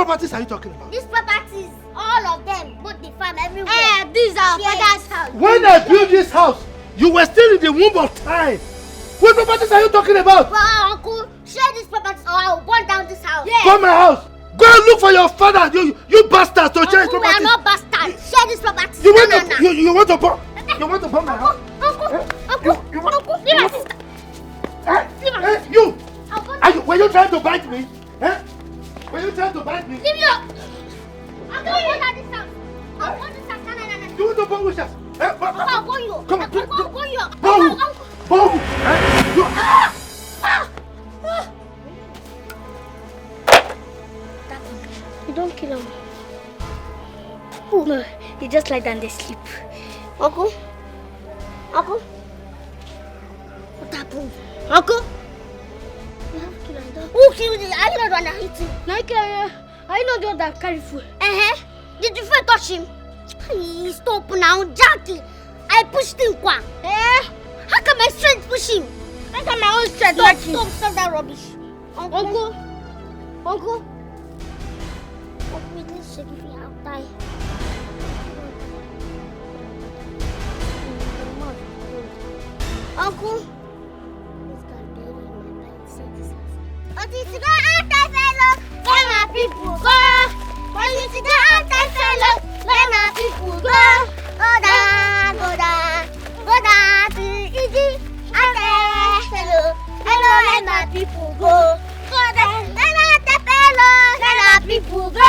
properties are you talking about? These properties, all of them, both the farm, everywhere. This is our father's house. When I built this house, you were still in the womb of time. What properties are you talking about? Well, uncle, share these properties or I will burn down this house. Yeah. Burn my house. Go and look for your father, you bastards, to share his Uncle, we properties. are not bastards. Share these properties. You want to burn? You want to burn my house? Uncle, leave us. You! Were you trying to bite me? Were you trying to bite me? Leave me up. Uncle, burn down this house. I'll burn this house. No. You want to burn which house? I'll burn you. Come on, I'll burn you. Burn! You don't kill him. Oh, no, you just lie down and sleep. Uncle? What happened? Uncle? Who killed you? Are you not the one that hit him? No, are you not the one that carry food? Did the friend touch him? Stop now, Jackie. I pushed him, Kwa. How can my strength push him? How can my own strength touch him? Stop that rubbish. Uncle? Let's check if we have time. Uncle? What is the anti-fellow? Let my people go. What is the anti-fellow? Let my people go. Go down to easy. Anti-fellow. Hello, let my people go. Go down, let my people go.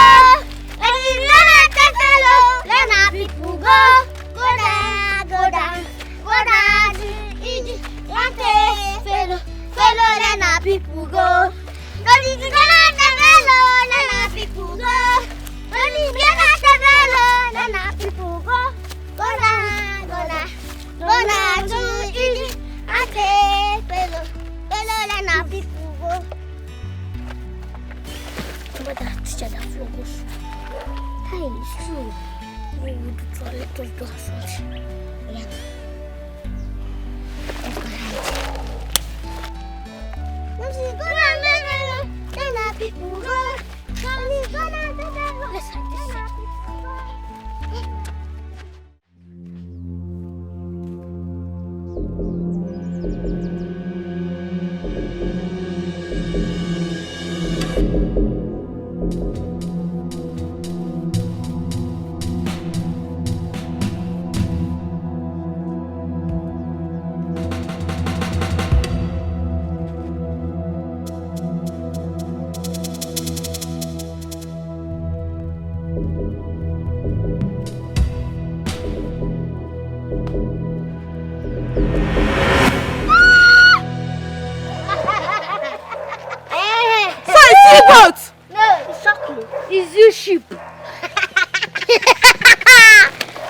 Let my people go. Go down to easy. Anti-fellow. Fellow, let my people go. Don't need to fellow, let my people go. Don't need to fellow, let my people go. Go down to easy. Fellow, let my people go. But that teacher that flogged. Hey, it's true. We would try to do something. Yeah. Let's hide this. Scapegoats! No, it's chocolate. It's you sheep.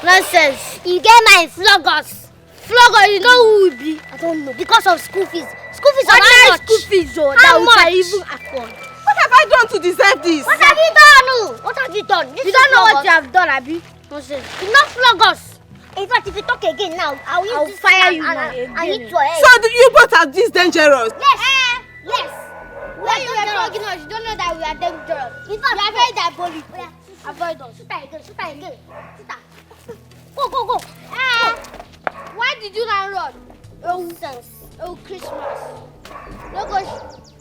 Nonsense. You get my floggers. Flogger, you know who will be? I don't know. Because of school fees. School fees are What how much? school fees How that we much? can even afford. What have I done to deserve this? What have you done? What have you done? You don't know what you have done, Abi? Nonsense. You not flog us. In fact, if you talk again now, I'll fire you and now hit your head. So you both are this dangerous? Yes. Yes. When you were flogging us, you don't know that we are dangerous. In fact, We are very diabolical. avoid us. Shoot her again. Shoot her. Go. Why did you not run? Nonsense. Oh, Christmas. No go.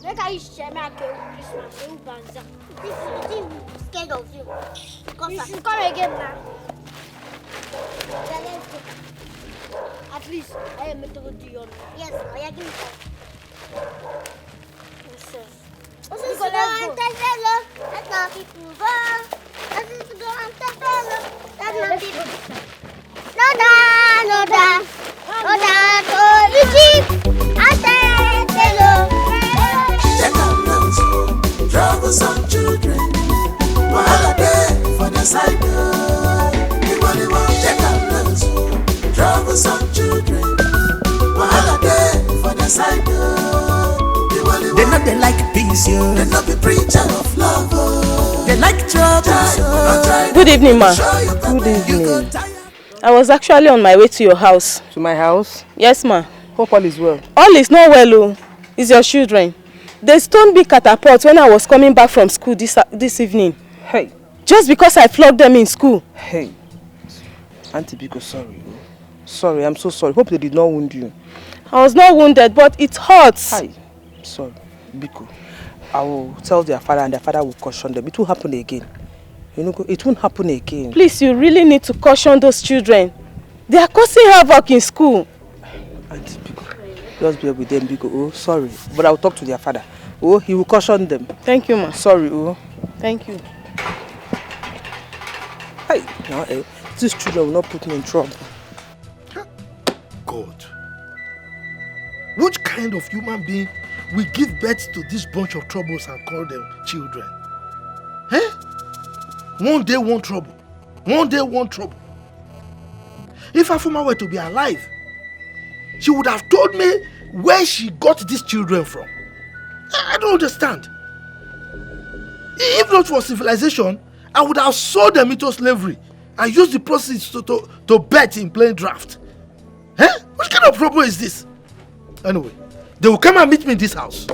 Make I share my Christmas. Oh, Banza. This is scared of you. You should come again now. Yeah, let's go. At least I am meant to go to your. Yes, I give me time. Nonsense. Let's go and tell fellow. Let my people go. Let's go and tell fellow. Let my people go. No da. So Egypt. I tell fellow. Check out those troublesome children. Wahala dey for the side. Everybody want check out those troublesome children. Wahala dey for the side. They know they like peace, yo. They know be preacher of love. They like trouble. Good evening, ma. Good evening. I was actually on my way to your house. To my house? Yes, ma. Hope all is well. All is not well, oh. It's your children. They stoned me catapult when I was coming back from school this evening. Hey. Just because I flogged them in school. Hey. Auntie Biko, sorry. Sorry, I'm so sorry. Hope they did not wound you. I was not wounded, but it hurts. Hi. Sorry, Biko. I will tell their father and their father will caution them. It won't happen again. You know, it won't happen again. Please, you really need to caution those children. They are causing havoc in school. Auntie Biko, just be with them, Biko. Oh, sorry. But I will talk to their father. Oh, he will caution them. Thank you, ma. Sorry, oh. Thank you. Hey, now, these children will not put me in trouble. God, which kind of human being will give birth to this bunch of troubles and call them children? Eh? One day, one trouble. One day, one trouble. If Afuma were to be alive, she would have told me where she got these children from. I don't understand. If not for civilization, I would have sold them into slavery and used the proceeds to bet in playing draft. Eh? What kind of problem is this? Anyway, they will come and meet me in this house.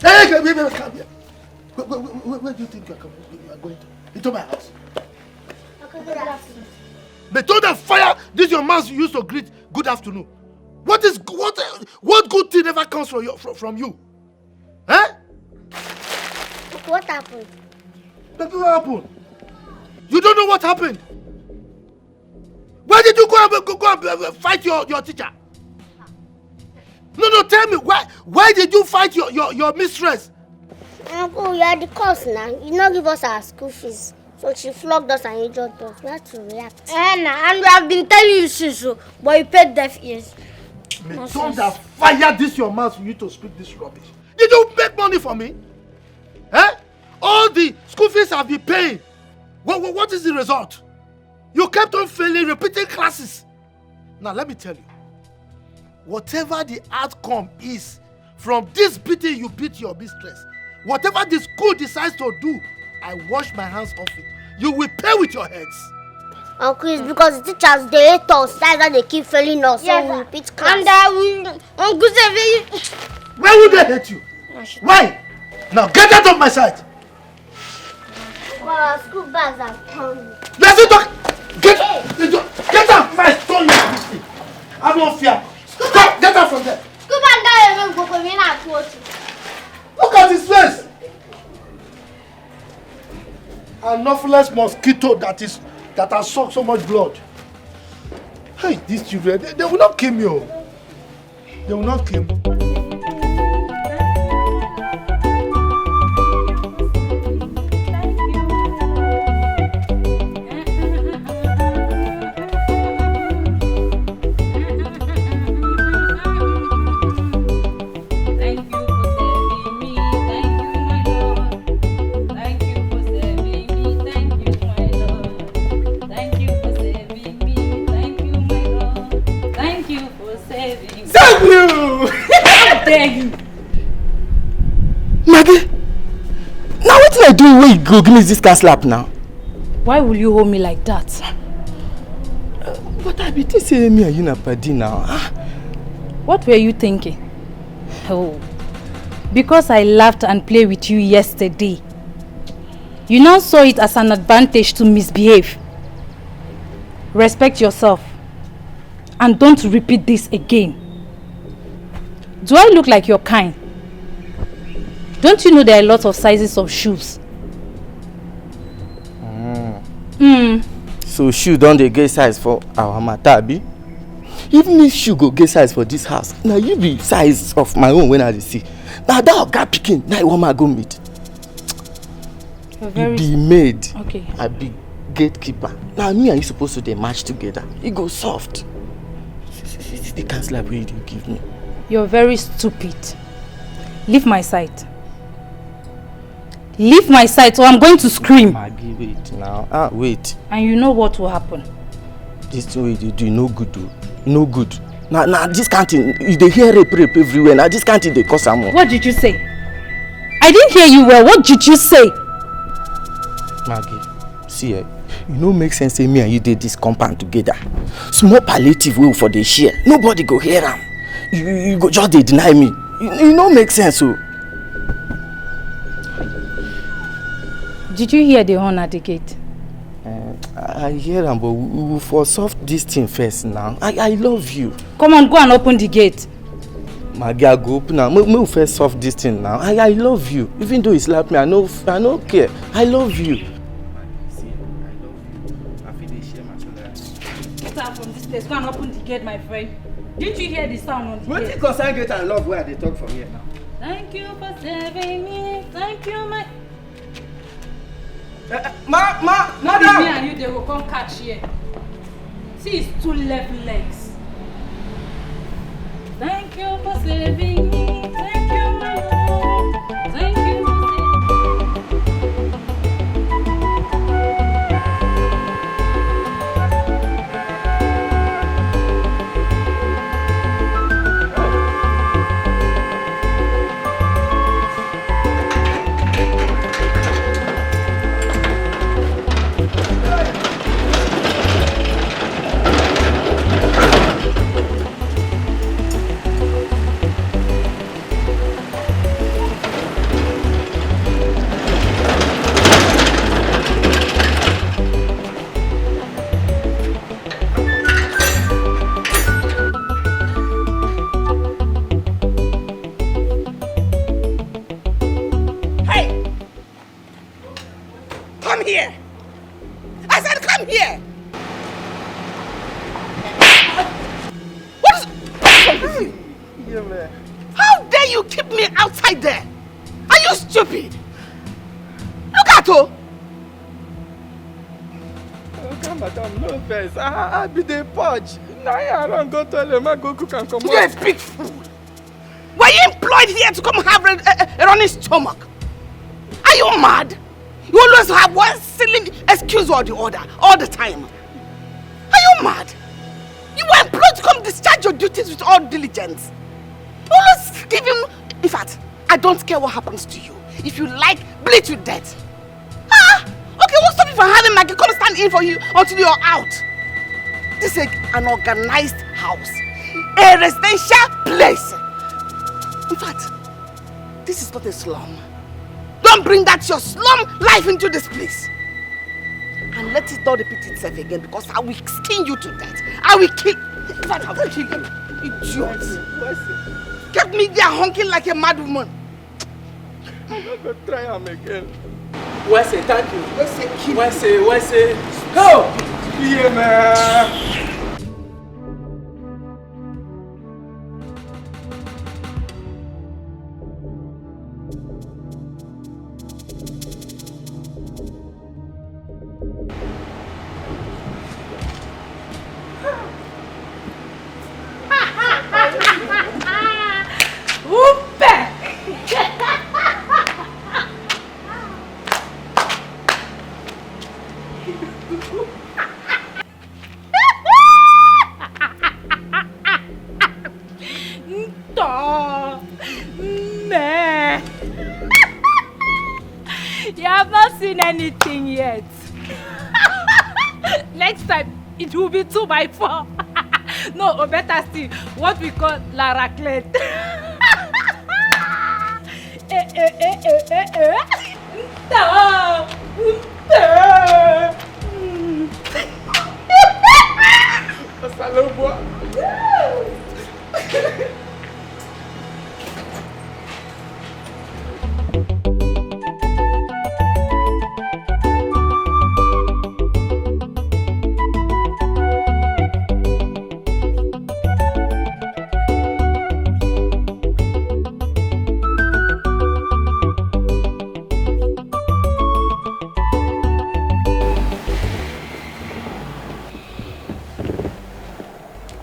Hey, come here. Where do you think you are going to? Into my house. They told them fire. This your mouth you used to greet good afternoon. What good thing ever comes from you? Eh? What happened? Nothing happened. You don't know what happened. Why did you go and fight your teacher? No, tell me why did you fight your mistress? Uncle, you are the cause now. You not give us our school fees. So she flogged us and injured us. We have to react. And we have been telling you since, but you paid deaf ears. May thunder fire this your mouth for you to speak this rubbish. Did you make money for me? Eh? All the school fees have been paying. What is the result? You kept on failing, repeating classes. Now let me tell you. Whatever the outcome is from this beating you beat your mistress, whatever the school decides to do, I wash my hands off it. You will pay with your heads. Uncle, it's because the teachers, they hate us. That's why they keep failing us. Yes, so we repeat class. And Uncle Sevi. Why would they hate you? Why? Now get out of my sight. Well, our school bags are coming. Let's talk. Get out. My stone you. I don't fear. Stop. Get out from there. Look at his face. An anopheles mosquito that has sucked so much blood. Hey, these children, they will not kill me. Oh. They will not kill me. Maggie, now what did I do when you go give me this car slap now? Why will you hold me like that? But I be saying me and you na party now. What were you thinking? Oh, because I laughed and played with you yesterday. You now saw it as an advantage to misbehave. Respect yourself and don't repeat this again. Do I look like your kind? Don't you know there are lots of sizes of shoes? So shoe don't they get size for our matabi? Even if shoe go get size for this house, now you be size of my own when I see. Now that guy picking, now one I go meet. You be maid. Okay. I be gatekeeper. Now me and you supposed to they match together. You go soft. The cancer way you give me. You're very stupid. Leave my sight. Leave my sight or I'm going to scream. Maggie, wait now. Wait. And you know what will happen. This way you do no good though. No good. Now this canteen, they hear rape everywhere. Now this canteen they cause some more. What did you say? I didn't hear you well. What did you say? Maggie, see You know, make sense say me and you did this compound together. Small palliative will for the share. Nobody go hear am. You go just dey deny me. You know, make sense so. Did you hear the horn at the gate? I hear am, but we will for solve this thing first now. I love you. Come on, go and open the gate. My girl, go open now. We will first solve this thing now. I love you. Even though he slapped me, I don't care. I love you. Get out from this place. Go and open the gate, my friend. Didn't you hear the sound on the What gate? you concern gate and love where they talk from here now? Thank you for saving me. Thank you, my... Madam! Me and you, they will come catch here. See his 2 left legs. Thank you for saving me. Thank you, my love. Thank you for How dare you keep me outside there? Are you stupid? Look at her. Okay, madam, no offense. I be the purge. Now I don't go to them. I go cook and come You're a big fool. Were you employed here to come have a running stomach? Are you mad? You always have one silly excuse or the other, all the time. Are you mad? You were employed to come discharge your duties with all diligence. You always give him... In fact, I don't care what happens to you. If you like, bleed to death. Ah! Okay, won't stop you from having Maggie come stand in for you until you're out. This is an organized house. A residential place. In fact, this is not a slum. Don't bring that your slum life into this place. And let it not repeat itself again, because I will skin you to death. I will kill... In fact, I will kill you. Idiot. Get me there honking like a mad woman. I'm not going to try him again. What's it? Thank you. What's it? Kill What's it? What's it? Go! Yeah, man. You have not seen anything yet. Next time, it will be 2x4. No, or better still, what we call la raclette.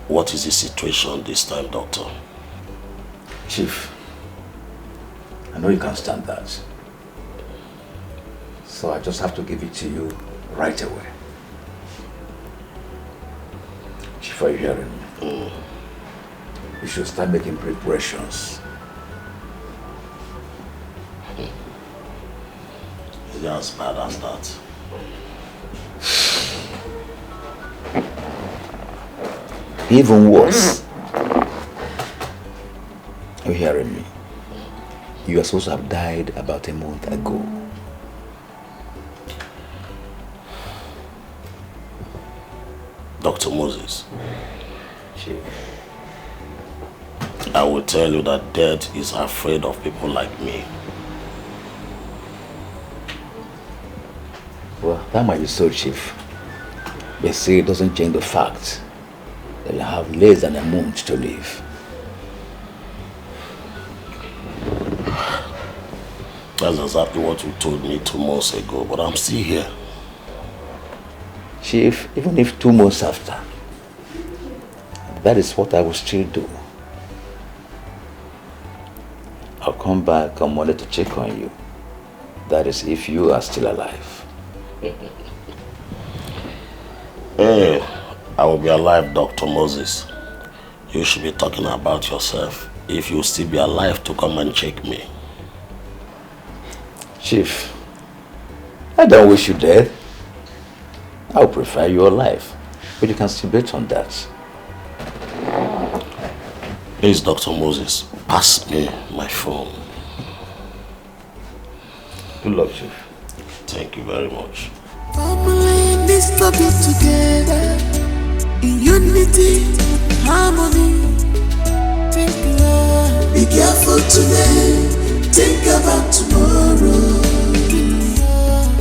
What is the situation this time, Doctor? Chief, I know you can't stand that. So I just have to give it to you right away. Chief, are you hearing me? You should start making preparations. Is it as bad as that? Even worse. Are you hearing me? You are supposed to have died about a month ago. Dr. Moses, I will tell you that death is afraid of people like me. Well, that might be so, Chief. But see, it doesn't change the fact that you have less than a month to live. That's exactly what you told me 2 months ago, but I'm still here. Chief, even if 2 months after, that is what I will still do. I'll come back on Monday to check on you. That is if you are still alive. Hey, I will be alive, Dr. Moses. You should be talking about yourself. If you still be alive to come and check me. Chief, I don't wish you dead. I would prefer you alive, but you can still bet on that. Please, Dr. Moses, pass me my phone. Good luck, Chief. Thank you very much. Family needs to be together in unity, harmony. Think love. Be careful today. Think about tomorrow.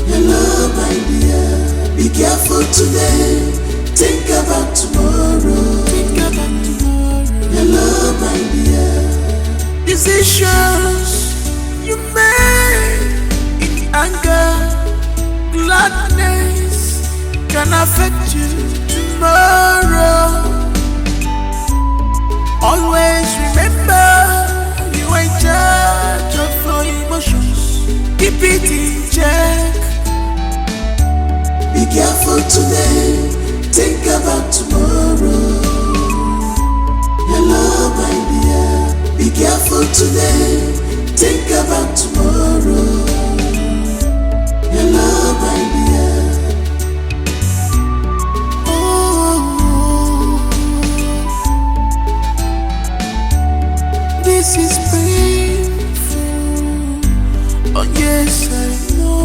Hello, my dear. Be careful today. Think about tomorrow. Think about tomorrow. Hello, my dear. Decisions you make in anger, gladness can affect you tomorrow. Always remember you are in charge of your emotions. Keep it in check. Be careful today. Think about tomorrow. Hello, my dear. Be careful today. Think about tomorrow. Hello, my dear. Oh, this is painful. Oh, yes, I know.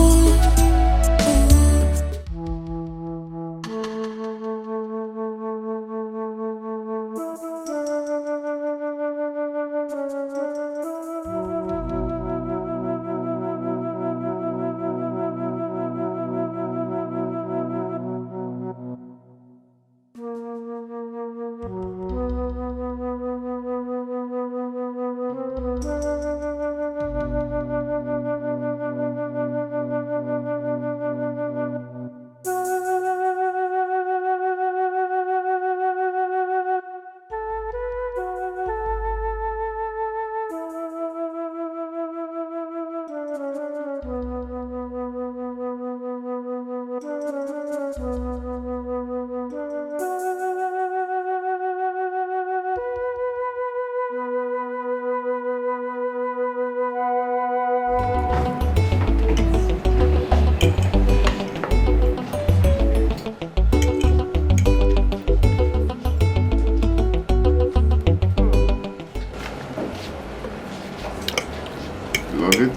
Love it?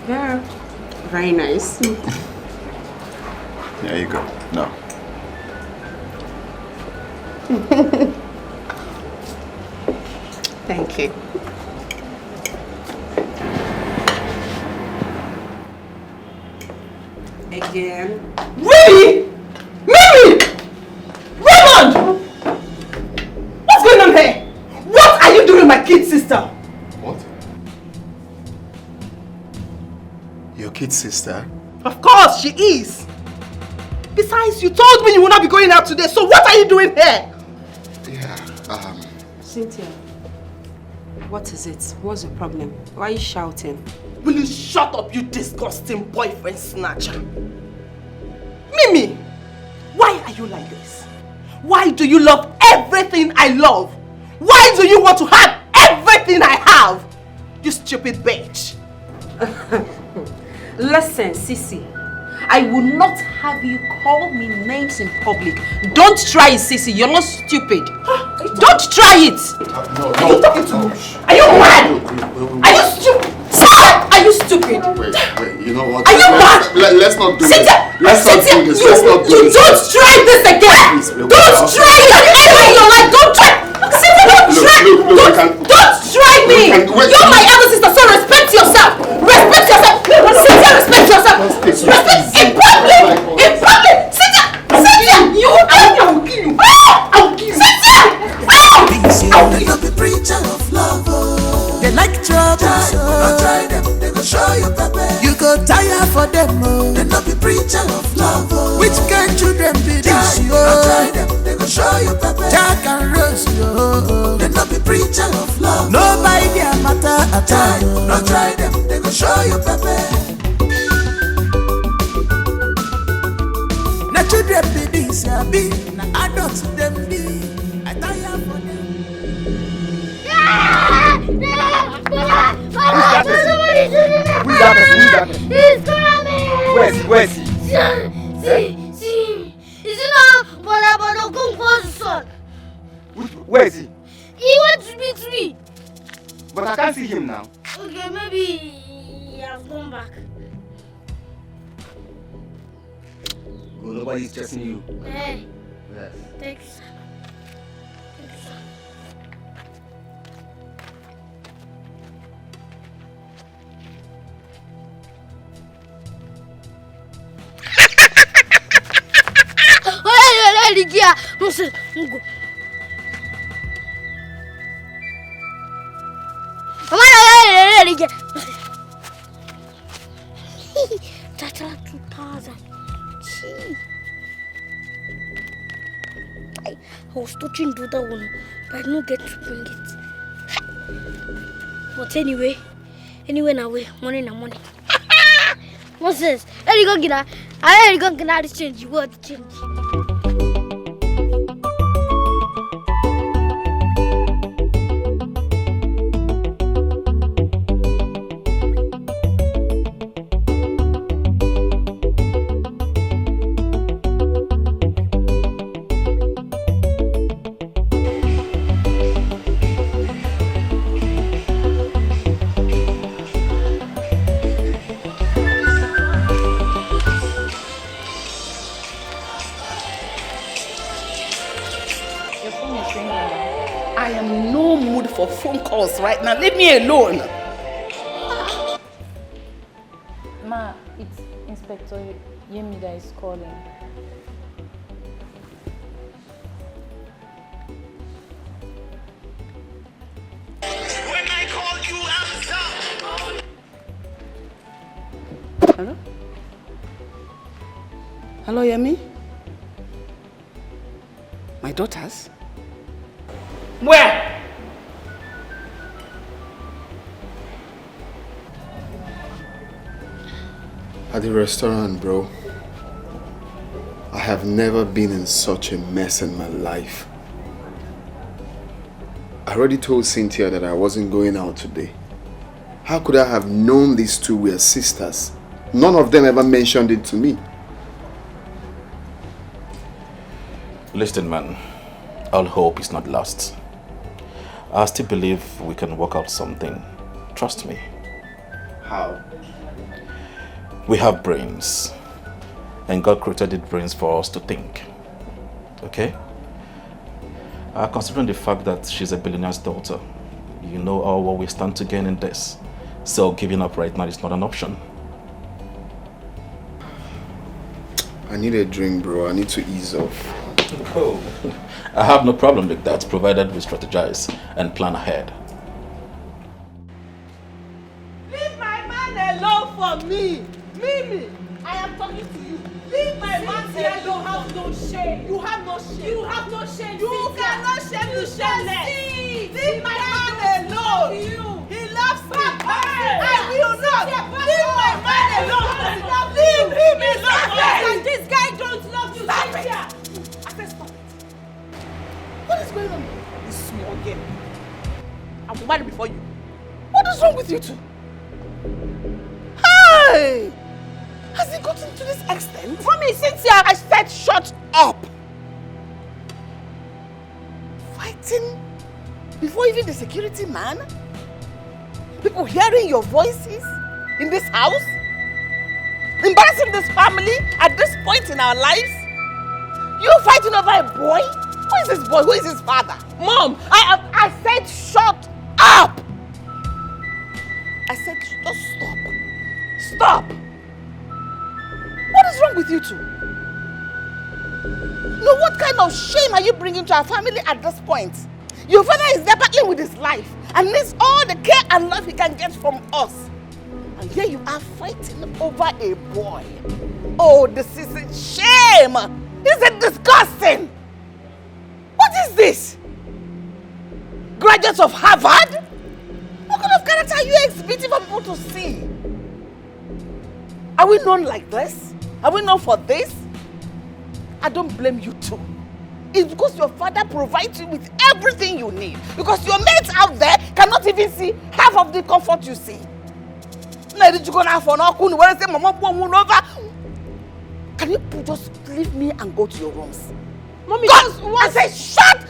Yeah, very nice. There you go. No. Thank you. Again. Really? Mimi! Raymond! What's going on here? What are you doing, my kid sister? What? Your kid sister? Of course, she is. Besides, you told me you will not be going out today, so what are you doing here? Yeah, Cynthia, what is it? What's the problem? Why are you shouting? Will you shut up, you disgusting boyfriend snatcher? Mimi, why are you like this? Why do you love everything I love? Why do you want to have everything I have? You stupid bitch. Listen, Sissy, I will not have you call me names in public. Don't try it, Sissy. You're not stupid. Are Don't try it! No. Are you talking to me? Are you mad? Are you stupid? Are you stupid? Wait, you know what? Are you mad? Let's not do this. Let's not do this. You don't try this again! Don't try it ever in your life! Don't try! Cynthia, don't try! Don't try me! You're my elder sister, so respect yourself! Respect yourself! Cynthia, respect yourself! Respect in public! In public! Cynthia! You will kill me! I will kill you! I will kill you! Cynthia! They not be preacher of love. They like trouble. Don't try them, they go show you pepper. You go tire for them. They not be preacher of love. Which kind children be this? Don't try them, they go show you pepper. Jack and Rose, they not be preacher of love. Nobody their matter at all. Don't try them, they go show you pepper. Na children be this, be na adults them be. I tire for them. Who's that? He's coming! Where's he? See. Is it not Bono Kung Po's son? Where is he? He went to meet me. But I can't see him now. Okay, maybe he has gone back. Oh, nobody's chasing you. Hey. Yes. Thanks. Nonsense. Go. Tata 2000. I was touching to that one, but I didn't get to bring it. But anyway now we money. Nonsense. Let me go get that. I go get that change. You want to change? For phone calls right now. Leave me alone. Ma, it's Inspector Yemi that is calling. When I call you, answer. Hello? Hello, Yemi? My daughters? Where? At the restaurant, bro. I have never been in such a mess in my life. I already told Cynthia that I wasn't going out today. How could I have known these two were sisters? None of them ever mentioned it to me. Listen, man. All hope is not lost. I still believe we can work out something. Trust me. How? We have brains, and God created the brains for us to think. Okay? Considering the fact that she's a billionaire's daughter, you know all what we stand to gain in this. So giving up right now is not an option. I need a drink, bro. I need to ease off. Oh, I have no problem with that, provided we strategize and plan ahead. Leave my man alone for me. Mimi, I am talking to you. Leave my man alone. You have no shame. You have no shame. You have no shame. You cannot shame the shameless. Leave my man alone. He loves me. I will not. Leave my man alone. Leave him alone. This guy don't love you. Stop it. I said stop it. What is going on? This small girl. I will marry before you. What is wrong with you two? Hey! Has it gotten to this extent? From me, Cynthia, I said shut up! Fight fighting before even the security man? People hearing your voices in this house? Embarrassing this family at this point in our lives? You fighting over a boy? Who is this boy? Who is his father? Mom, I said shut up! I said just stop. Stop! What is wrong with you two? No, what kind of shame are you bringing to our family at this point? Your father is there battling with his life and needs all the care and love he can get from us. And here you are fighting over a boy. Oh, this is a shame! This is disgusting! What is this? Graduates of Harvard? What kind of character are you exhibiting for people to see? Are we known like this? Are we known for this? I don't blame you too. It's because your father provides you with everything you need. Because your mates out there cannot even see half of the comfort you see. Can you just leave me and go to your rooms? Mommy, I said shut!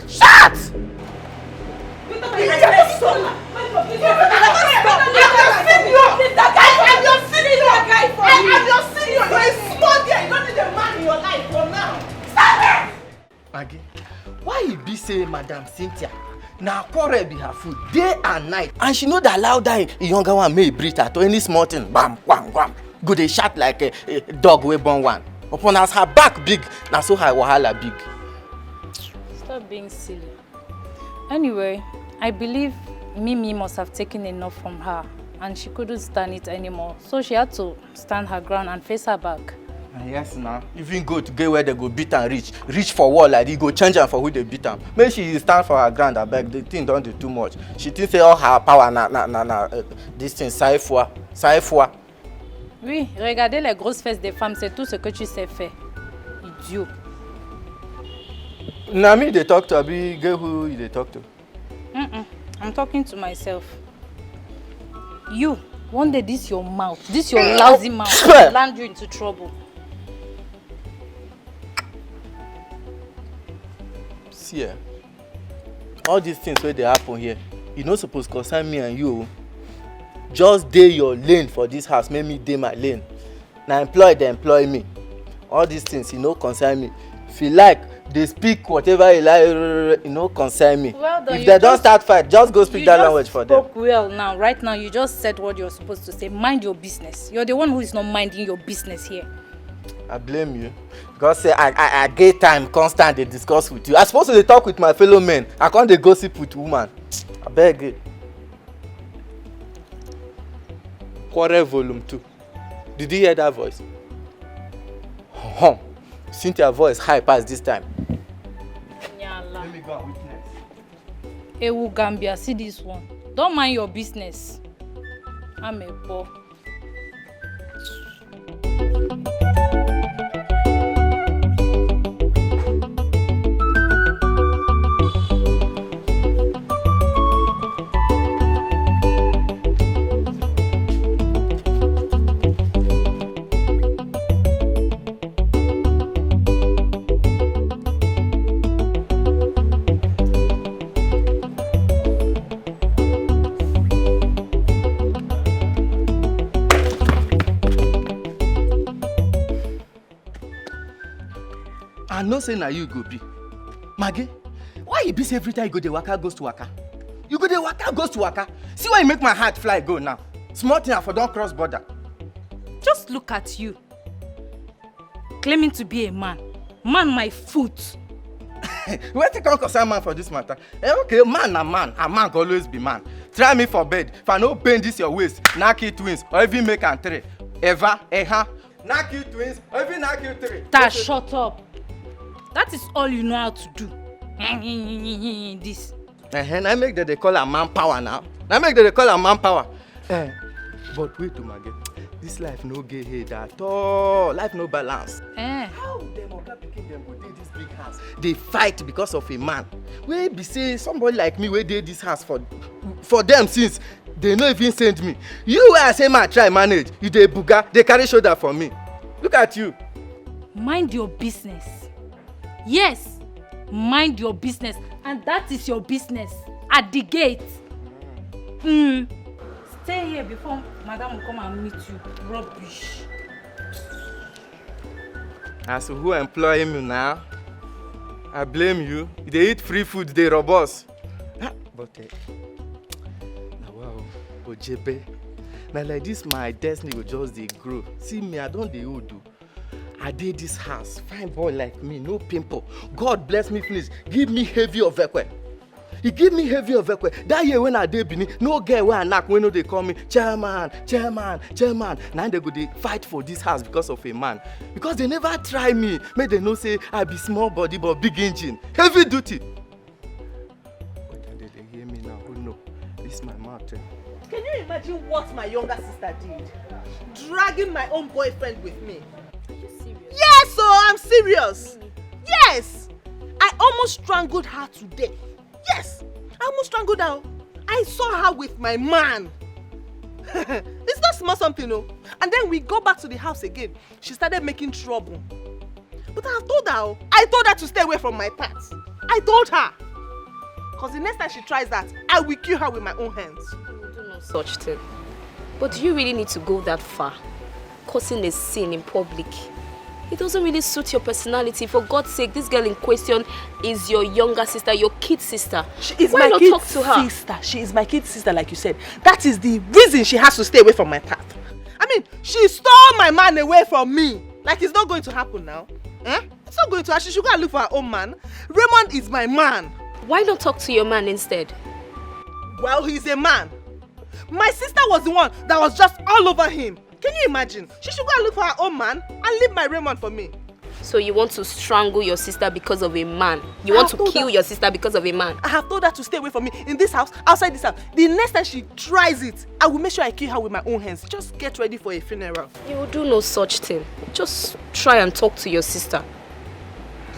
Maggie, why you be say Madam Cynthia? Now quarrel be her food day and night, and she know that allow that younger one may breathe at any small thing. Bam, wham, wham. Go dey shout like a dog wey born one. Upon as her back big, now so her wahala big. Stop being silly. Anyway, I believe Mimi must have taken enough from her, and she couldn't stand it anymore. So she had to stand her ground and face her back. Yes, now. Even go to get where they go beat and reach for wall like they go change her for who they beat am. Make she stand for her ground. I beg. The thing don't do too much. She thinks say all her power this thing saifwa. Oui, regarder les grosses fesses des femmes, c'est tout ce que tu sais faire. Idiot. Now me they talk to Abi, girl who they talk to? I'm talking to myself. You, one day this your mouth, this your lousy mouth will land you into trouble. See, all these things where they happen here, you not supposed to concern me and you. Just day your lane for this house, make me day my lane. Now employ they employ me. All these things, you know, concern me. If you like, they speak whatever you like, you know, concern me. Well done, if they don't start fight, just go speak that language for them. You spoke well now. Right now, you just said what you're supposed to say. Mind your business. You're the one who is not minding your business here. I blame you. Because say I get time constant they discuss with you. I supposed to talk with my fellow men. I can't they gossip with woman. I beg it. Quarrel volume 2. Did you hear that voice? Cynthia's voice high past this time. Let me go and witness. Ewu Gambia, see this one. Don't mind your business. I'm a boy. I know say na you go be. Maggie, why you be say every time you go the waka goes to waka? You go the waka goes to waka. See why you make my heart fly go now. Small thing for don't cross border. Just look at you. Claiming to be a man. Man my foot. Where you come concern man for this matter? Okay, man a man. A man can always be man. Try me for bed. If I no bend this your waist, knock you twins, or even make and three. Ever, knock you twins, or even knock you three. Shut up. That is all you know how to do. This. I make that they call a manpower now. I make that they call a manpower. But wait to Maggie. This life no get head at all. Life no balance. How them oga pikin them go dey this big house? They fight because of a man. Wey be say somebody like me wey dey this house for them since they no even send me. You wey I say man try manage, you dey buga, they carry shoulder for me. Look at you. Mind your business. Yes, Mind your business, and that is your business. At the gate. Stay here before Madam will come and meet you. Rubbish. As who employ me now, I blame you. They eat free food, they robust. But now wow, Ojebe. Now like this, my destiny will just they grow. See me, I don't the old do. I did this house, fine boy like me, no pimple. God bless me, please. Give me heavy of ekwe. He give me heavy of ekwe. That year when I did Bini, no girl where I knock when they call me chairman. Now they go they fight for this house because of a man. Because they never try me. May they know say I be small body but big engine. Heavy duty. But then they hear me now. Oh no, this is my mouth. Can you imagine what my younger sister did? Dragging my own boyfriend with me. Are you serious? Yes, so I'm serious. Yes. I almost strangled her today. Yes, I almost strangled her. I saw her with my man. It's not small something, no. And then we go back to the house again. She started making trouble. But I told her to stay away from my path. I told her. Because the next time she tries that, I will kill her with my own hands. You do no such thing. But do you really need to go that far? Causing a scene in public? It doesn't really suit your personality. For God's sake, this girl in question is your younger sister, your kid sister. She is Why my not kid talk to her? sister. She is my kid sister, like you said. That is the reason she has to stay away from my path. I mean, she stole my man away from me. Like it's not going to happen now. It's not going to happen. She should go and look for her own man. Raymond is my man. Why not talk to your man instead? Well, he's a man. My sister was the one that was just all over him. Can you imagine? She should go and look for her own man and leave my Raymond for me. So you want to strangle your sister because of a man? You want to kill your sister because of a man? I have told her to stay away from me in this house, outside this house. The next time she tries it, I will make sure I kill her with my own hands. Just get ready for a funeral. You will do no such thing. Just try and talk to your sister.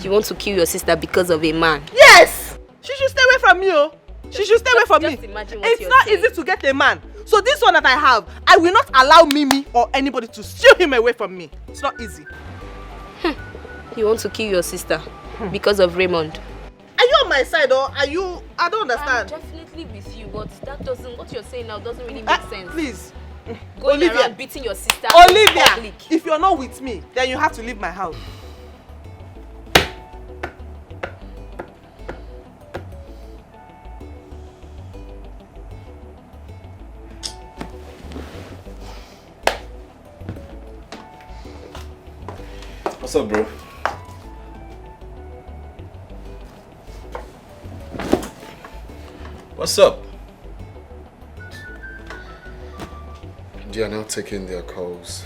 You want to kill your sister because of a man? Yes! She should stay away from me, oh. She should stay away from me. Imagine what it's you're not saying. easy to get a man. So this one that I have, I will not allow Mimi or anybody to steal him away from me. It's not easy. You want to kill your sister because of Raymond? Are you on my side or are you... I don't understand. I'm definitely with you, but that doesn't... What you're saying now doesn't really make sense. Please. Going Olivia. around beating your sister. Olivia, in public. if you're not with me, then you have to leave my house. What's up, bro? What's up? They are now taking their calls.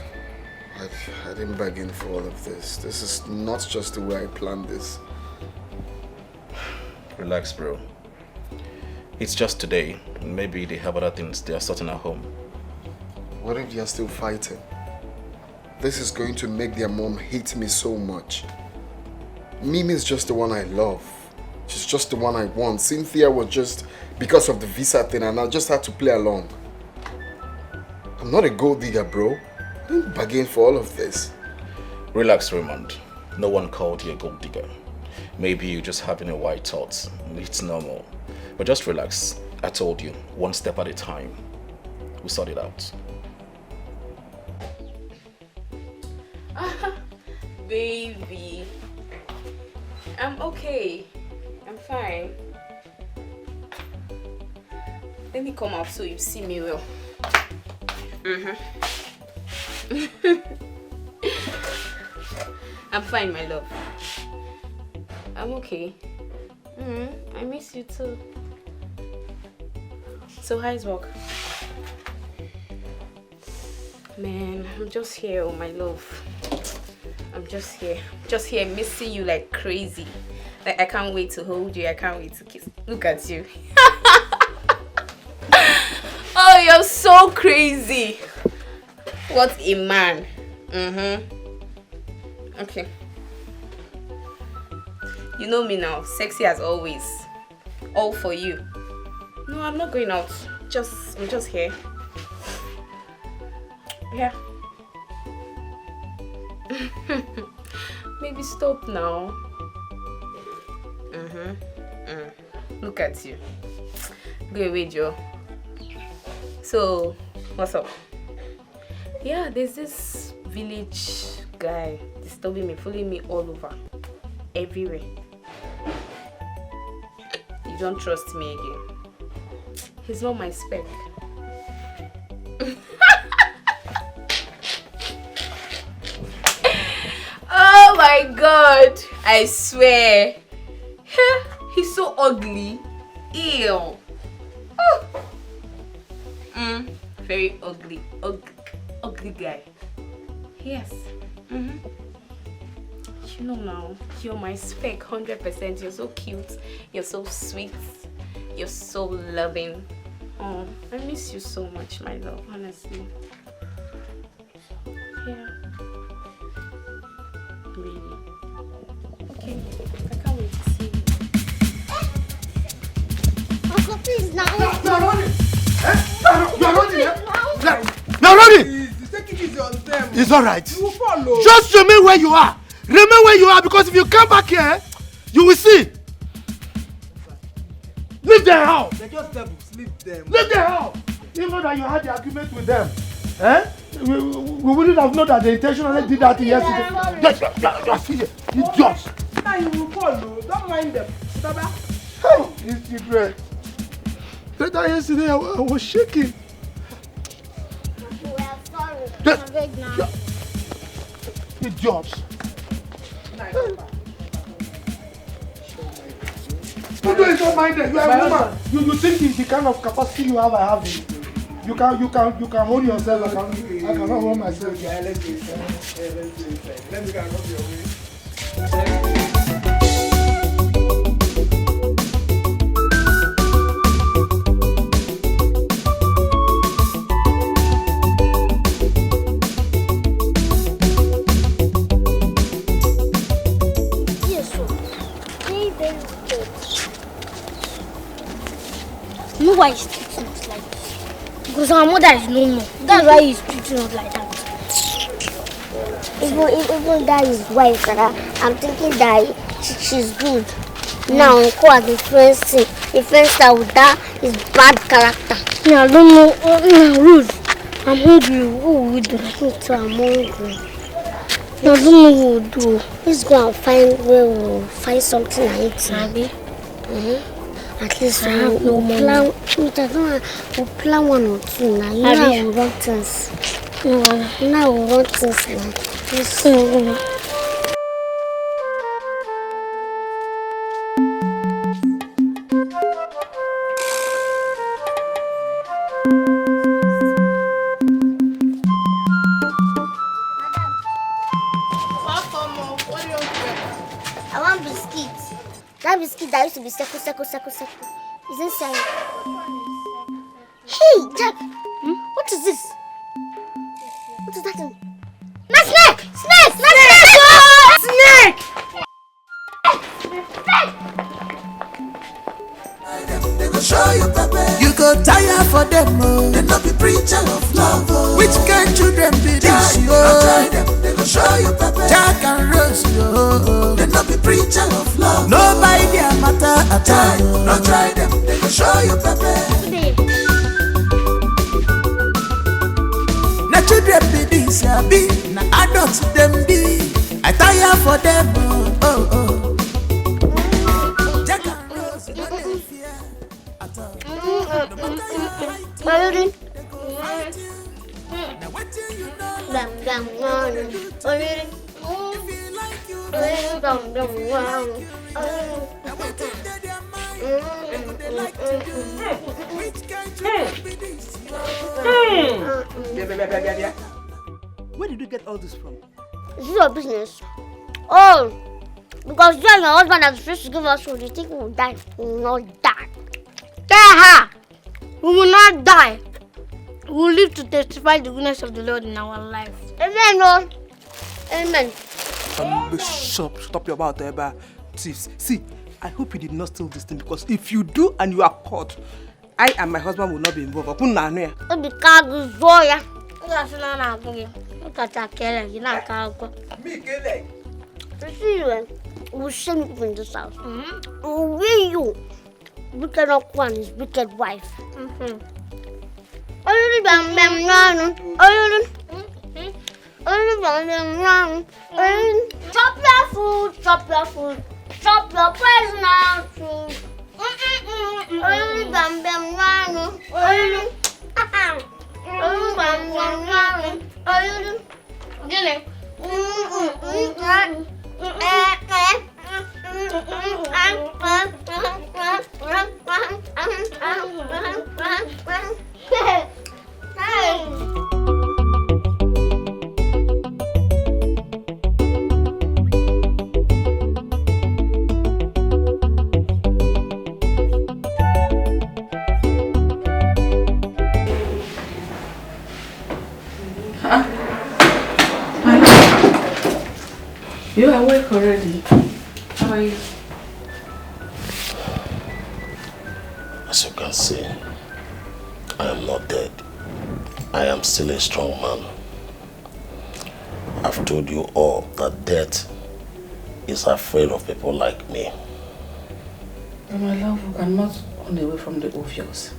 I didn't bargain for all of this. This is not just the way I planned this. Relax, bro. It's just today. Maybe they have other things they are sorting at home. What if they are still fighting? This is going to make their mom hate me so much. Mimi is just the one I love. She's just the one I want. Cynthia was just because of the visa thing and I just had to play along. I'm not a gold digger, bro. I didn't bargain for all of this. Relax, Raymond. No one called you a gold digger. Maybe you're just having a white thought. It's normal. But just relax. I told you, one step at a time. We'll sort it out. Baby, I'm okay. I'm fine. Let me come out so you see me well. I'm fine, my love. I'm okay. I miss you too. So how's work? Man, I'm just here, oh my love. I'm just here missing you like crazy. Like I can't wait to hold you, I can't wait to kiss. Look at you. Oh, you're so crazy. What a man. Okay. You know me now, sexy as always. All for you. No, I'm not going out. I'm just here. Yeah. Maybe stop now. Look at you. Go away, Joe. So, what's up? Yeah, there's this village guy disturbing me, following me all over. Everywhere. You don't trust me again. He's not my spec. Oh my god! I swear. He's so ugly. Ew. Oh. Very ugly. Ugly guy. Yes. You know now, you're my spec 100%. You're so cute. You're so sweet. You're so loving. Oh, I miss you so much, my love, honestly. Yeah. Really. Okay, I can't wait to see you. Uncle, please, now. You're running! You're running, yeah? You're running! Take it easy on them. It's alright. You will follow. Just remain where you are. Remain where you are, because if you come back here, you will see. Leave their house. They're just devils. Leave them. Leave their house. Even that you had the agreement with them. We wouldn't have known that they intentionally did that yesterday. It's just. Now you will follow. Don't mind them. Baba. Hey, it's secret. Later yesterday, I was shaking. We are sorry. I'm big now. It's just. You don't mind it. You are a woman. You think it's the kind of capacity you have, I have it. You can hold yourself. I cannot hold myself. Yeah, let's do it. Let me go and rub your way. You know why he's treating us like this? Because our mother is no more. That's why he's treating us like that. Even that is wife, I'm thinking that she's good. Now, Uncle has the friends that with that is bad character. Yeah, I don't know. Ruth, I'm hungry. What will we do? So I'm hungry. I don't know what we'll do. Let's go and find where we'll find something to eat. Maybe. At least I have no money. We'll plan one or two now. You know we want things. Now we want things now. I want biscuits. That biscuit that used to be circle. Is inside. Hey, Jack. What is this? What is that thing? My snake! Snake! Snake! They go show you pepper. You go tire for them. They not be preacher of love. Which kind children be this? Try them. They go show you pepper. Jack and Rose. They not be preacher of love. Nobody their matter at all. No try them. They go show you pepper. Na children be this, be na adults them be. I tire for them. Jack and Rose, no dey fear at all. Now what you Where did you get all this from? This is your business. Oh, because you and your husband are supposed to give us food. You think we will die? We will not die. Tell her! We will not die. We will live to testify the goodness of the Lord in our life. Amen, Lord. Amen. Stop your mouth, Eba. See, I hope you did not steal this thing, because if you do and you are caught, I and my husband will not be involved. Look at that, Kelly. You know, see you. We'll shame you in this house. We'll weigh you. Wicked up one is wicked wife. Chop your food, chop your food, chop your personal food. You are awake already. How are you? As you can see, I am not dead. I am still a strong man. I've told you all that death is afraid of people like me. But my love, we cannot run away from the obvious.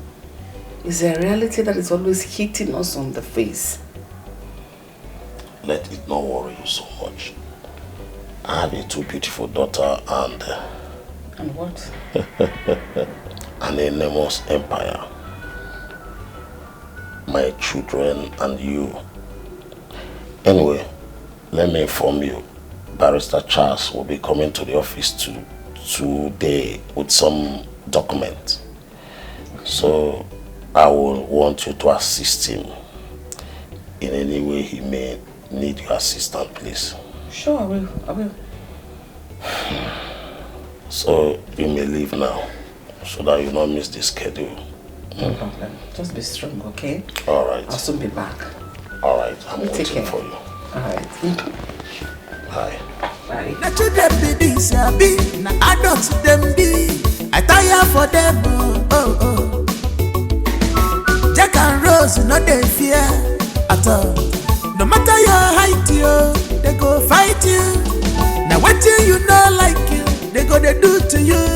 It's a reality that is always hitting us on the face. Let it not worry you so much. I have a 2 beautiful daughter and what? an enormous empire. My children and you. Anyway, let me inform you. Barrister Charles will be coming to the office today with some documents. So I will want you to assist him in any way he may need your assistance, please. Sure, I will. So you may leave now, so that you not miss the schedule. No problem. Just be strong, okay? All right. I'll soon be back. All right. I'm Take waiting care. for you. All right. Bye. Bye. Na children be this, be na adults them be. I tire for them, oh. Jack and Rose, no they fear at all. No matter your height, they go fight you. Now what you know like you, they go they do to you.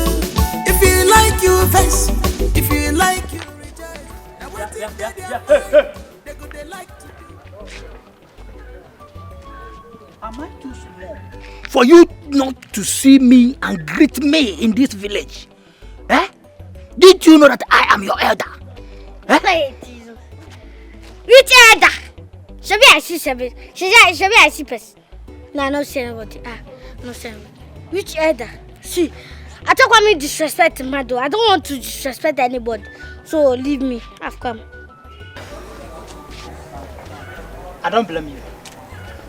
If you like you vex, if you like you reject. Now what they go they like to do. Am I too small for you not to see me and greet me in this village? Eh? Did you know that I am your elder? Eh? Which elder? Should I see person? No, no, say nobody. No, say nobody. Which elder? See, I don't want me to disrespect my door. I don't want to disrespect anybody. So leave me. I've come. I don't blame you.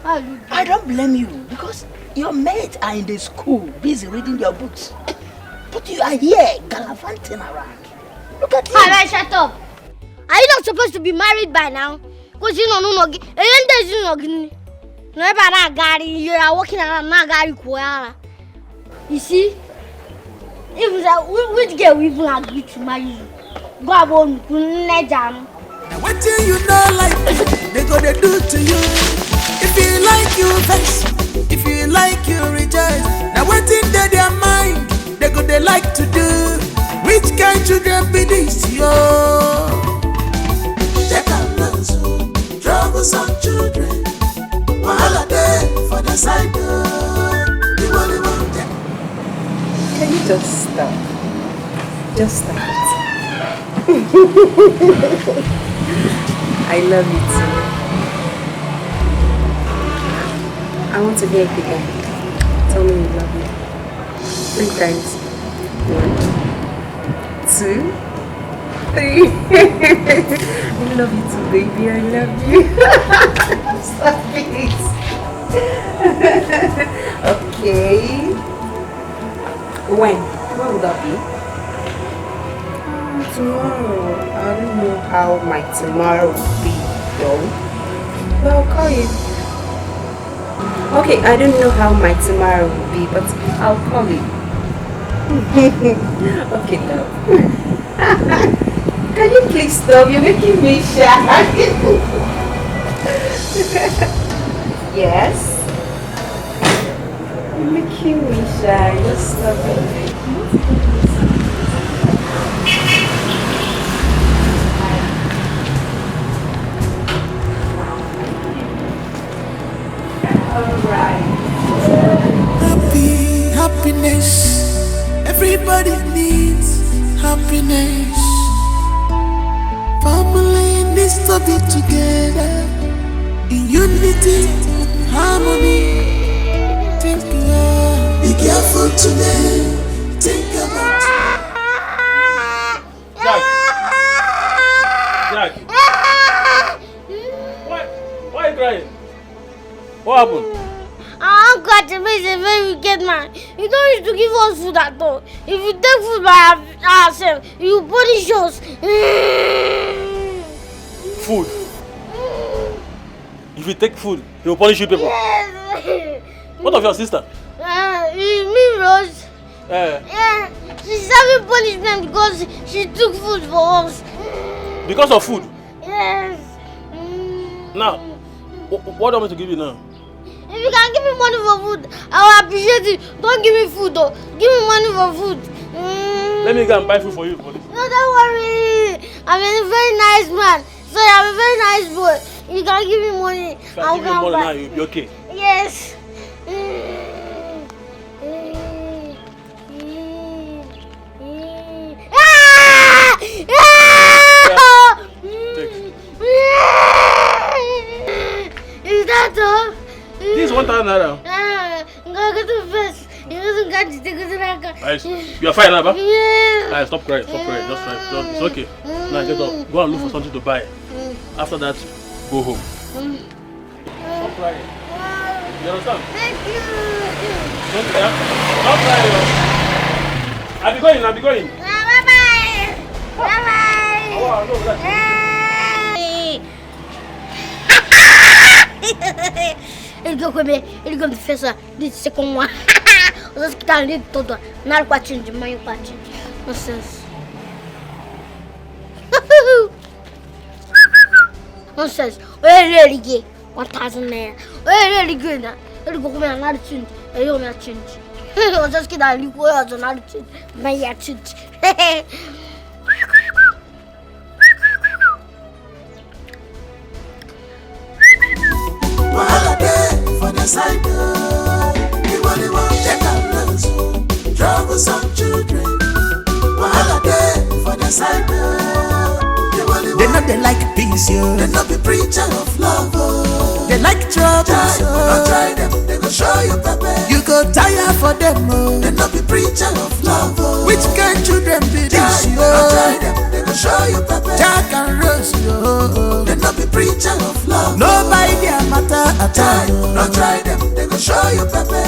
I don't blame you because your mates are in the school busy reading their books. But you are here gallivanting around. Look at you. Alright, shut up. Are you not supposed to be married by now? Because you know, you are walking around Nagari. You see? Which girl we even agree to marry you? Go on, jam. What do you know like they go they do to you? If you like you vex, if you like you reject. Now what in their mind they go they like to do? Which kind children be this yo? They can learn so troublesome children. Wahala day for the side door. Can you just stop? Just stop it. I love you too. I want to hear it again. Tell me you love me. 3 times. 1, 2, 3. I love you too, baby. I love you. Stop it. Okay. When would that be? Tomorrow. I don't know how my tomorrow will be, though. But I'll call you. Okay, I don't know how my tomorrow will be, but I'll call you. Okay, love. Can you please stop? You're making me shy. Yes. You're making me shy. Just stop it. Happiness. Everybody needs happiness. Family needs to be together in unity, harmony. Think be careful today. Think about Jack. Why are you crying? What happened? Uncle Achebe is a very wicked man. He don't used to give us food at all. If you take food by ourselves, you punish us. Food. If you take food, he will punish you people. Yes. What of your sister? Me, Rose. Yeah, she's having punishment because she took food for us. Because of food? Yes. Now, what do you want me to give you now? If you can give me money for food, I will appreciate it. Don't give me food though. Give me money for food. Let me go and buy food for you. For this. No, don't worry. I'm a very nice man. So I'm a very nice boy. You can give me money. If I give you money now, you'll be okay. Yes. Is that all? This is 1,000 naira. I'm going to go to first. You are fine now, ba? Yeah. Alright, stop crying, stop crying. Just try. It's okay. Now get up. Go and look for something to buy. After that, go home. Stop crying. You understand? Thank you. Don't cry. Stop crying. I'll be going, I'll be going. Bye-bye. Bye-bye. Oh, no, that's Ele go to face this second one. Os que tá ali todo na quartinho de manhã quartinho. Nonsense. Nonsense. Ele liguei 1,000 naira. Ele liguei na. Ele go comer nada change. Ele não change. Os que tá ali com eu nada change. Mas é change. Wahala day for the side Everybody want take a loss. Troublesome children. Wahala day for the side They know they like peace, yo. They not be preacher of love, oh. They like trouble, so don't try them, they go show you pepper. You go tire for them, oh. They not be preacher of love, oh. Which kind children be this, yo? Don't try them, they go show you pepper. Jack and Rose, yo. They not be preacher of love. Nobody their matter at all. Don't try them, they go show you pepper.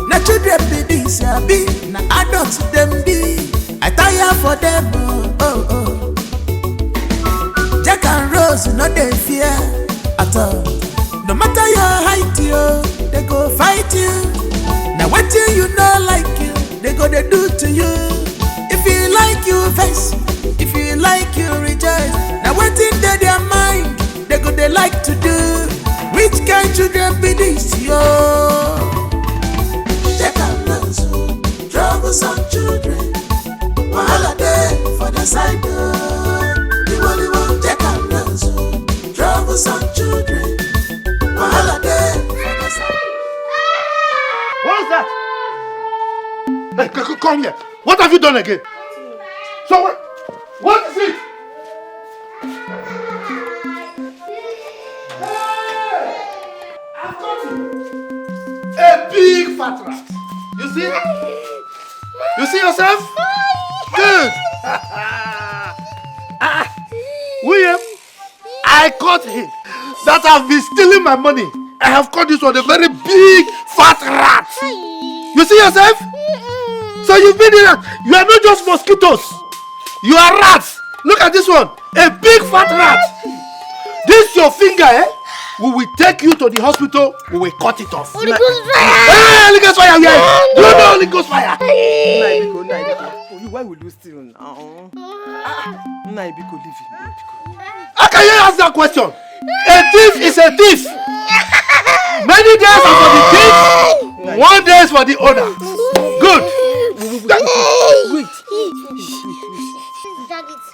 Na children be this, ya be. Na adults them be. I tire for them, oh, oh. Jack and Rose, no they fear at all. No matter your height, yo, they go fight you. Now what you know like you, they go they do to you. If you like you vex, if you like you rejoice. Now what in their mind, they go they like to do. Which kind children be this, yo? Jack and Rose, troublesome children. Wahala day for the side You only want Jack and Rose. Troublesome children. Wahala day for the side. What's that? Hey, come here. What have you done again? So what is it? Hey! I've got it. A big fat rat. You see? You see yourself? Good. William, I caught him. That have been stealing my money. I have caught this one, a very big fat rat. You see yourself? So you've been in that. You are not just mosquitoes. You are rats. Look at this one. A big fat rat. This your finger, eh? We will take you to the hospital. We will cut it off. Holy Ghost fire! Hey, Holy Ghost fire! Yeah. You know Holy Ghost fire. Why will you steal now? Naibiko, leave him. How can you ask that question? A thief is a thief. Many days are for the thief, 1 day is for the owner. Good. Wait.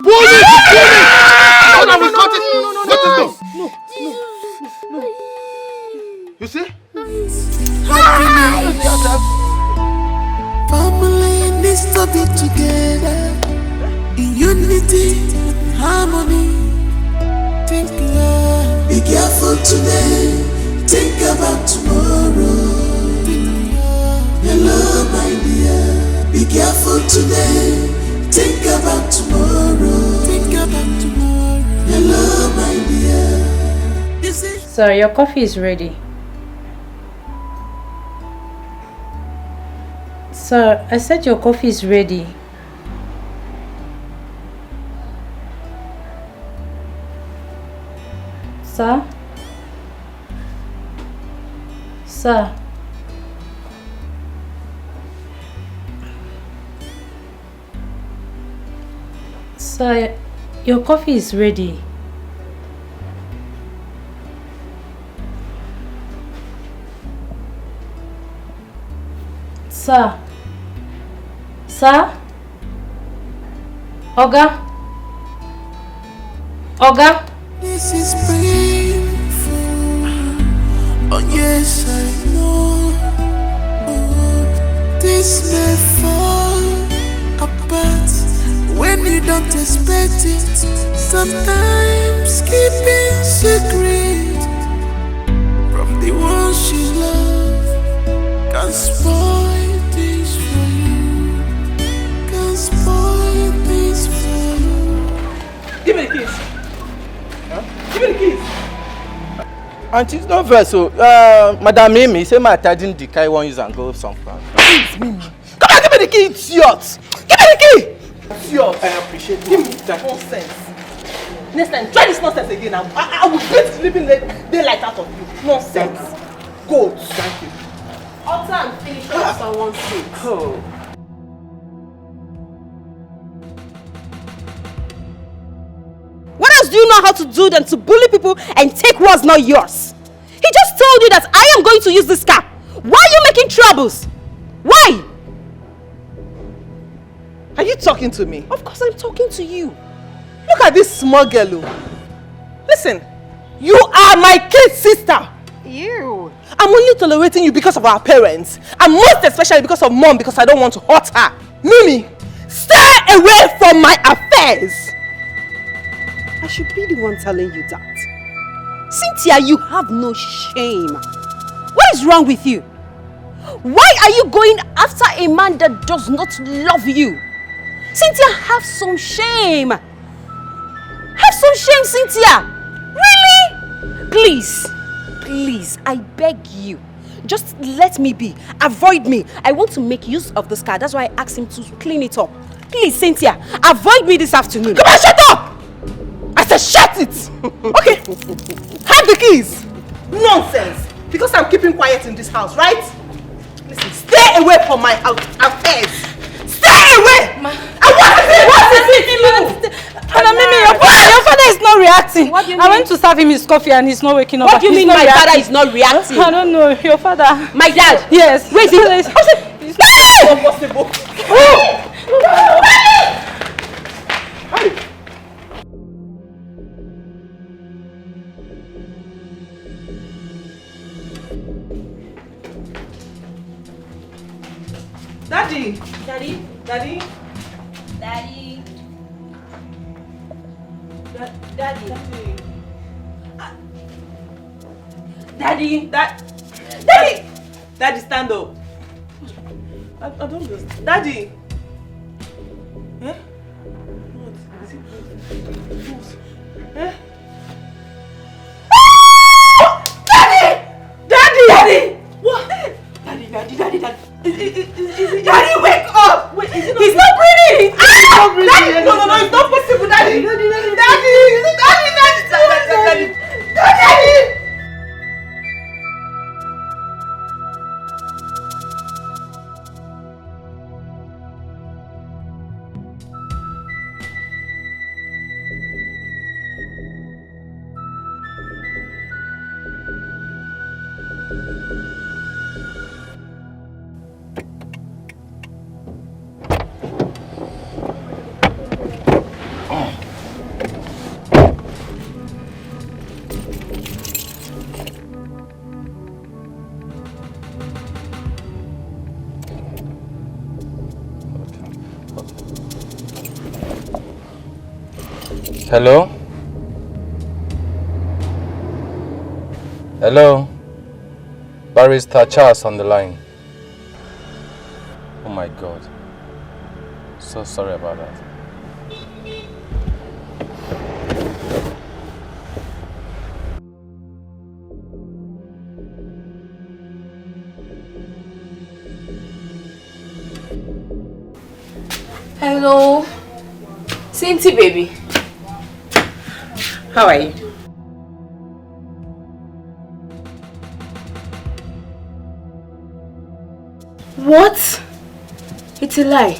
Pull it! So that we cut it. No. You see? Family needs to be together in unity, harmony. Think love. Be careful today. Think about tomorrow. Hello, my dear. Be careful today. Think about tomorrow. Think about tomorrow. Hello, my dear. Sir, your coffee is ready. Sir, I said your coffee is ready. Sir? Sir? Sir, your coffee is ready. Sir? Sir? Oga? Oga? This is painful. Oh yes, I know. This may fall apart when you don't expect it. Sometimes keeping secret from the ones you love can spoil things for you. Can spoil things for you. Give me the keys. Give me the keys. Auntie, it's not fair. So, Madam Mimi, say my daddy Dikeh won't use and go somewhere. Please, Mimi. Come on, give me the key, idiot. Give me the key. Idiot. I appreciate it. Give me that nonsense. Next time, try this nonsense again. I will beat sleeping daylight out of you. Nonsense. Go. Thank you. Utter and finish off someone's face. Oh. What else do you know how to do than to bully people and take what's not yours? He just told you that I am going to use this car. Why are you making troubles? Why? Are you talking to me? Of course I'm talking to you. Look at this small girl. Listen, you are my kid's sister. Ew. I'm only tolerating you because of our parents. And most especially because of mom, because I don't want to hurt her. Mimi, stay away from my affairs. I should be the one telling you that. Cynthia, you have no shame. What is wrong with you? Why are you going after a man that does not love you? Cynthia, have some shame. Have some shame, Cynthia. Really? Please, I beg you. Just let me be. Avoid me. I want to make use of this car. That's why I asked him to clean it up. Please, Cynthia, avoid me this afternoon. Come on, shut up! I said shut it! Okay, have the keys. Nonsense. Because I'm keeping quiet in this house, right? Listen, stay away from my affairs. Stay away! Ma. What is it? Madam Mimi, your father is not reacting. What do you mean? I went to serve him his coffee and he's not waking up. What do you mean my father is not reacting? I don't know. Your father. My dad? Yes. Wait, it's not possible. Daddy. Daddy. Daddy. Daddy. Daddy. Daddy. Daddy. Daddy, stand up. I don't understand. Daddy. Eh? What? Is it what? Eh? Daddy! Daddy! What? Daddy. Daddy, wake up! Wait, he's not breathing! He's not breathing! Daddy! No, it's not possible, Daddy! Daddy! Hello? Hello? Barrister Charles on the line. Oh my God. So sorry about that. Hello. Cinti, baby. How are you? What? It's a lie.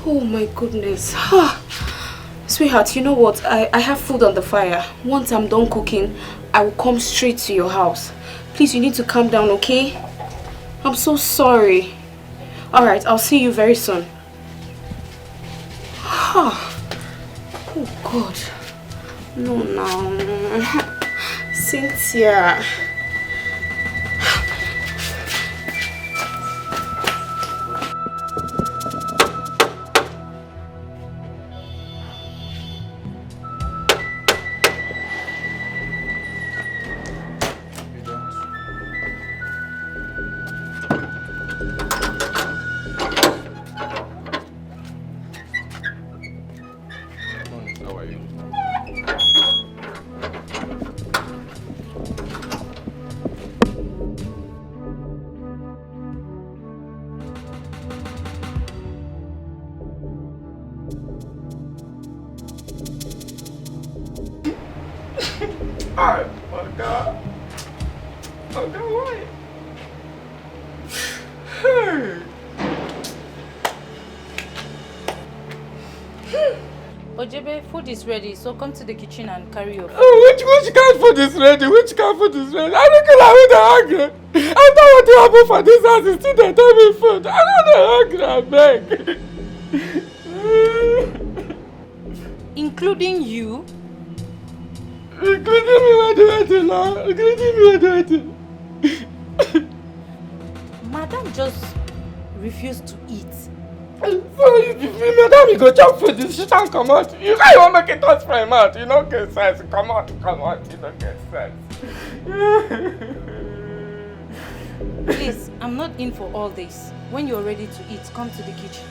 Oh my goodness. Sweetheart, you know what? I have food on the fire. Once I'm done cooking, I will come straight to your house. Please, you need to calm down, okay? I'm so sorry. Alright, I'll see you very soon. Oh God. No. Cynthia. Food is ready, so come to the kitchen and carry your food. Oh, which kind of food is ready? Which kind of food is ready? I don't know hungry. After what you happen for this house, is still they tell me food. I'm not hungry, I beg. Including you? Including me, what do I do now? Including me, what do I do? Madam just refused to eat. So madam, you go chop food, this shit and come out. You can't even make it touch my mouth. You don't get sense. Come out. You don't get sense. Please, I'm not in for all this. When you're ready to eat, come to the kitchen.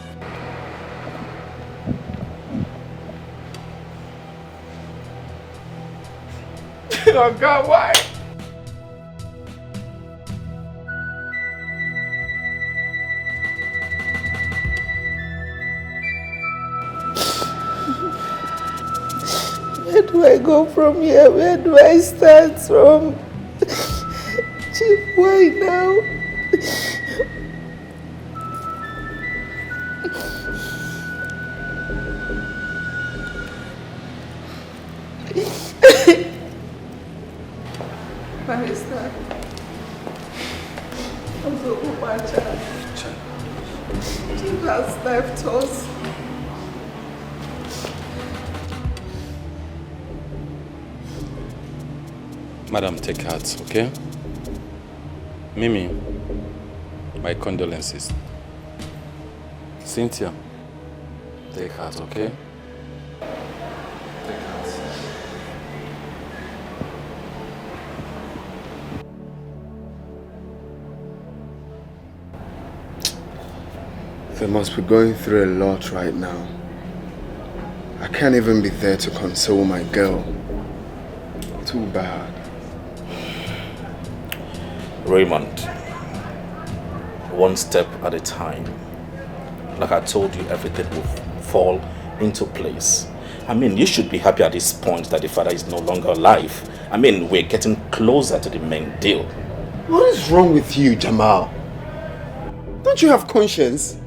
Oh God, why? Where do I go from here? Where do I start from? Chief, why now? Barrister, also Umacha, Chief has left us. Madam, take heart, okay? Mimi, my condolences. Cynthia, take heart, okay? Take heart. They must be going through a lot right now. I can't even be there to console my girl. Too bad. Raymond, one step at a time. Like I told you, everything will fall into place. I mean, you should be happy at this point that the father is no longer alive. I mean, we're getting closer to the main deal. What is wrong with you, Jamal? Don't you have conscience?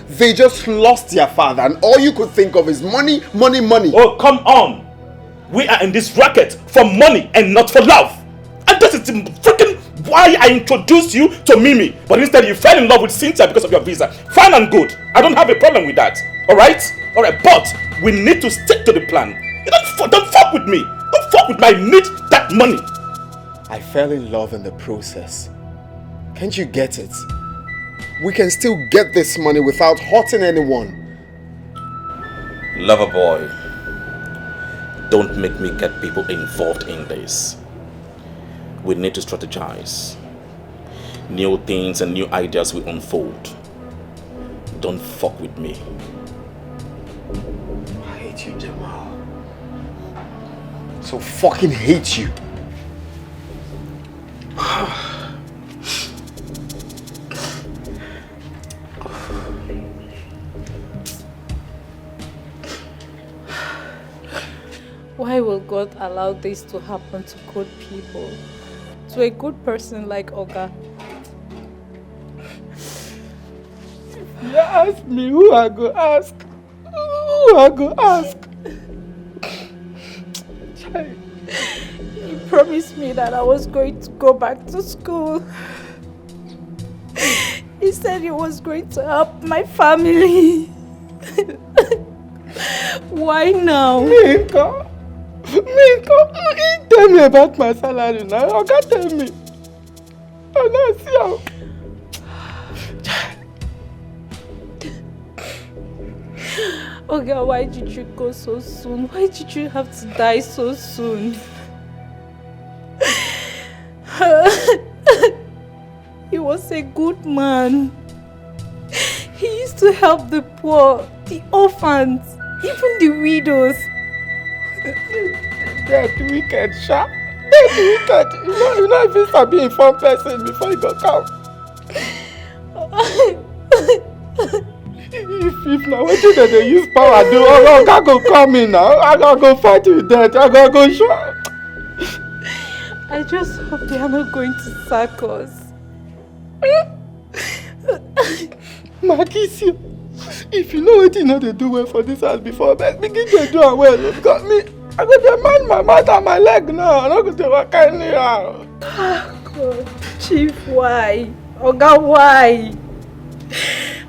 They just lost their father and all you could think of is money, money, money. Oh, come on! We are in this racket for money and not for love. And this is freaking why I introduced you to Mimi. But instead you fell in love with Cynthia because of your visa. Fine and good. I don't have a problem with that. Alright? Alright, but we need to stick to the plan. You don't fuck with me. Don't fuck with me. I need that money. I fell in love in the process. Can't you get it? We can still get this money without hurting anyone. Lover boy, don't make me get people involved in this. We need to strategize. New things and new ideas will unfold. Don't fuck with me. I hate you, Jamal. So fucking hate you. Why will God allow this to happen to good people? To a good person like Oga? You ask me who I go ask. Who I go ask. He promised me that I was going to go back to school. He said he was going to help my family. Why now? Minka, tell me about my salary now. You can't tell me. I'm not sure. Okay, why did you go so soon? Why did you have to die so soon? He was a good man. He used to help the poor, the orphans, even the widows. That wicked, Sha. That wicked. You know if you start being a fun person before you go come. If now what did they use power do? I gotta go come in now. I gotta go fight with that. I gotta go show. I just hope they are not going to sack us. Makisio, if you know what you know they do well for this house before, but begin to do it well. Look at me. I got to man my mouth and my leg now. I'm not going to work anyhow. God, Chief, why? Oga, why?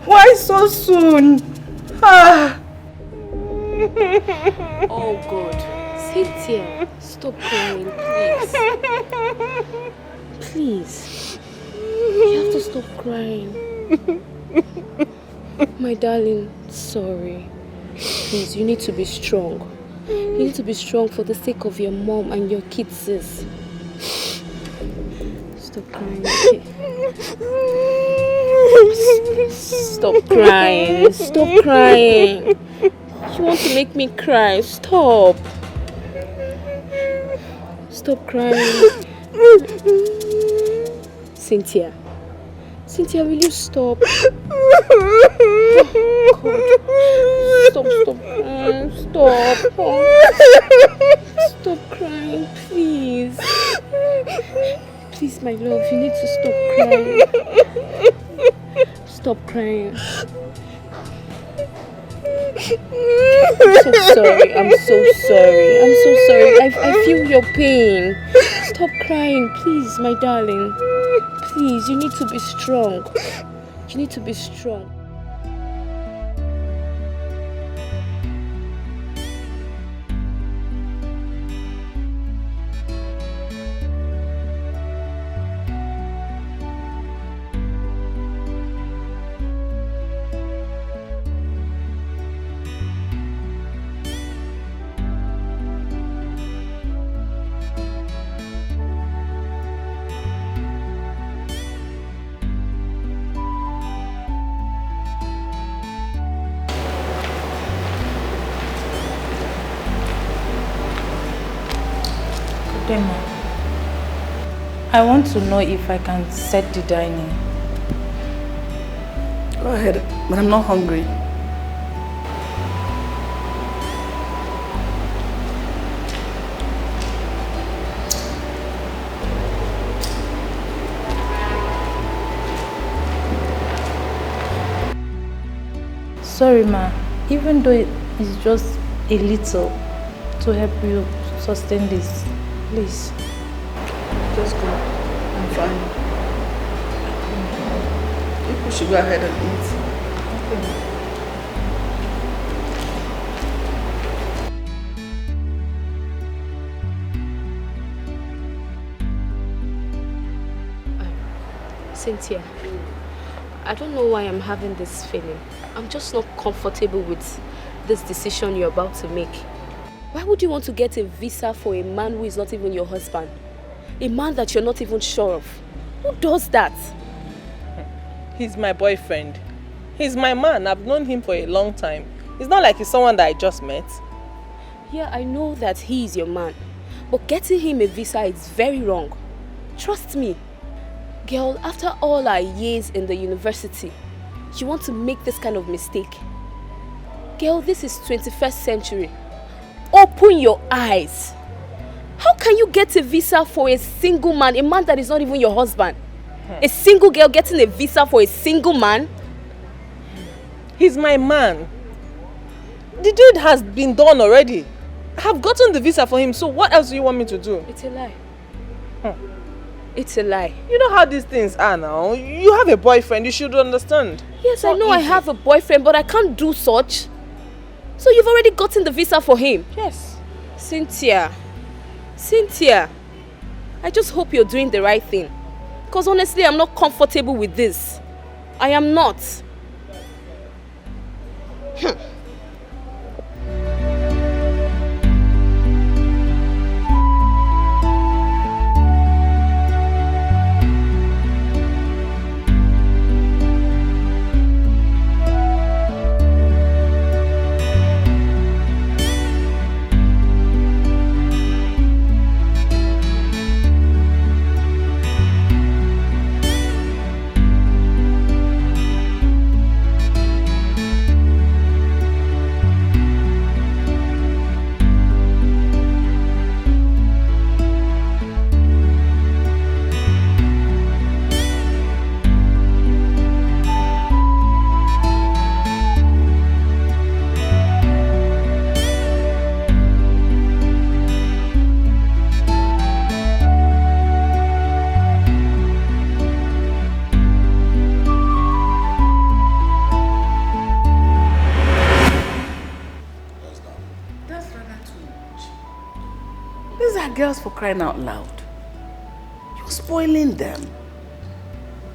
Why so soon? Oh God, Cynthia, stop crying, please. Please, you have to stop crying. My darling, sorry. Please, you need to be strong. You need to be strong for the sake of your mom and your kids, sis. Stop crying, okay? Stop crying. Stop crying. You want to make me cry. Stop. Stop crying. Cynthia. Cynthia, will you stop? God. Stop crying. Stop. Stop crying, please. Please, my love, you need to stop crying. Stop crying. I'm so sorry. I'm so sorry. I'm so sorry. I feel your pain. Stop crying, please, my darling. Please, you need to be strong. You need to be strong. Demo, I want to know if I can set the dining. Go ahead, but I'm not hungry. Sorry, ma. Even though it's just a little to help you sustain this. Please. Just go. I'm fine. People should go ahead and eat. Cynthia, I don't know why I'm having this feeling. I'm just not comfortable with this decision you're about to make. Why would you want to get a visa for a man who is not even your husband? A man that you're not even sure of? Who does that? He's my boyfriend. He's my man. I've known him for a long time. It's not like he's someone that I just met. Yeah, I know that he is your man. But getting him a visa is very wrong. Trust me. Girl, after all our years in the university, you want to make this kind of mistake? Girl, this is 21st century. Open your eyes. How can you get a visa for a single man, a man that is not even your husband? A single girl getting a visa for a single man? He's my man. The deed has been done already. I have gotten the visa for him, so what else do you want me to do? It's a lie. It's a lie. You know how these things are now. You have a boyfriend, you should understand. Yes, I know I have a boyfriend, but I can't do such. So you've already gotten the visa for him? Yes. Cynthia, I just hope you're doing the right thing. Because honestly, I'm not comfortable with this. I am not. Girls, for crying out loud. You're spoiling them.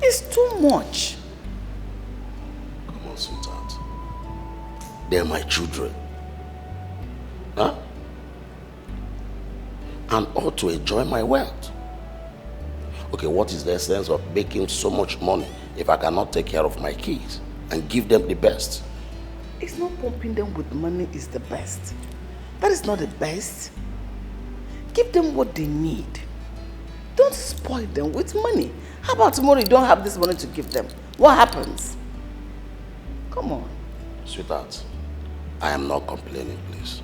It's too much. Come on, sweetheart. They're my children. Huh? And ought to enjoy my wealth. Okay, what is the essence of making so much money if I cannot take care of my kids and give them the best? It's not pumping them with money is the best. That is not the best. Give them what they need. Don't spoil them with money. How about tomorrow you don't have this money to give them? What happens? Come on. Sweetheart, I am not complaining, please.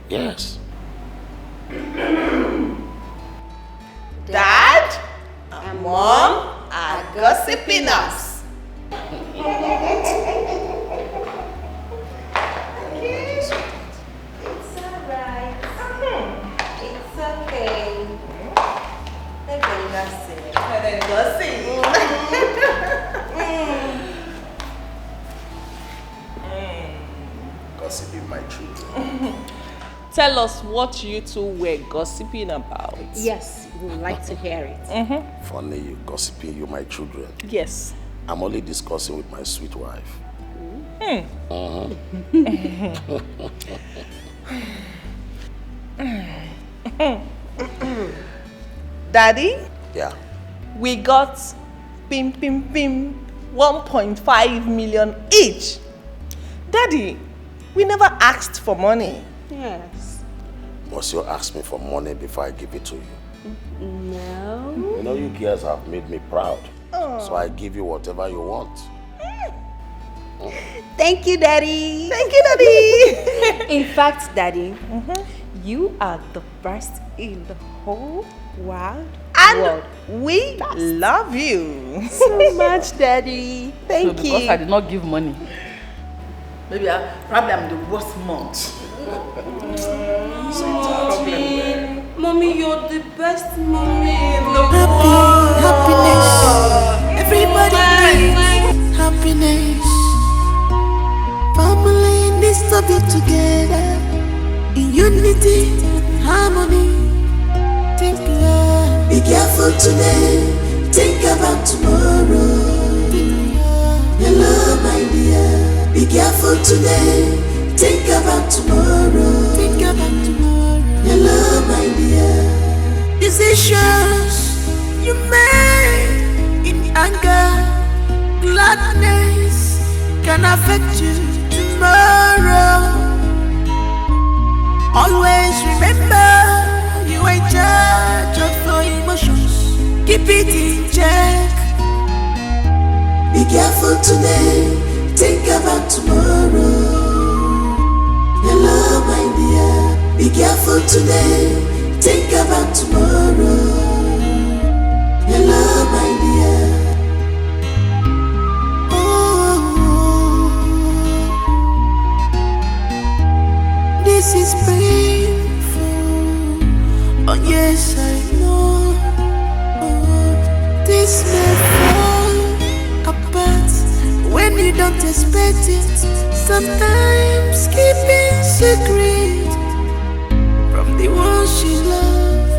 Yes. Dad and Mom are gossiping us. Gossiping my children. Tell us what you two were gossiping about. Yes, we would like to hear it. Funny, you gossiping, you my children. Yes. I'm only discussing with my sweet wife. Daddy? Yeah. We got 1.5 million each. Daddy, we never asked for money. Yes. Must you ask me for money before I give it to you? No. You know, you girls have made me proud. So I give you whatever you want. Thank you, Daddy. Thank you, Daddy. In fact, Daddy, you are the best in the whole wide world. We love you. So much, Daddy. Thank you. Because I did not give money. Maybe probably I'm the worst mom. Mommy, you're the best mommy in the world. Happiness. Everybody needs happiness. Family needs to be together in unity and harmony. Think love. Be careful today. Think about tomorrow. Hello, my dear. Be careful today. think about tomorrow. Think about tomorrow. Your love, my dear. Decisions you made in anger, gladness can affect you tomorrow. Always remember you are in charge of your emotions. Keep it in check. Be careful today. Think about tomorrow. Your love, my dear. Be careful today. Think about tomorrow. Your love, my dear. Oh, this is painful. Oh yes, I know. Oh, this may fall apart when you don't expect it. Sometimes keeping secret from the ones you love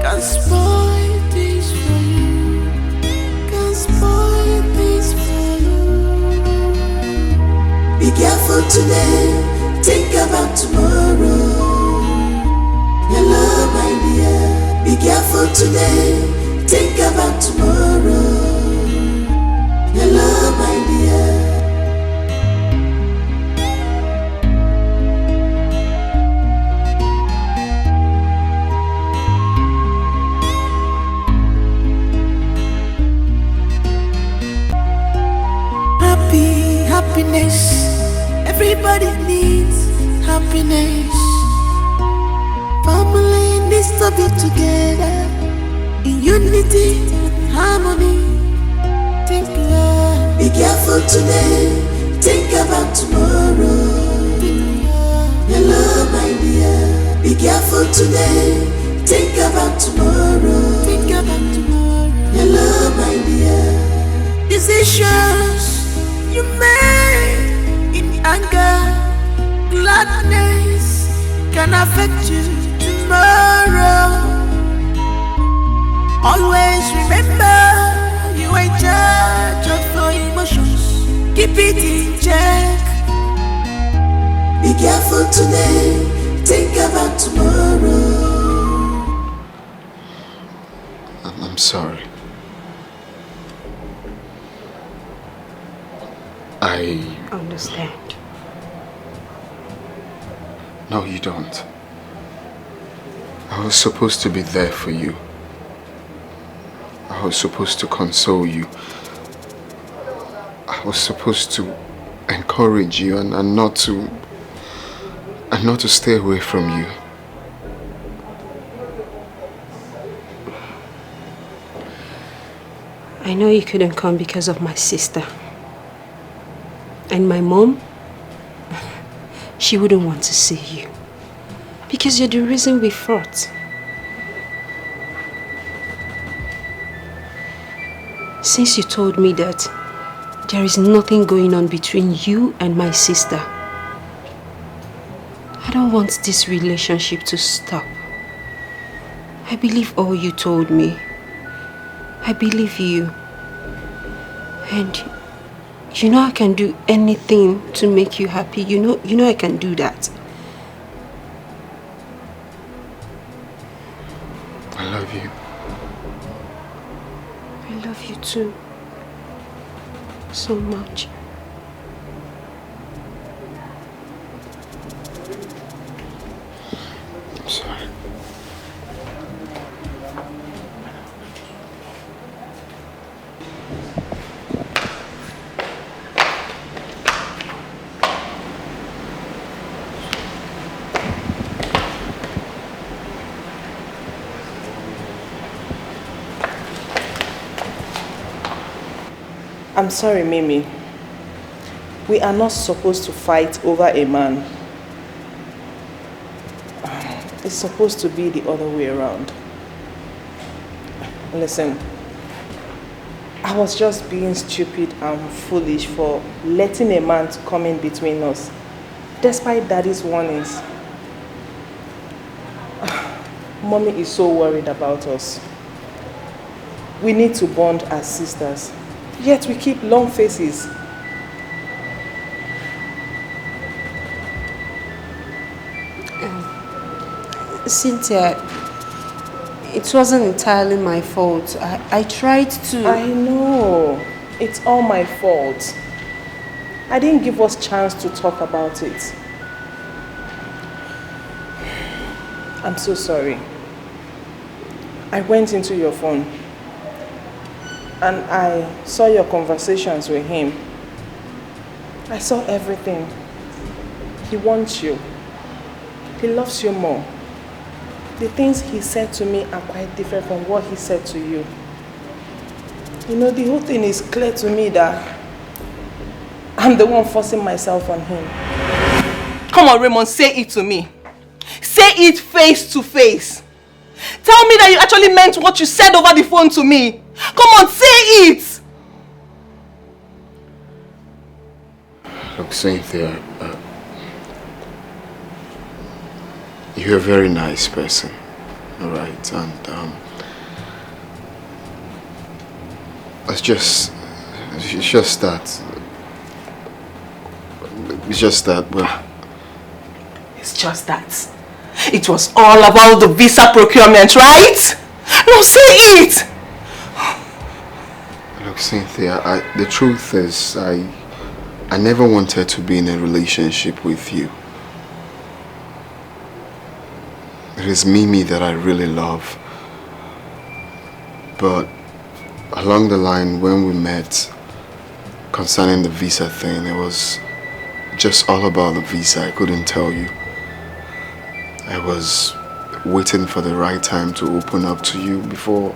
can spoil things for you. Can spoil things for you. Be careful today. Think about tomorrow. Your love, my dear. Be careful today. Think about tomorrow. Your love, my dear. Happiness. Everybody needs happiness. Family needs to be together in unity and harmony. Think love. Be careful today. Think about tomorrow. Your love, my dear. Be careful today. Think about tomorrow. Think about tomorrow. Your love, my dear. Decisions you made in anger, gladness can affect you tomorrow. Always remember you are in charge of your emotions. Keep it in check. Be careful today. Think about tomorrow. I'm sorry. I understand. No, you don't. I was supposed to be there for you. I was supposed to console you. I was supposed to encourage you and not to stay away from you. I know you couldn't come because of my sister. And my mom, she wouldn't want to see you. Because you're the reason we fought. Since you told me that there is nothing going on between you and my sister, I don't want this relationship to stop. I believe all you told me. I believe you. And you know I can do anything to make you happy. You know I can do that. I love you. I love you too. So much. I'm sorry. I'm sorry, Mimi. We are not supposed to fight over a man. It's supposed to be the other way around. Listen, I was just being stupid and foolish for letting a man to come in between us, despite Daddy's warnings. Mommy is so worried about us. We need to bond as sisters. Yet we keep long faces. Cynthia, it wasn't entirely my fault. I tried to... I know. It's all my fault. I didn't give us chance to talk about it. I'm so sorry. I went into your phone and I saw your conversations with him. I saw everything. He wants you. He loves you more. The things he said to me are quite different from what he said to you. You know, the whole thing is clear to me that I'm the one forcing myself on him. Come on, Raymond, say it to me. Say it face to face. Tell me that you actually meant what you said over the phone to me. Come on, say it! Look, Cynthia, you're a very nice person, alright? And it's just that, well... It's just that. It was all about the visa procurement, right? No, say it! Look, Cynthia, the truth is, I never wanted to be in a relationship with you. It is Mimi that I really love. But along the line, when we met concerning the visa thing, it was just all about the visa. I couldn't tell you. I was waiting for the right time to open up to you before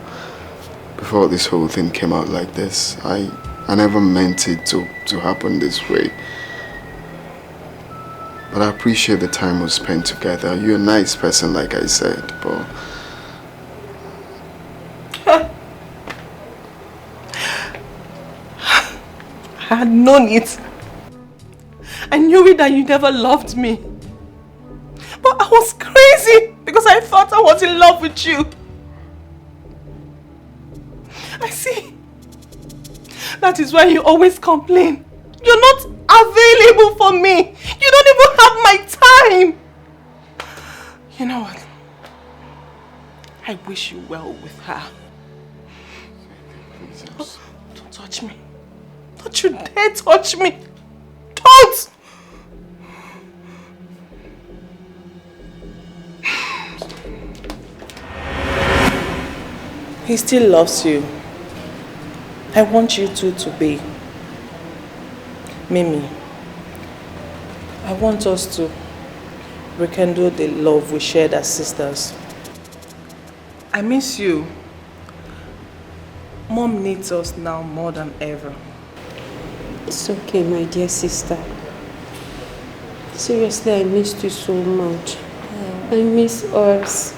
this whole thing came out like this. I never meant it to happen this way. But I appreciate the time we spent together. You're a nice person, like I said, but... I had known it. I knew it that you never loved me. But I was crazy because I thought I was in love with you. I see. That is why you always complain. You're not available for me. You don't even have my time. You know what? I wish you well with her. Oh, don't touch me. Don't you dare touch me. Don't! He still loves you. I want you two to be. Mimi, I want us to rekindle the love we shared as sisters. I miss you. Mom needs us now more than ever. It's okay, my dear sister. Seriously, I missed you so much. I miss us.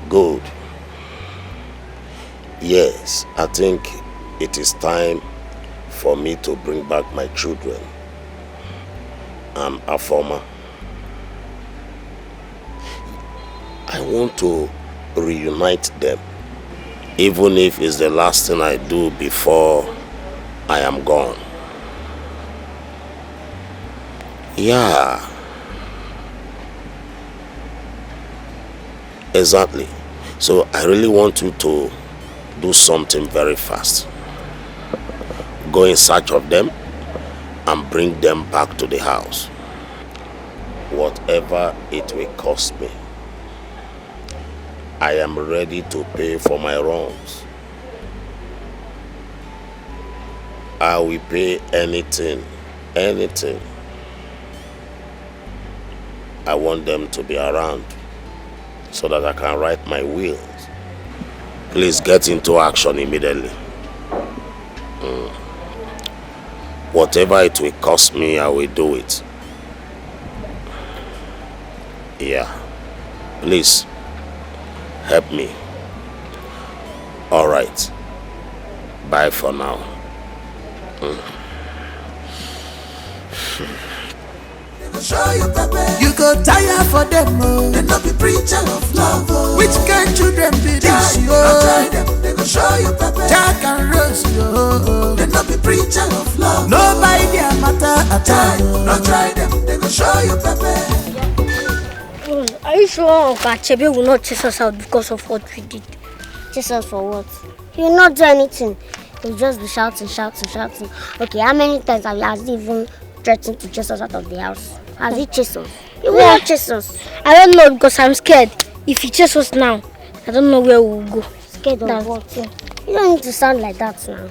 Good. Yes, I think it is time for me to bring back my children. I'm a former. I want to reunite them, even if it's the last thing I do before I am gone. Yeah. Exactly. So I really want you to do something very fast. Go in search of them and bring them back to the house. Whatever it will cost me, I am ready to pay for my wrongs. I will pay anything, anything. I want them to be around so that I can write my wills. Please get into action immediately. Whatever it will cost me, I will do it. Yeah. Please, help me. Alright. Bye for now. You go tire for them, oh. They not be preacher of love, oh. Which kind children be this, yo? Try them, they go show you pepper. Jack and Rose, yo. They not be preacher of love. Nobody their matter at all. No try them, they go show you pepper. Are you sure Uncle Achebe will not chase us out because of what we did? Chase us for what? He will not do anything. He will just be shouting. Okay, how many times has he even threatened to chase us out of the house? Has he chased us? He will not chase us. I don't know because I'm scared. If he chases us now, I don't know where we will go. Scared of what? Yeah. You don't need to sound like that now.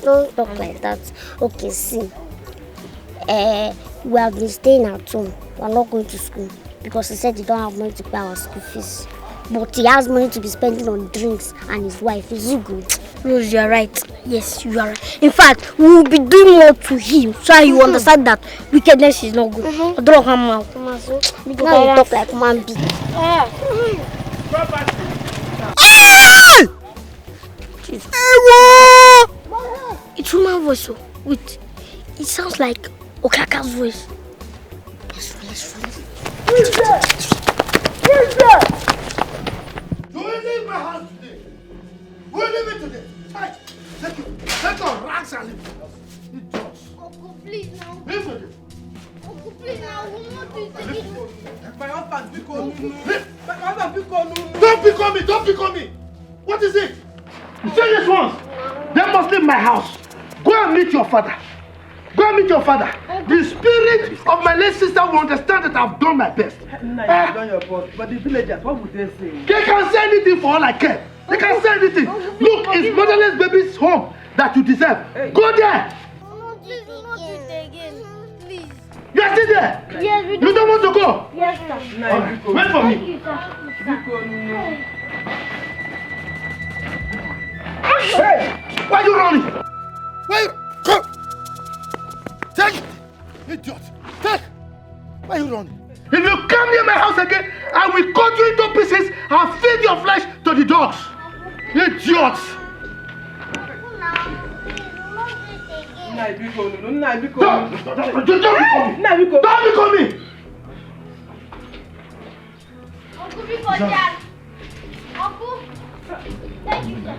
Don't talk like that. Okay, see. We have been staying at home. We are not going to school because he said he don't have money to pay our school fees. But he has money to be spending on drinks and his wife. Is it good? Rose, you are right. Yes, you are right. In fact, we will be doing more to him so you understand that wickedness is not good. Don't come out. Now you talk like man big. It's human voice. Wait, it sounds like Okaka's voice. Let's run. Who's there? You will leave my house today. You will leave it today. Take your rags and leave the house. Uncle, please now. Leave it. Uncle, please now. We will not do it again. My husband, Don't pick on me. What is it? You say this once. They must leave my house. Go and meet your father. The spirit of my late sister will understand that I've done my best. You've done your part. But the villagers, what would they say? They can say anything for all I care. They can say anything. Look, it's motherless baby's home that you deserve. Go there. Please, do not do it again. Please. You are still there? Yes, we do. You don't want to go? Yes, sir. Right. Wait for me. Hey! Why are you running? Come! Take it! Idiot! Take! Why are you running? If you come near my house again, I will cut you into pieces and feed your flesh to the dogs. Idiots! Don't be coming! Uncle, before Dad. Uncle, thank you, sir.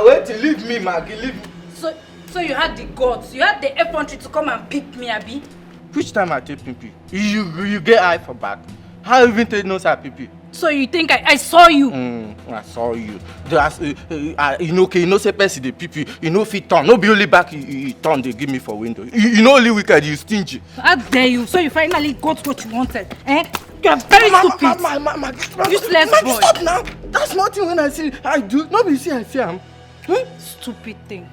Wait, leave me, Maggie, leave me. So you had the guts, you had the effrontery to come and pick me, Abi? Which time I take pipi? You get eye for back. How even take no say pipi? So you think I saw you? I saw you. Just, you know say person the pipi, you know fit turn. No be only back you turn they give me for window. You know only wicked, you stingy. How dare you? So you finally got what you wanted, eh? You are very stupid. Useless boy. Stop now. That's nothing when I see I do. Nobody see I see him. Stupid thing.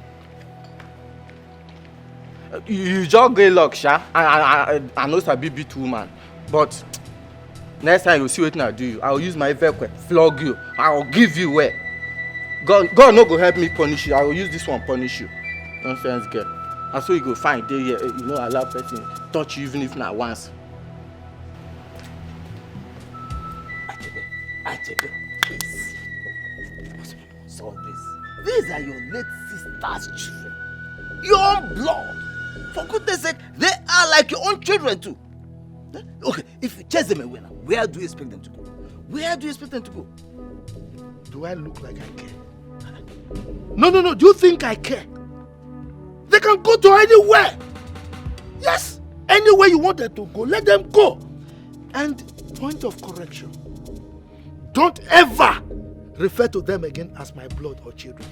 You just get luck, Sha. I know sabi beat woman, but next time you see what I do you, I will use my vehicle, flog you. I will give you where. God no go help me punish you. I will use this one punish you. Nonsense girl. And so you go find day here, you know, allow person touch you even if not once. Achebe, please. Solve this. These are your late sister's children. Your own blood. For goodness sake, they are like your own children too. Okay, if you chase them away now, where do you expect them to go? Where do you expect them to go? Do I look like I care? No. Do you think I care? They can go to anywhere. Yes. Anywhere you want them to go, let them go. And point of correction. Don't ever refer to them again as my blood or children.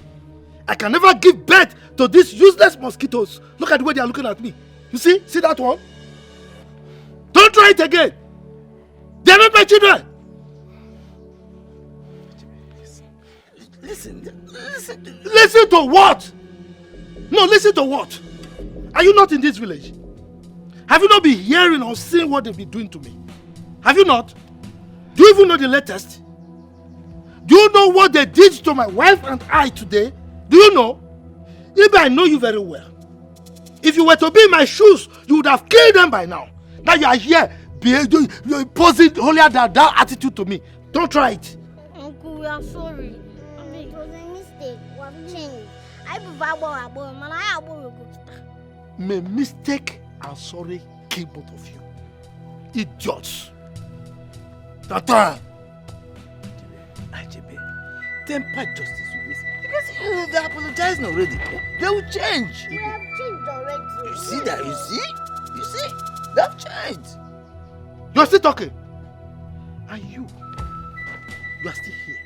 I can never give birth to these useless mosquitoes. Look at the way they are looking at me. You see? See that one? Don't try it again. They are not my children. Listen to what? No, listen to what? Are you not in this village? Have you not been hearing or seeing what they've been doing to me? Have you not? Do you even know the latest? Do you know what they did to my wife and I today? Do you know? Maybe I know you very well. If you were to be in my shoes, you would have killed them by now. Now you are here, you're posing holier than thou attitude to me. Don't try it. Uncle, we are sorry. It was a mistake. We have changed. May mistake and sorry kill both of you. Idiots. Tata. Achebe, temper justice with me. Because they're apologizing already. They will change. We have changed already. You see that? You see? You see? They have changed. You're still talking. And you are still here.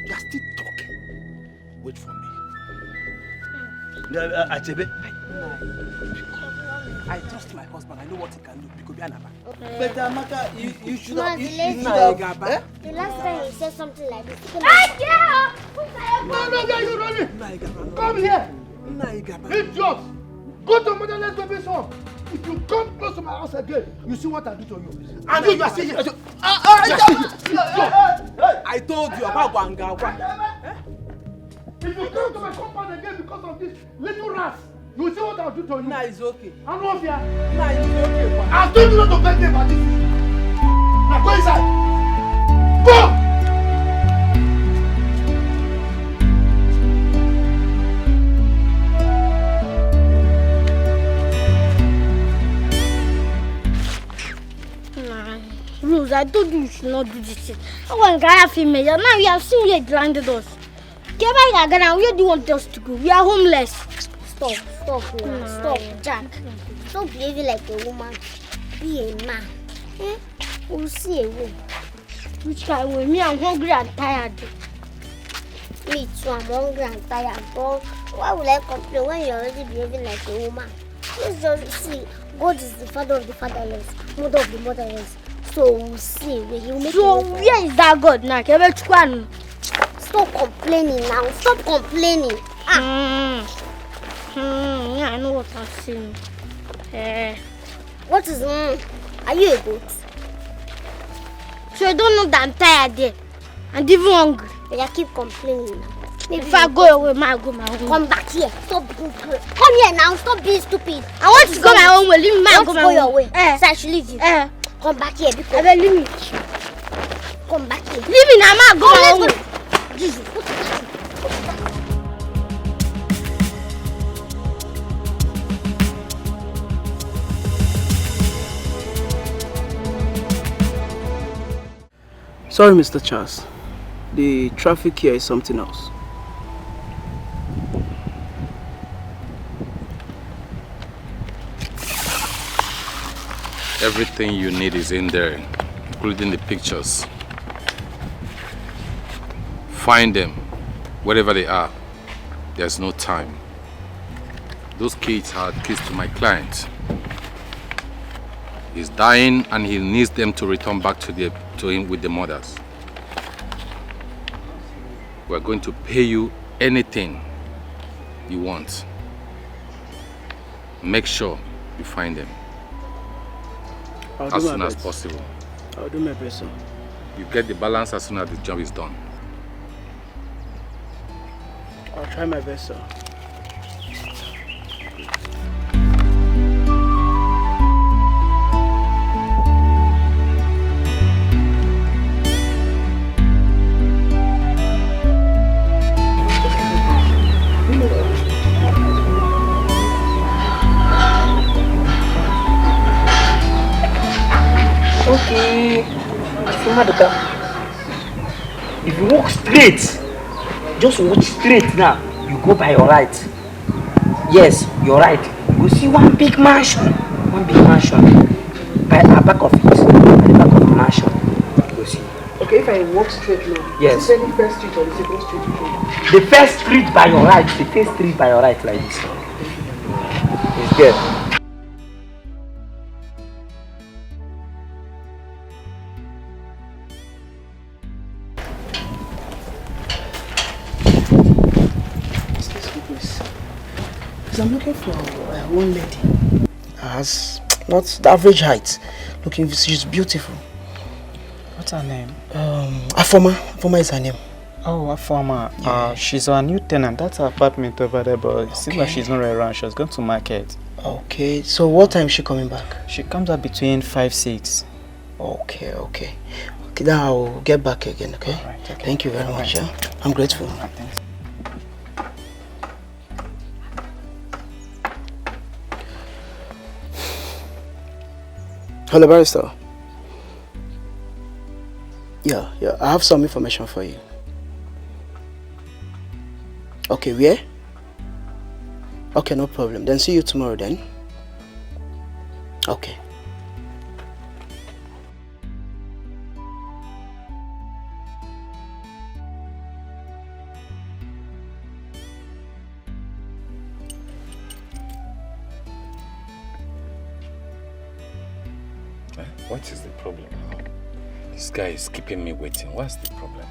You are still talking. Wait for me. Achebe, I trust my husband. I know what he can do. Because but Amaka, you should have. The last time you said something like this. No, you're running. Come here. Idiot. Go to motherless baby's home. If you come close to my house again, you see what I do to you. And you are still here. I told you about Wanga. If you come to my compound again because of this little rats, you will see what I'll do to you. Nah, it's okay. I'm not here. Nah, it's okay. I told you not to beg me about this. Now go inside. Go! Rose, I told you should not do this shit. I want to get female. Now you have seen where it landed us. Where do you want us to go? We are homeless. Stop, Jack. Stop behaving like a woman. Be a man. We'll see a way. Which kind of way? Me, I'm hungry and tired. Me too, I'm hungry and tired. But why would I complain when you're already behaving like a woman? Let's just see. God is the father of the fatherless, mother of the motherless. So we'll see. He'll make so where is that God now? Stop complaining now. Stop complaining. Yeah, I know what I'm saying. What is Are you a goat? So you don't know that I'm tired there and even hungry. But I keep complaining now. Maybe if I go away, I go my own. Come back here. Stop being good. Come here now. Stop being stupid. I want to go my own way. Leave me. I want to go your way. So I should leave you. Come back here because. Leave me. Come back here. Leave me now. I go my own way. Jesus. Sorry, Mr. Charles. The traffic here is something else. Everything you need is in there, including the pictures. Find them, wherever they are. There's no time. Those kids are keys to my client. He's dying and he needs them to return back to him with the mothers. We're going to pay you anything you want. Make sure you find them as soon as possible. I'll do my best, sir. You get the balance as soon as the job is done. I'll try my best, sir. Okay, if you walk straight, just walk straight now, you go by your right. Yes, your right. You will see one big mansion. By the back of it, at the back of the mansion. You will see. Okay, if I walk straight now, yes. Is it the first street or the second street? The first street by your right, the first street by your right like this. It's good. I'm looking for one lady. Has not the average height. Looking, she's beautiful. What's her name? Afoma is her name. Oh, Afoma. Yeah. She's our new tenant. That's her apartment over there, but it seems like she's not around. She's going to market. Okay, so what time is she coming back? She comes up between 5-6. Okay, then I'll get back again, okay? Right, okay. Thank you very much. Yeah? I'm grateful. Thanks. Hello, barrister. Yeah, I have some information for you. Okay, where? Okay, no problem. Then see you tomorrow then. Okay. What is the problem now? This guy is keeping me waiting. What's the problem?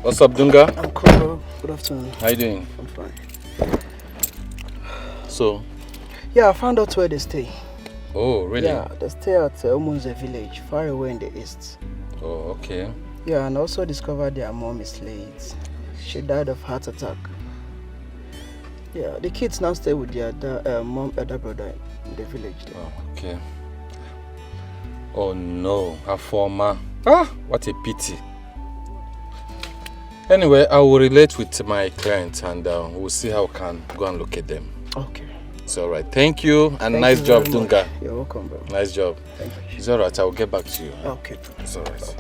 What's up, Dunga? I'm cool. Good afternoon. How you doing? I'm fine. So? Yeah, I found out where they stay. Oh, really? Yeah, they stay at Omunze village, far away in the east. Oh, okay. Yeah, and also discovered their mom is late. She died of heart attack. Yeah, the kids now stay with their mom, elder brother in the village there. Oh, okay. Oh no, her former. What a pity. Anyway, I will relate with my client and we'll see how we can go and look at them. Okay. It's alright. Thank you and nice job, Dunga. You're welcome, bro. Nice job. Thank you. It's alright, I will get back to you. Okay. It's alright.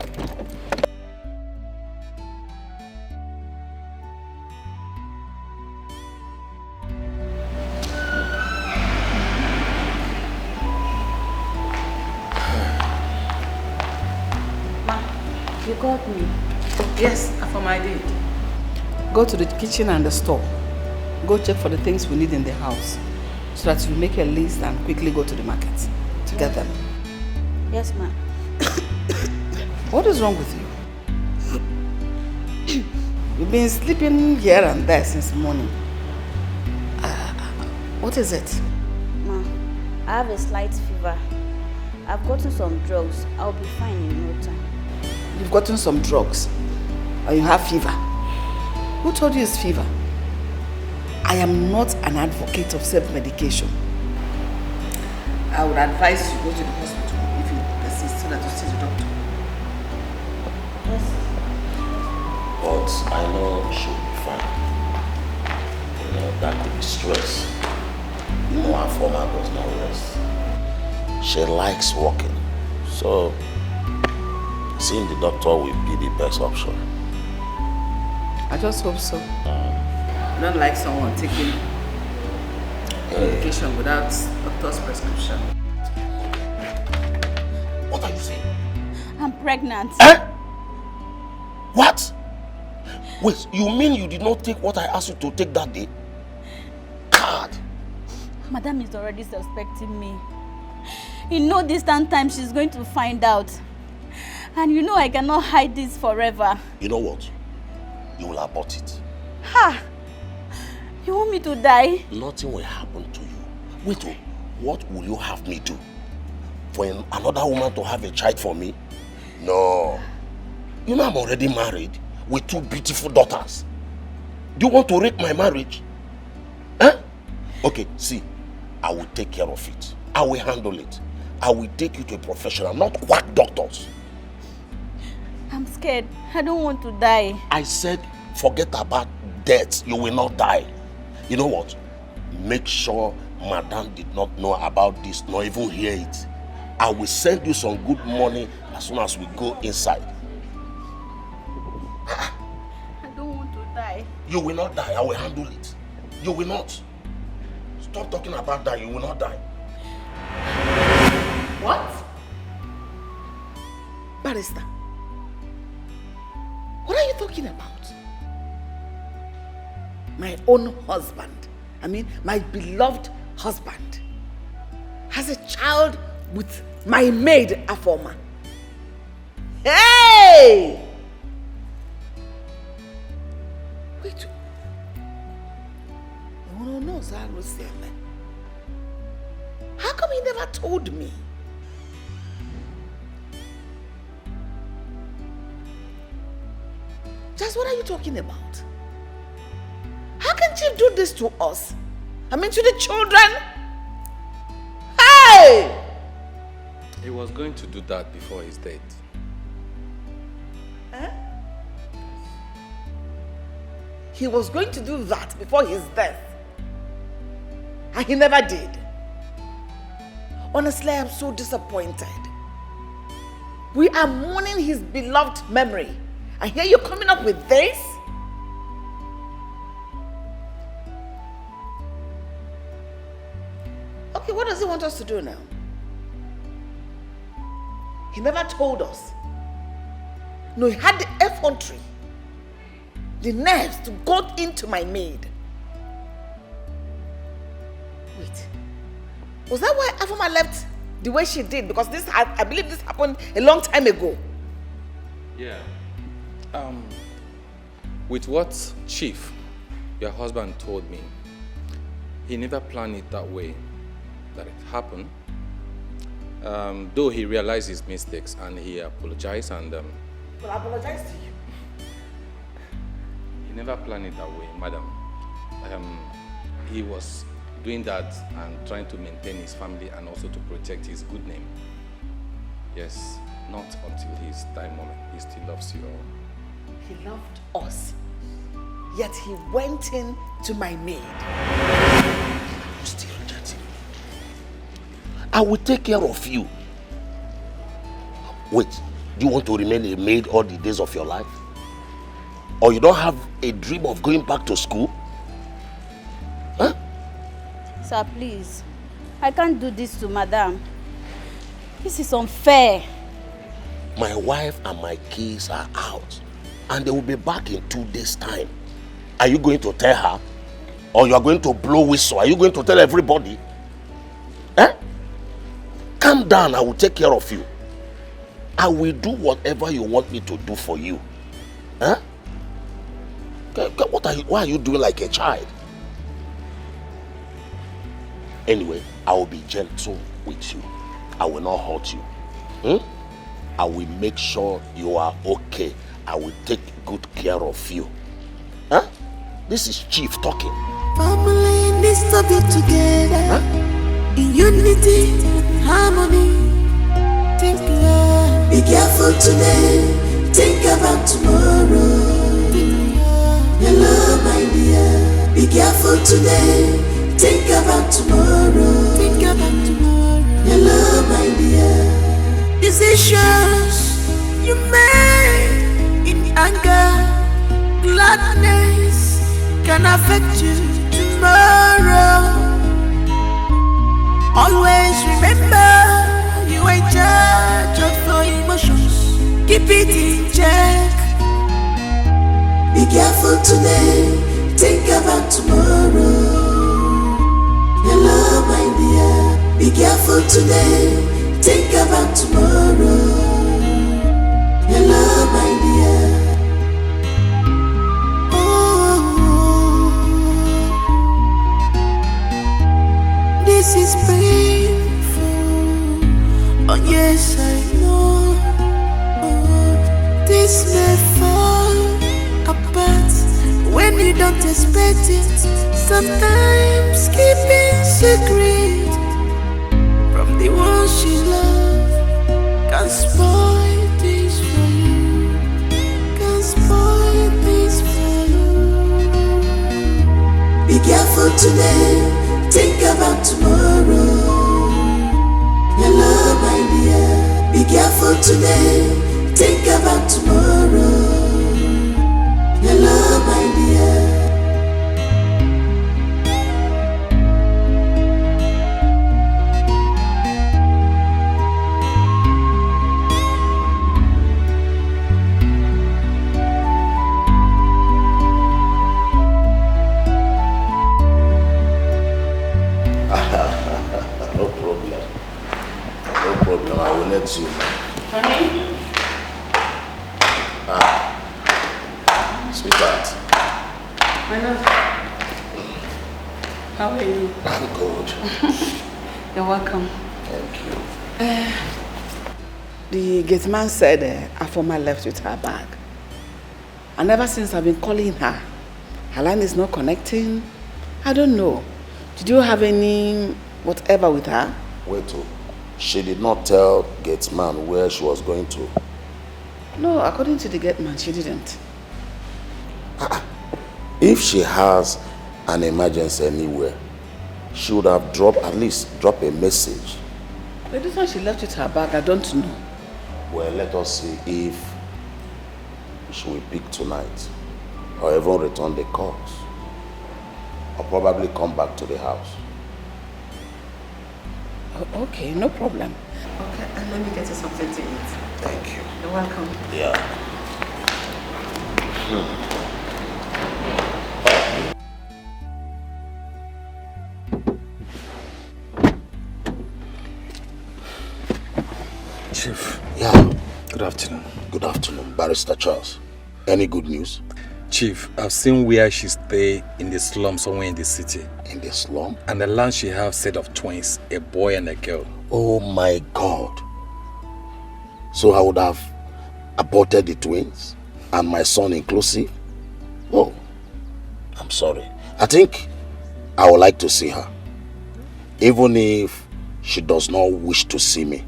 You called me. Yes, Afoma, I did. Go to the kitchen and the store. Go check for the things we need in the house so that you make a list and quickly go to the market to get them. Yes, ma'am. What is wrong with you? You've been sleeping here and there since morning. What is it? Ma, I have a slight fever. I've gotten some drugs. I'll be fine in no time. You've gotten some drugs and you have fever. Who told you it's fever? I am not an advocate of self-medication. I would advise you go to the hospital if you persist so that you see the doctor. Yes. But I know she'll be fine. You know, that could be stress. You know, her former does not rest. She likes walking. So, seeing the doctor will be the best option. I just hope so. I don't like someone taking medication without doctor's prescription. What are you saying? I'm pregnant. What? Wait, you mean you did not take what I asked you to take that day? God! Madam is already suspecting me. In no distant time, she's going to find out. And you know I cannot hide this forever. You know what? You will abort it. Ha! You want me to die? Nothing will happen to you. Wait, what will you have me do? For another woman to have a child for me? No. You know I'm already married with 2 beautiful daughters. Do you want to wreck my marriage? Huh? Okay, see, I will take care of it. I will handle it. I will take you to a professional, not quack doctors. I'm scared. I don't want to die. I said, forget about death. You will not die. You know what? Make sure Madame did not know about this, nor even hear it. I will send you some good money as soon as we go inside. I don't want to die. You will not die. I will handle it. You will not. Stop talking about that. You will not die. What? Barrister, what are you talking about? My own husband, I mean my beloved husband, has a child with my maid Afoma. Hey! Wait. No, how come he never told me? Just what are you talking about? How can Chief do this to us? I mean to the children? Hey! He was going to do that before his death. Huh? He was going to do that before his death. And he never did. Honestly, I'm so disappointed. We are mourning his beloved memory. And here you're coming up with this? Okay, what does he want us to do now? He never told us. No, he had the effrontery, the nerves to go into my maid. Wait, was that why Afoma left the way she did? Because this, I believe this happened a long time ago. Yeah. With what Chief, your husband, told me, he never planned it that way, that it happened. Though he realized his mistakes and he apologized and... Well, I apologize to you. He never planned it that way, madam. He was doing that and trying to maintain his family and also to protect his good name. Yes, not until his time moment. He still loves you all. He loved us, yet he went in to my maid. You still reject him. I will take care of you. Wait, do you want to remain a maid all the days of your life? Or you don't have a dream of going back to school? Huh? Sir, please. I can't do this to Madam. This is unfair. My wife and my kids are out. And they will be back in 2 days' time. Are you going to tell her? Or you are going to blow whistle? Are you going to tell everybody? Eh? Calm down, I will take care of you. I will do whatever you want me to do for you. Huh? Why are you doing like a child? Anyway, I will be gentle with you. I will not hurt you. I will make sure you are okay. I will take good care of you. Huh? This is Chief talking. Family needs to be together, huh? In unity and harmony. Think love. Be careful today. Think about tomorrow. Hello, my dear. Be careful today. Think about tomorrow. Think about tomorrow. Hello, my dear. Decisions you made in anger, gladness can affect you tomorrow. Always remember you are in charge of your emotions. Keep it in check. Be careful today. Think about tomorrow. Hello, my dear. Be careful today. Think about tomorrow. Hello, my dear. Oh, you don't expect it. Sometimes keeping secret from the one she loves can spoil things for you. Can spoil things for you. Be careful today, think about tomorrow. Your love, my dear. Be careful today, think about tomorrow. Your love, my dear. No problem. No problem. I will let you. Honey? Sweetheart. My love. How are you? I'm good. You're welcome. Thank you. The gate man said Afoma left with her bag. And ever since I've been calling her line is not connecting. I don't know. Did you have any whatever with her? Wait, she did not tell gate man where she was going to. No, according to the gate man, she didn't. If she has an emergency anywhere, she would have at least dropped a message. But this one she left with her bag, I don't know. Well, let us see if she will pick tonight or even return the calls or probably come back to the house. Oh, okay, no problem. Okay, and let me get you something to eat. Thank you. You're welcome. Yeah. Chief. Yeah. Good afternoon. Good afternoon, Barrister Charles. Any good news? Chief, I've seen where she stay in the slum somewhere in the city. In the slum? And the land she have set of twins, a boy and a girl. Oh my God. So I would have aborted the twins and my son inclusive? Oh, I'm sorry. I think I would like to see her. Even if she does not wish to see me.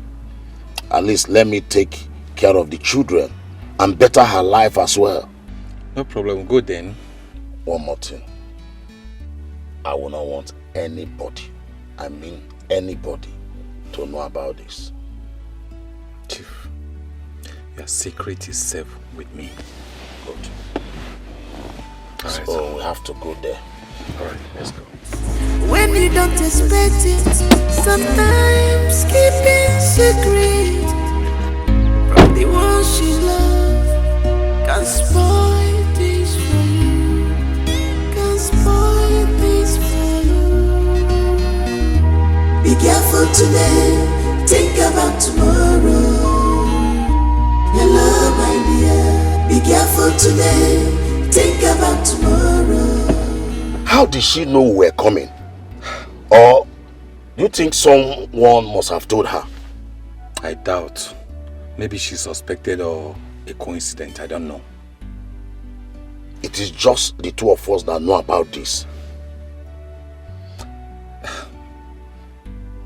At least let me take care of the children and better her life as well. No problem, go then. One more thing. I will not want anybody, I mean anybody, to know about this. Chief, your secret is safe with me. Good. So we have to go there. Alright, let's go. When you don't expect it, sometimes keeping secret from the one she loves can spoil things for you. Can spoil things for you. Be careful today, think about tomorrow. Your love, my dear. Be careful today, think about tomorrow. How did she know we were coming? Or do you think someone must have told her? I doubt. Maybe she suspected or a coincidence, I don't know. It is just the two of us that know about this.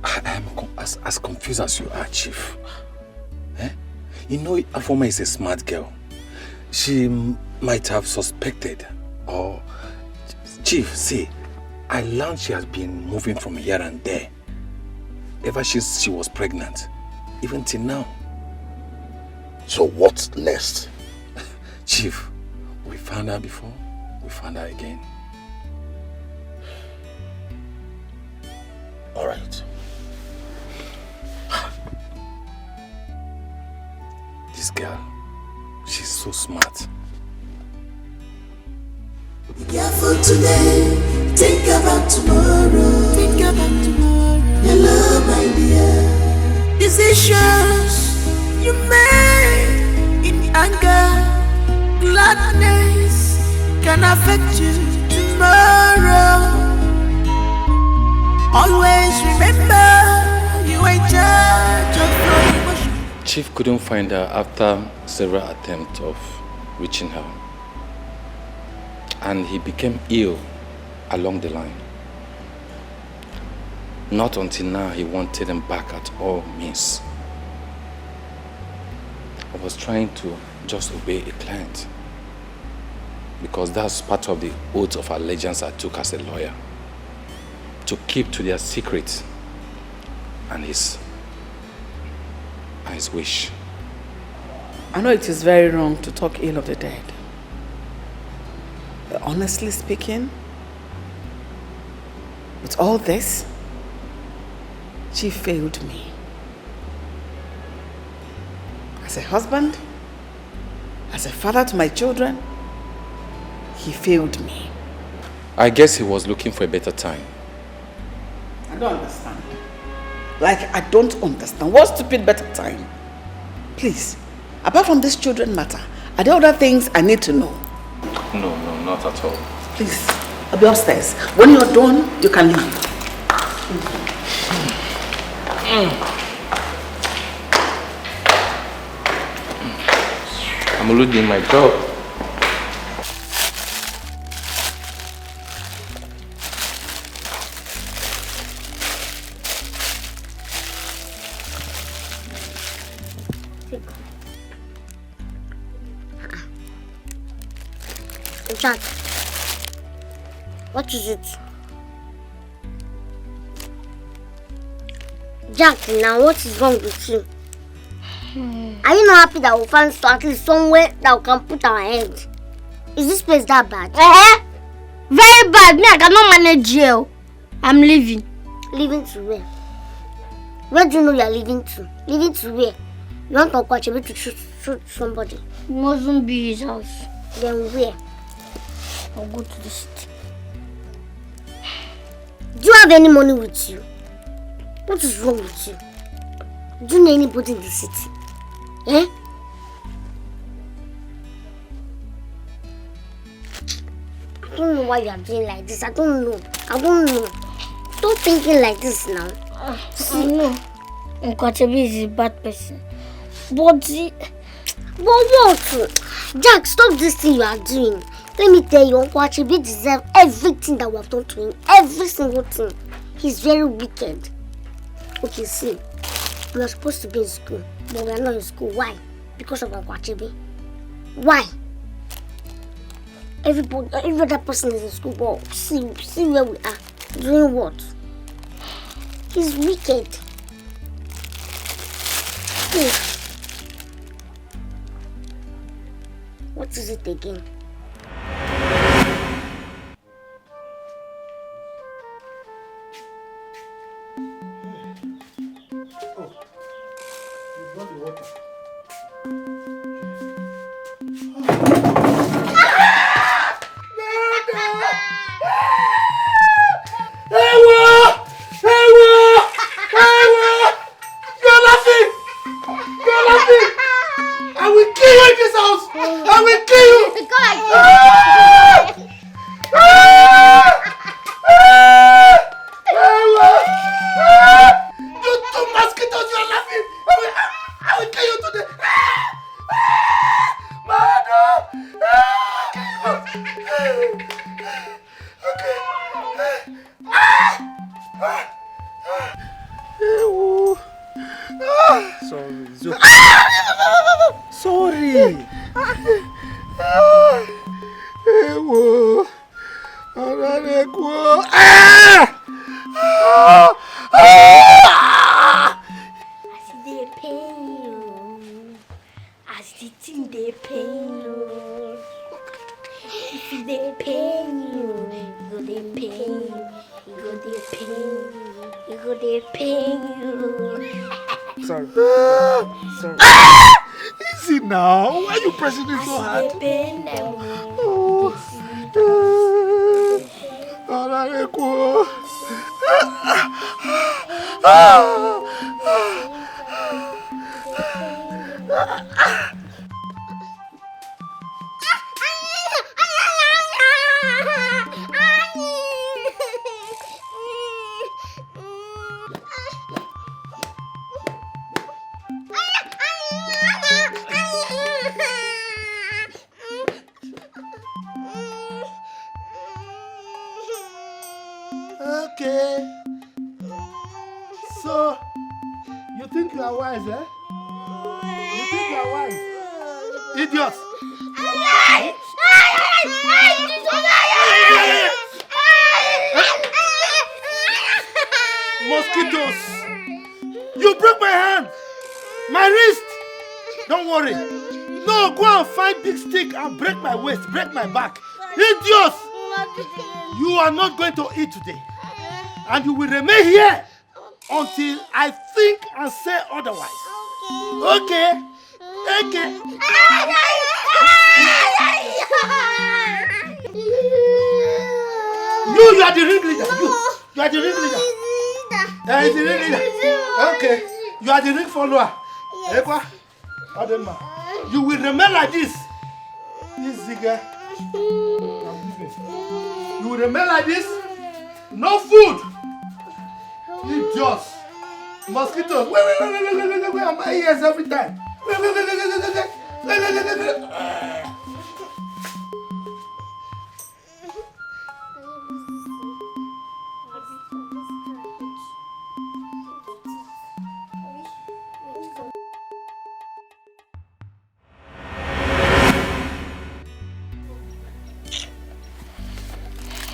I am as confused as you are, Chief. You know, Afoma is a smart girl. She might have suspected or... Chief, see, I learned she has been moving from here and there. Ever since she was pregnant. Even till now. So what's next? Chief, we found her before, we found her again. All right. This girl, she's so smart. Be careful today, think about tomorrow. Think about tomorrow. Your love, my dear. Decisions you make in anger, gladness can affect you tomorrow. Always remember you are in charge of your emotions. Chief couldn't find her after several attempts of reaching her. and he became ill along the line. Not until now he wanted him back at all means. I was trying to just obey a client because that's part of the oath of allegiance I took as a lawyer, to keep to their secret and his wish. I know it is very wrong to talk ill of the dead. But honestly speaking, with all this, she failed me. As a husband, as a father to my children, he failed me. I guess he was looking for a better time. I don't understand. Like, I don't understand. What stupid better time? Please, apart from this children matter, are there other things I need to know? No, not at all. Please, I'll be upstairs. When you're done, you can leave. I'm already doing my job. Jack, what is it? Jack, now what is wrong with you? Are you not happy that we'll find at least somewhere that we can put our head? Is this place that bad? Very bad. Me, I cannot manage jail. I'm leaving. Leaving to where? Where do you know you are leaving to? Leaving to where? You want to watch to shoot somebody? It mustn't be his house. Then where? I'll go to the city. Do you have any money with you? What is wrong with you? Do you know anybody in the city? Eh? I don't know why you are doing like this. I don't know. Stop thinking like this now. I know. Nkwachebi is a bad person. But what? Jack, stop this thing you are doing. Let me tell you, Uncle Achebi deserves everything that we have done to him. Every single thing. He's very wicked. Okay, see. We are supposed to be in school, but we are not in school. Why? Because of Uncle Achebi. Why? Every other person is in school, but see where we are. Doing what? He's wicked. Hey. What is it again? wise, eh? You think you are wise? Idiots! Mosquitoes! You broke my hand! My wrist! Don't worry. No, go and find big stick and break my waist, break my back. Idiots! You are not going to eat today. And you will remain here until I think and say otherwise. Okay? Okay. You are the ringleader. You are the ringleader. The ringleader. Okay. You are the ring follower. Yes. You will remain like this. Easy girl. You will remain like this. No food. Idiots. Mosquitoes. Wait. My ears every time. Wait.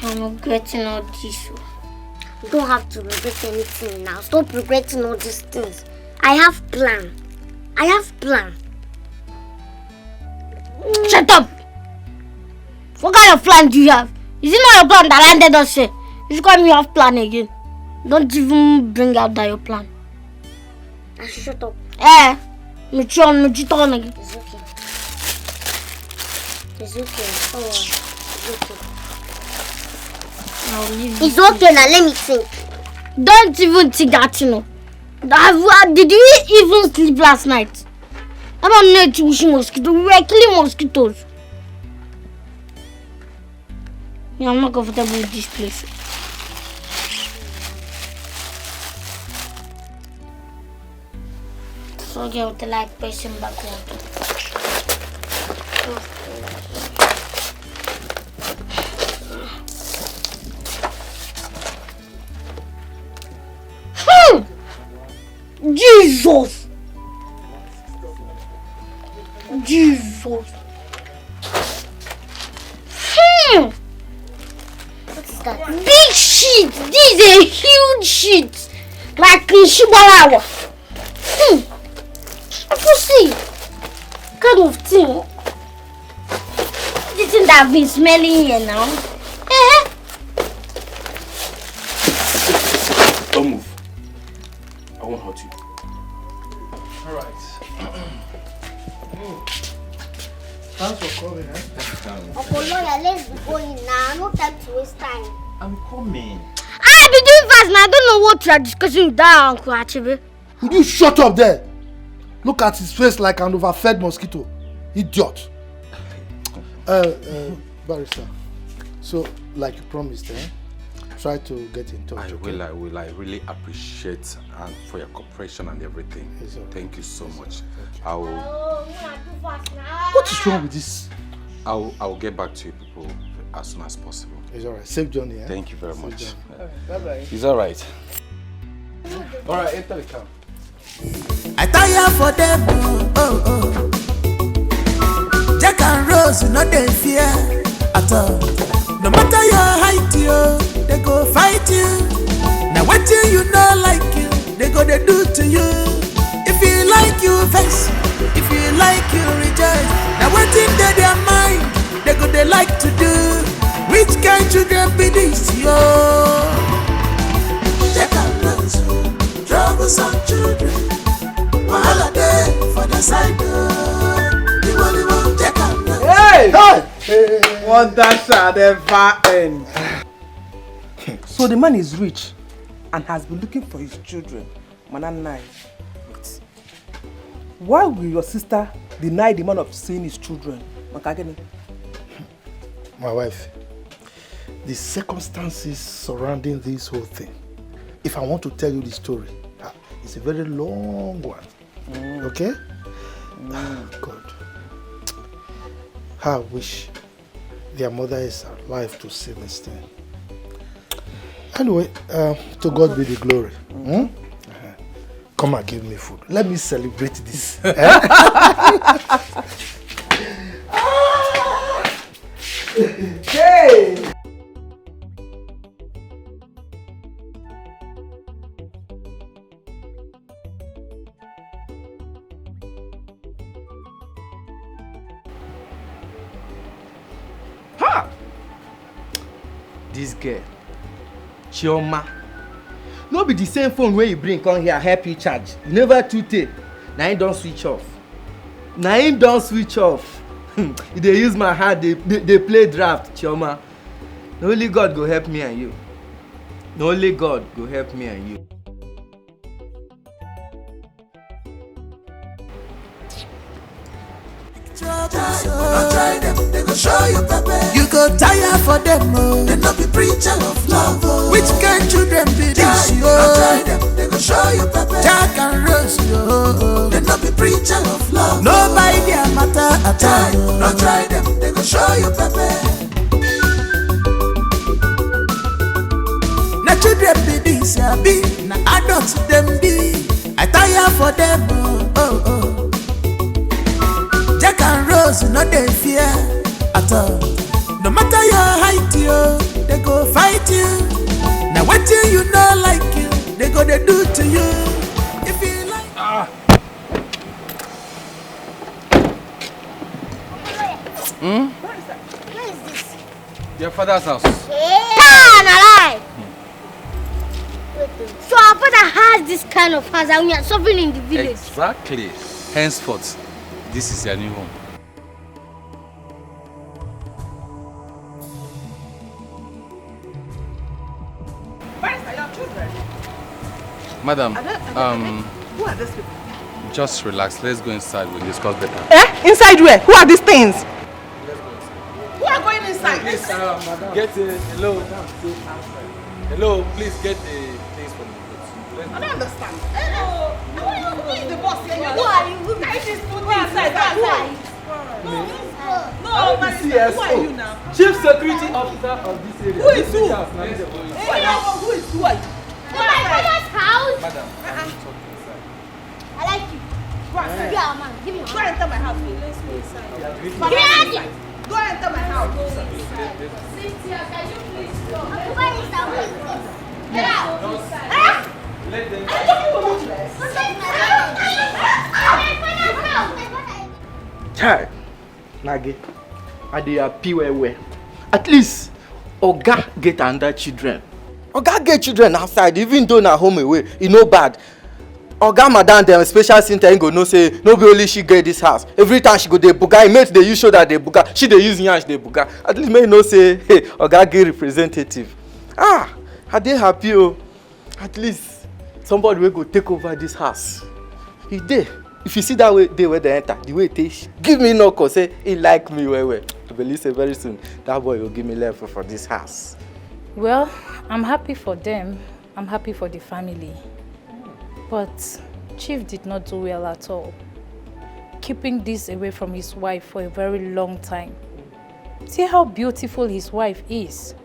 I'm regretting all this. You don't have to regret anything now. Stop regretting all these things. I have plan. Shut up! What kind of plan do you have? Is it not your plan that landed us here? You should call me off plan again. Don't even bring out that your plan. I should shut up. Mature again. It's okay. It's okay. Oh, it's okay. It's okay now, let me think. Don't even think that, you know. Did you even sleep last night? I'm not wishing mosquitoes. We were killing mosquitoes. Yeah, I'm not comfortable with this place. So get with the like person back home. Jesus! What is that? Big shit! This is a huge shit! Like in Shibalawa. I can see. Kind of thing. This thing that I've been smelling here now. Don't move. I won't hurt you. Alright. Thanks for coming, eh? Uncle Lawyer, let's be going now. No time to waste time. I'm coming. I've been doing fast now. I don't know what you are discussing with that Uncle Achebe. Would you shut up there? Look at his face like an overfed mosquito. Idiot. Barrister. So, like you promised, try to get in touch. I will. I really appreciate for your cooperation and everything. Okay. Thank you so much. What is wrong with this? I'll get back to you people as soon as possible. It's alright. Safe journey. Thank you very much. Bye-bye. It's alright. Alright, enter the car. I tire for them, oh. Jack and Rose, you know they fear at all. No matter your height, they go fight you. Now what you know like you, they go they do to you. If you like you vex, if you like you rejoice. Now what in their mind, they go they like to do. Which kind children be this, yo? Jack and Rose, troublesome children. Wahala day for the side door. Hey! Wonder shall never end. So the man is rich and has been looking for his children. Mananai. Why will your sister deny the man of seeing his children? My wife, the circumstances surrounding this whole thing, if I want to tell you the story, it's a very long one. Okay? God. How I wish their mother is alive to see this thing. Anyway, to God be the glory. Come and give me food. Let me celebrate this. Hey! Ha! This girl, Chioma. No be the same phone where you bring come here help you charge. You never too take. Now you don't switch off. They use my heart, they play draft, Chioma. No only God go help me and you. No only God go help me and you. Try them, they go show you pepper. You go tire for them, oh. They not be preacher of love, oh. Which kind children be this, oh? Try them, they go show you pepper. Jack and Rose, oh. They not be preacher of love. Nobody their matter at all. No try them, they go show you pepper. Na children be this, yeah, be. Na adults them be. I tire for them, oh. Jack and Rose, no they fear at all. No matter your height, they go fight you. Now what you know like you, they go they do to you. If you like. Where is this? Your father's house. So our father has this kind of house and we are suffering in the village. Exactly. Henceforth, this is your new home. Madam, who are these people? just relax. Let's go inside. We'll discuss better. Inside where? Who are these things? Let's go inside. Who are going inside? Please, madam. Get hello. Hello, please get the things from the goods. I don't understand. Who is the boss here? Who are you? Can you just put me inside? Who are you? No, I'm the CSO. who are you now? Chief Security Officer of this area. Who is who? Who Who are you? My father's house. Madam, I want to talk inside. I like you. Go and Give me your man. Give me your Go and enter my house. Let's go inside. Give me your man. Go and enter my house. Cynthia, can you please stop? Where is that way? Get out. Let them. Child, Nage, I dey happy well. At least, Oga get under children. Oga get children outside, even though na home away, e no bad. Oga madam dem special center go know say no be only she get this house. Every time she go dey buga, e mate dey use shoulder dey buga, she dey use yansh dey buga. At least make you know say, hey, Oga get representative. I dey happy oh. At least somebody wey go take over this house. E dey. If you see that way they where they enter, the way it is, give me no cause say he like me well. I believe say very soon that boy will give me level for this house. Well, I'm happy for them. I'm happy for the family. But Chief did not do well at all. Keeping this away from his wife for a very long time. See how beautiful his wife is.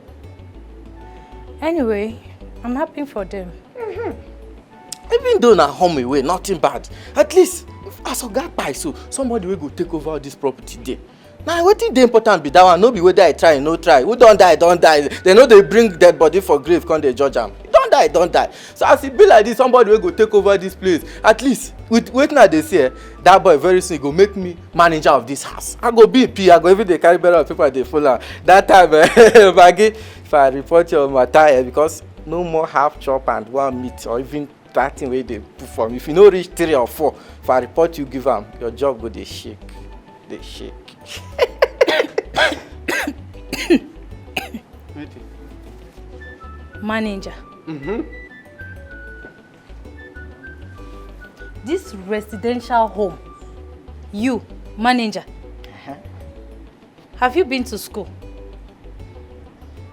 Anyway, I'm happy for them. Even though na home away, nothing bad. At least, as Oga buy so, somebody will go take over this property there. Now, what is the important be that one? No be whether I try, no try. Who don't die, don't die. They know they bring dead body for grave, come they judge them. Don't die, don't die. So as it be like this, somebody will go take over this place. At least, with wait now they say, that boy very soon go make me manager of this house. I go be P, I go every day carry better of people they follow. That time, Maggie, if I report your matter, because no more half chop and one meat or even that thing where they put for me. If you no reach 3 or 4, if I report you give them, your job go they shake. They shake. Manager. This residential home, you, manager, have you been to school?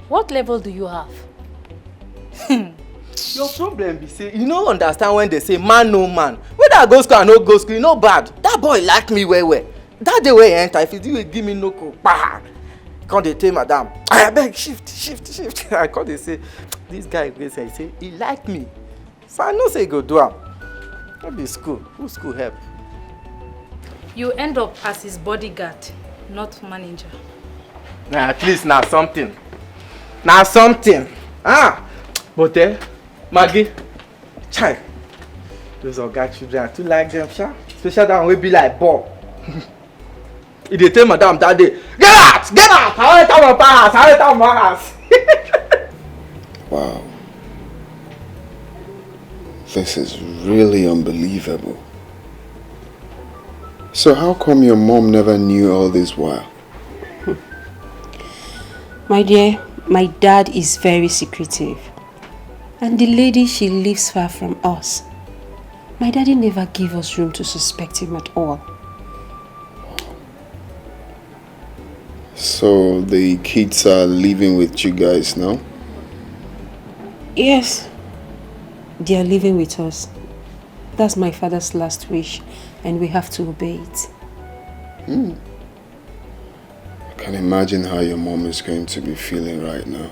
What level do you have? Your problem be say you no understand when they say man no man. Whether I go school or no go school, e no bad. That boy like me well. That day when he enter, if you give me no go, bah! Come they tell madam, I beg shift. I come they say, this guy go say he like me. So I know say he go do am. What be school? Who school help? You end up as his bodyguard, not manager. Nah, at least now something. Now something. Ah! But Maggie, child. Those Oga children, I too like them, sha. Especially that one will be like Bob. If they tell madam that day, get out! Get out! I want to tell my parents! I want to tell my house! Wow. This is really unbelievable. So how come your mom never knew all this while? My dear, my dad is very secretive. And the lady, she lives far from us. My daddy never gave us room to suspect him at all. So the kids are living with you guys now? Yes, they are living with us. That's my father's last wish, and we have to obey it. I can imagine how your mom is going to be feeling right now.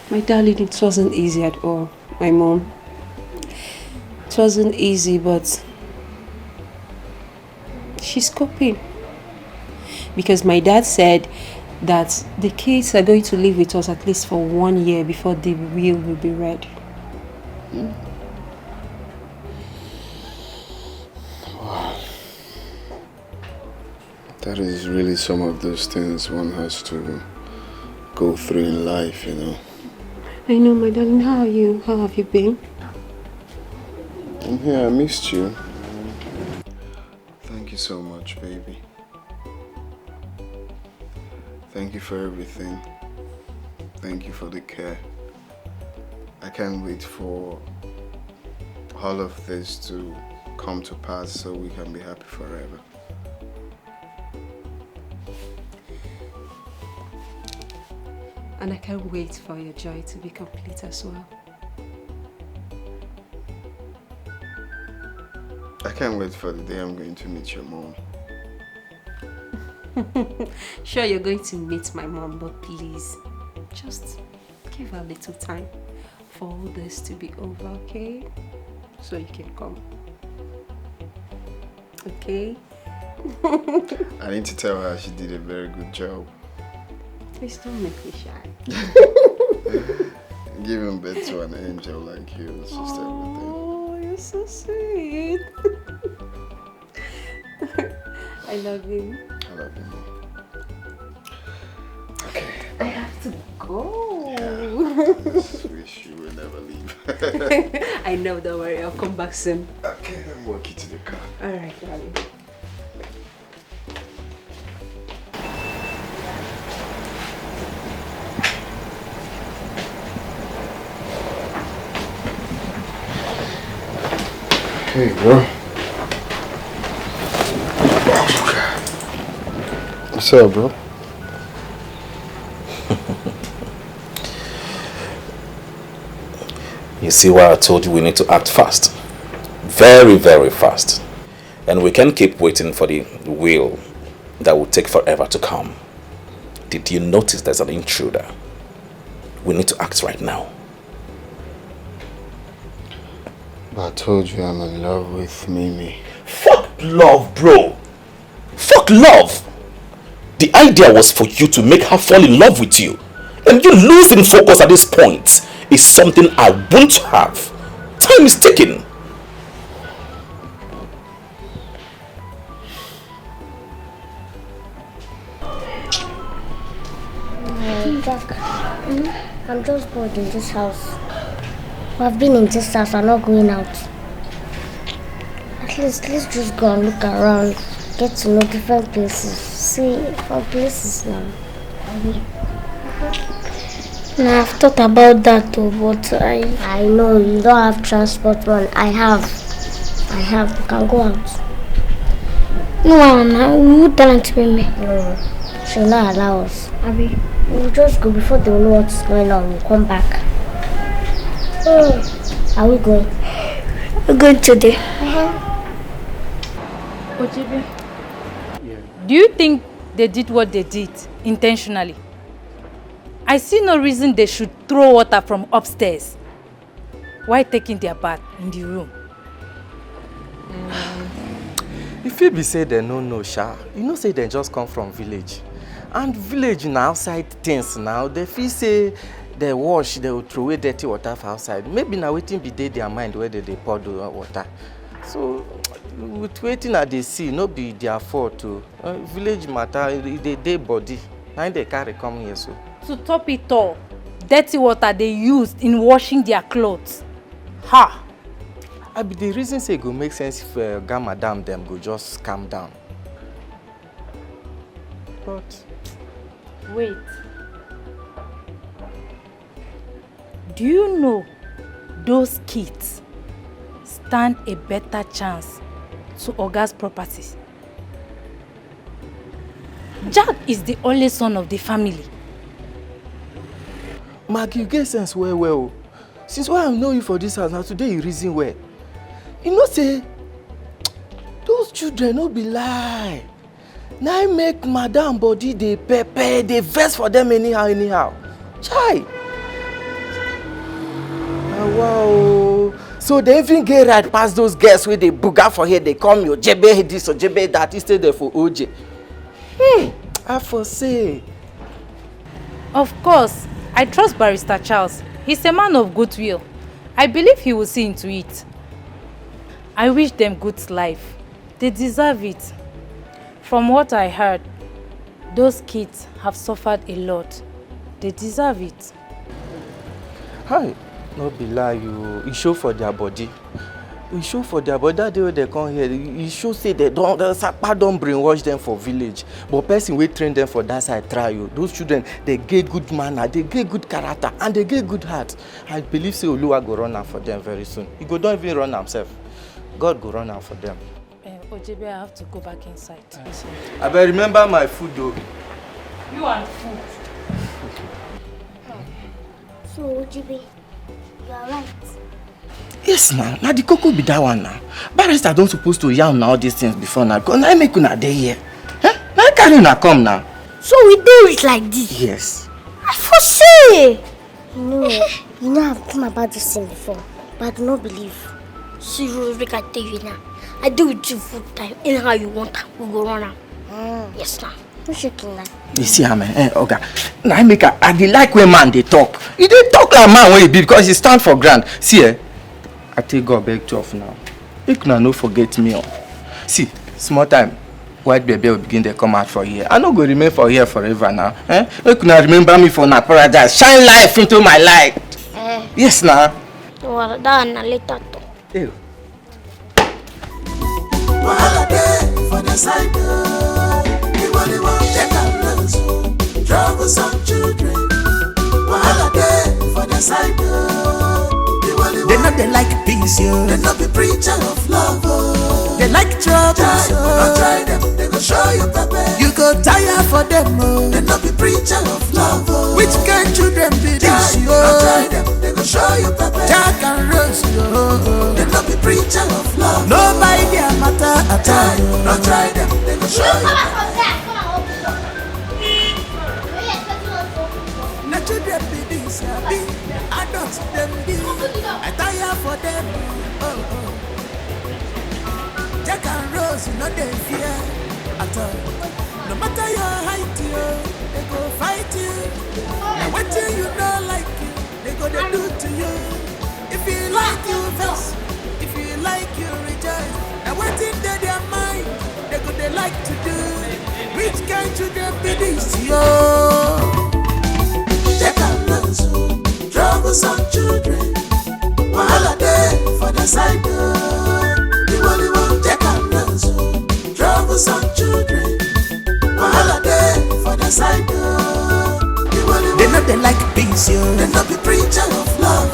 My darling, it wasn't easy at all, my mom. It wasn't easy, but she's coping. Because my dad said that the kids are going to live with us at least for 1 year before the will be read. Wow. That is really some of those things one has to go through in life, you know. I know, my darling. How are you? How have you been? I'm here. I missed you. Thank you so much, baby. Thank you for everything. Thank you for the care. I can't wait for all of this to come to pass so we can be happy forever. And I can't wait for your joy to be complete as well. I can't wait for the day I'm going to meet your mom. Sure, you're going to meet my mom, but please, just give her a little time for all this to be over, okay? So you can come. Okay? I need to tell her she did a very good job. Please don't make me shy. Giving birth to an angel like you is just everything. Oh, you're so sweet. I love you. I love you, Mom. I have to go. I just wish you will never leave. I know, don't worry, I'll come back soon. Okay, then walk you to the car. Alright, darling. Hey, bro. What's up, bro? You see why I told you we need to act fast. Very, very fast. And we can't keep waiting for the will that will take forever to come. Did you notice there's an intruder? We need to act right now. But I told you I'm in love with Mimi. Fuck love, bro. Fuck love. The idea was for you to make her fall in love with you. And you losing focus at this point is something I won't have. Time is ticking. Jack, I'm just bored in this house. I've been in this house, I'm not going out. At least let's just go and look around, get to know different places, see fun places now. Nah, I've thought about that too, but I know you don't have transport, man. I have. We can go out. No, we would tell to me. No, she'll not allow us. Abby. We'll just go before they know what's going on. We'll come back. Are we going? We're going today. Ojebe, do you think they did what they did intentionally? I see no reason they should throw water from upstairs. while taking their bath in the room. If it be say they no know, sha, you know say they just come from village. And village na outside things now. They feel say they wash, they will throw away dirty water for outside. Maybe now waiting be their mind where they pour the water. So with waiting at the sea, no be their fault to village matter, they body. Now they carry come here so. To top it all, dirty water they used in washing their clothes. Ha! I be the reason say it go make sense if Madam them go just calm down. But wait. Do you know those kids stand a better chance to Oga's properties? Jack is the only son of the family. Mark, you get sense well. Since when I know you for this house, now today you reason well. You know say, those children no be lie. Now I make Madam body they pepper, they vex for them anyhow. Chai. Wow. So they even get right past those girls where they booga for here, they come your jebe this or jebe that instead there for OJ. I foresee. Of course, I trust Barrister Charles. He's a man of goodwill. I believe he will see into it. I wish them good life. They deserve it. From what I heard, those kids have suffered a lot. They deserve it. Hi, no be lie you show for their body. You show for their body. That day when they come here, you show say the Sapa don't brainwash them for village. But person will train them for that side try you. Those children, they get good manner, they get good character, and they get good heart. I believe say Oluwa go run out for them very soon. He go don't even run himself. God go run out for them. Ojebe, I have to go back inside. I better remember my food though. You and food. So, Ojebe, you are right. Yes, now the cocoa be that one now. Barrister don't supposed to yarn all these things before now. Because now I make una day here. Huh? Now I carry una come now. So we do it like this? Yes. I foresee. You know I've come about this thing before, but I do not believe. See, Rick, I tell you now. I do with you full time. Anyhow you want, we go run out. Yes, now. Who's shaking that? You see, okay. Now I make I dey like when man they talk. He dey talk like man when he be because he stand for ground. See, I take God back to off now. Make una no forget me. See, small time. White baby will begin to come out for here. I no go remain for here forever now. Make una remember me for na paradise. Shine life into my life. Yes, now. Well, that one later talk. Ew. Wahala dey for the side Anybody want take a look troublesome children Wahala dey for the side They know they like peace, yo. They not be preacher of love, They like trouble, Don't try them, they go show you pepper. You go tire for them, They not be preacher of love, Which kind children be this, yo? Don't try them, they go show you pepper. Jack and Rose, yo. They not be preacher of love. Nobody their matter at all. Don't try them, they go show you pepper. The children be this, be adults them be. I tire for them. Jack and Rose, you know they fear at all. No matter your height, they go fight you. And what you don't like you, they go to do to you. If you like you verse, if you like you rejoice. And what in their mind, they go they like to do. Which kind children be this, yo? Jack and Rose, troublesome children. Wahala dey for the side The only one Jack and Rose troublesome children Wahala dey for the side They know they like peace, yo. They not be preacher of love,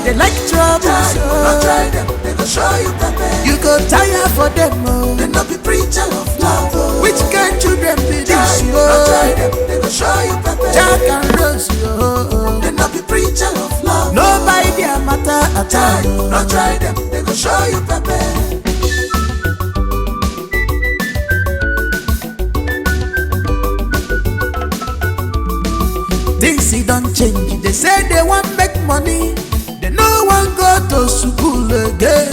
They like trouble, Don't try them, they go show you pepper. You go tire for them, They not be preacher of love, Which kind children be this, yo? Don't try them, they go show you pepper. Jack and Rose, yo. They not be preacher of love. Nobody their matter at all. Don't try them, they go show you pepper. Things don't change. They say they want make money. They no one go to school again.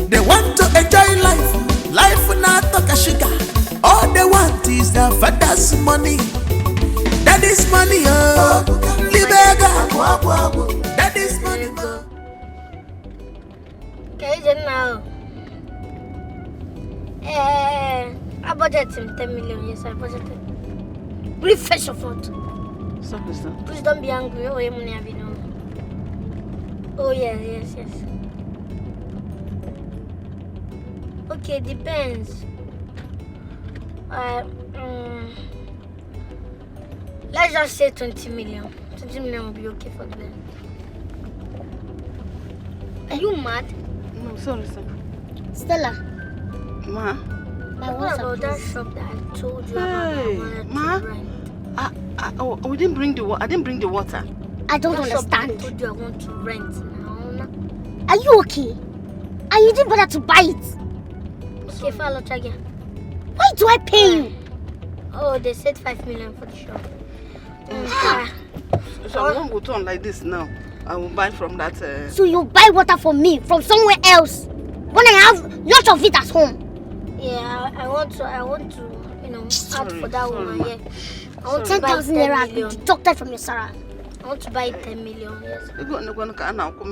They want to enjoy life, life not talk a sugar. All they want is their father's money. That is money, that is money. Okay, now. I budgeted 10 million. Yes, I budgeted. Really fresh of food. Sorry, sir. Please don't be angry. Oh, money have you know. Oh yes. Okay, depends. Let's just say 20 million. 20 million will be okay for the band. Are you mad? No, sorry, sir. Stella. Ma? What about that shop that I told you about? Ma? We didn't bring the water. I didn't bring the water. I don't understand. I told you I want to rent now. Are you okay? And you didn't bother to buy it? Okay, follow again. Why do I pay you? Oh, they said 5 million for the shop. So I won't go turn like this now. I will buy from that. So you buy water for me from somewhere else when I have lots of it at home? Yeah, I want to, add for that woman. Yeah. I want 10,000 naira deducted from your salary. I want to buy 10 million. Yes. You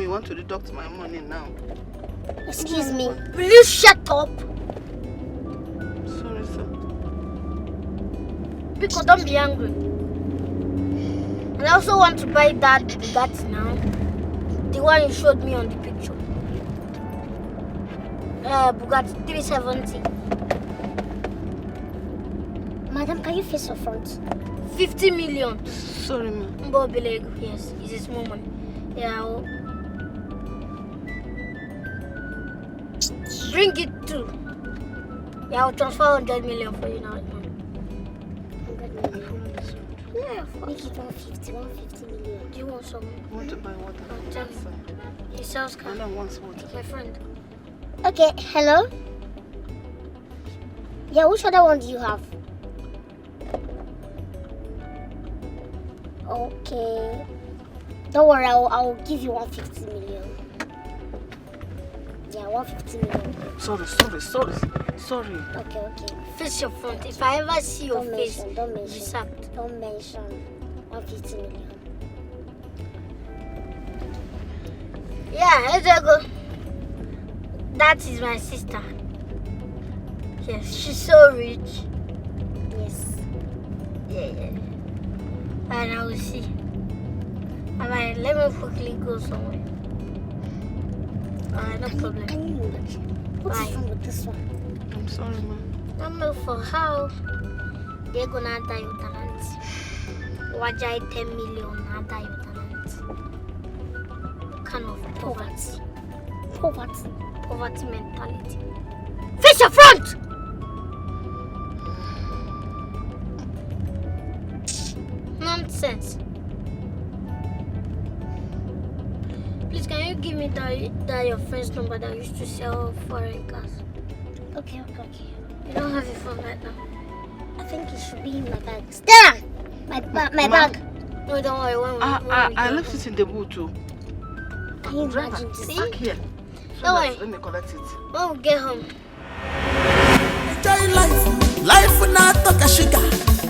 want to deduct my money now? Excuse me. Will you shut up? Sorry, sir. Because don't be angry. And I also want to buy that Bugatti now. The one you showed me on the picture. Bugatti 370. Madam, can you face your front? 50 million. Sorry, ma'am. Yes, it's a small money. Yeah. Bring it too. Yeah, I'll transfer 100 million for you now. 100 million. Yeah, make it 150 million. Do you want some? I want to buy water. Tell me. He sells car. I don't want water. My friend. Okay, hello? Yeah, which other one do you have? Okay. Don't worry, I'll give you 150 million. Yeah, 150 million. Sorry. Okay. Face your front. If I ever see your face, don't mention 150 million. Yeah, let's go. That is my sister. Yes, she's so rich. Yes. Yeah. And I will see. Alright, let me quickly go somewhere. Alright, no problem. Can you imagine? What's wrong with this one? I'm sorry, ma'am. I don't know for how they're gonna die with talent. Wajai 10 million and die with talent. What kind of poverty mentality? Face your front! Nonsense. Please, can you give me that your friend's number that used to sell foreign cars? Okay. You don't have your phone right now. I think it should be in my bag. Stella! My bag. No, don't worry. I left it in the boot too. Can you imagine this? See? Back here. Don't worry. Let me collect it. When we get home. Enjoy life not talk a sugar.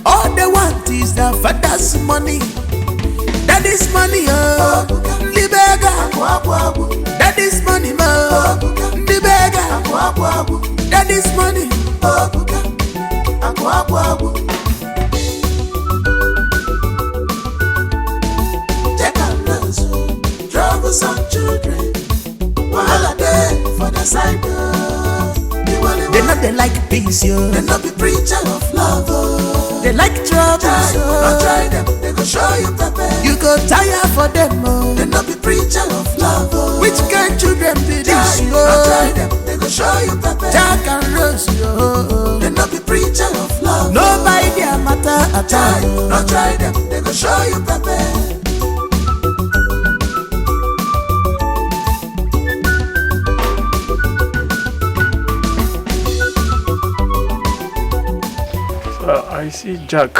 All they want is their father's money. That is money, that is money, that is money. Check out those troublesome children. Wahala day for the side. They know they like peace, yo. They not be preacher of love. They like trouble, don't try them, they go show you pepper. You go tire for them, they not be preacher of love. Which kind children be this, yo? Don't try them, they go show you pepper. Jack and Rose, yo. They not be preacher of love. Nobody their matter at all. Don't try them, they go show you pepper. I see Jack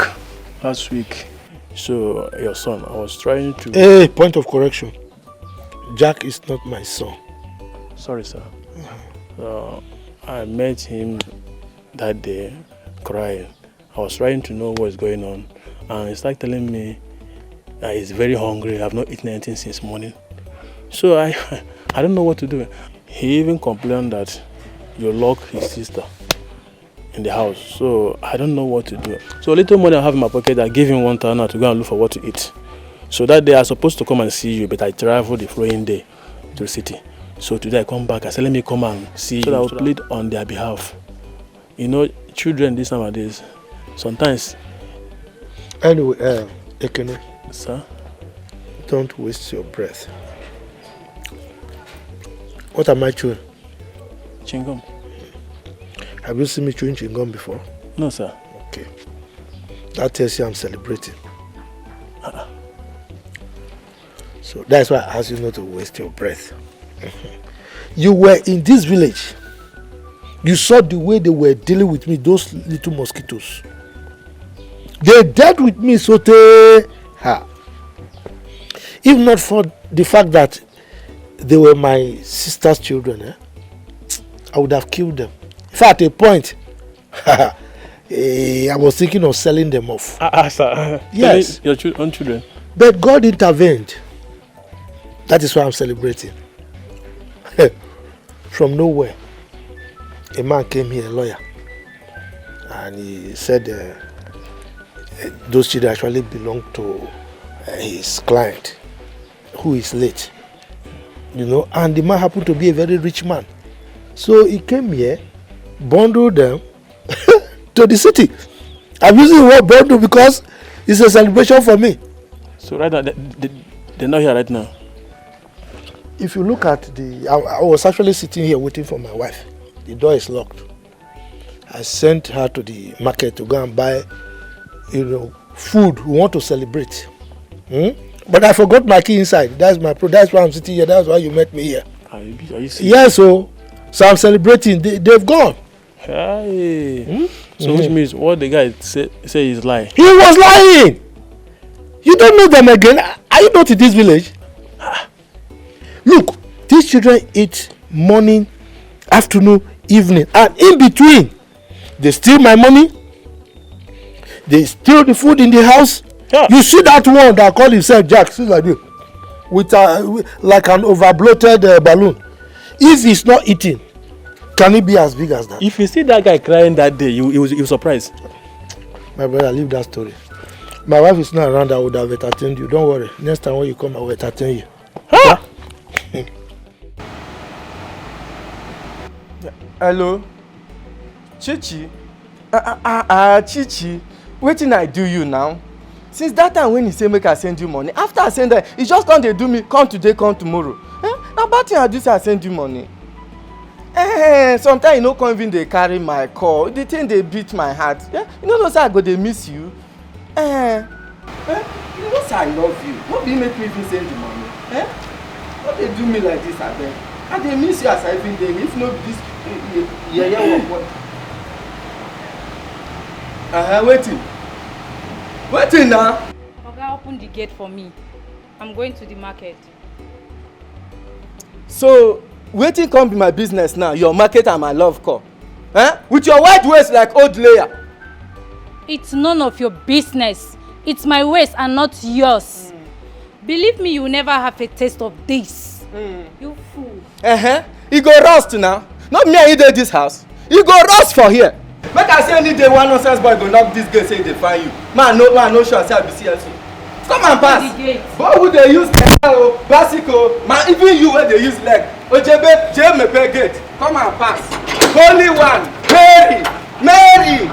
last week. So, your son, I was trying to... Hey, point of correction. Jack is not my son. Sorry, sir. I met him that day crying. I was trying to know what's going on, and he started telling me that he's very hungry. I've not eaten anything since morning. So I don't know what to do. He even complained that you locked his sister in the house. So I don't know what to do. So a little money I have in my pocket, I gave him 1,000 to go and look for what to eat. So that day I was supposed to come and see you, but I traveled the following day to the city. So today I come back, I said let me come and see you, so that I will plead on their behalf. You know, children these nowadays, sometimes. Anyway, Ekene. Sir? Don't waste your breath. What am I chewing? Chewing-gum. Have you seen me chewing chewing-gum before? No, sir. Okay. That tells you I'm celebrating. So that's why I asked you not to waste your breath. You were in this village. You saw the way they were dealing with me, those little mosquitoes. They dealt with me so they... If not for the fact that they were my sister's children, I would have killed them. In fact, at a point, I was thinking of selling them off. Sir. Yes. Your own children. But God intervened. That is why I'm celebrating. From nowhere, a man came here, a lawyer, and he said those children actually belong to his client, who is late. You know, and the man happened to be a very rich man. So he came here, bundled them to the city. I'm using the word bundle because it's a celebration for me. So right now, they're not here right now. If you look at I was actually sitting here waiting for my wife. The door is locked. I sent her to the market to go and buy, food. We want to celebrate. But I forgot my key inside. That's why I'm sitting here. That's why you met me here. Are you serious? Yes, so I'm celebrating. They've gone. Hey. So which means what the guy say is lying? He was lying. You don't know them again. Are you not in this village? Look, these children eat morning, afternoon, evening, and in between, they steal my money. They steal the food in the house. Yeah. You see that one that called himself Jack, see like this, with like an overbloated balloon. If he's not eating, can it be as big as that? If you see that guy crying that day, you was surprised. My brother, leave that story. My wife is not around. I would have entertained you. Don't worry. Next time when you come, I will entertain you. Huh? Hello? Chichi? Chichi, wetin I do you now? Since that time when he say make I send you money, after I send that, he just come dey do me, come today, come tomorrow. Na bad thing I do say I send you money. Sometimes you no come even dey carry my call. The thing dey beat my heart. You no know say I go dey miss you. You know say I love you. No be make me even send you money. No dey do me like this abeg. I dey miss you as I even dey. If no be this yeye work. Waiting now. Oga, open the gate for me. I'm going to the market. So, waiting come be my business now. Your market and my love call. With your wide waist like old layer. It's none of your business. It's my waist and not yours. Believe me, you will never have a taste of this. You fool. You go rust now. Not me and you dey this house. You go rust for here. Make I say any day one nonsense boy go knock this gate say they find you. Man no sure say I be CSO. Come and pass. Boy who dey use bicycle, man even you wey dey use leg. Ojebe, Jemepe gate. Come and pass. Holy one, Mary.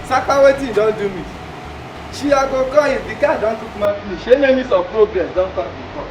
Sapa wetin you don do me? She I go call you, the car don cook my finish. Enemies of progress don come before.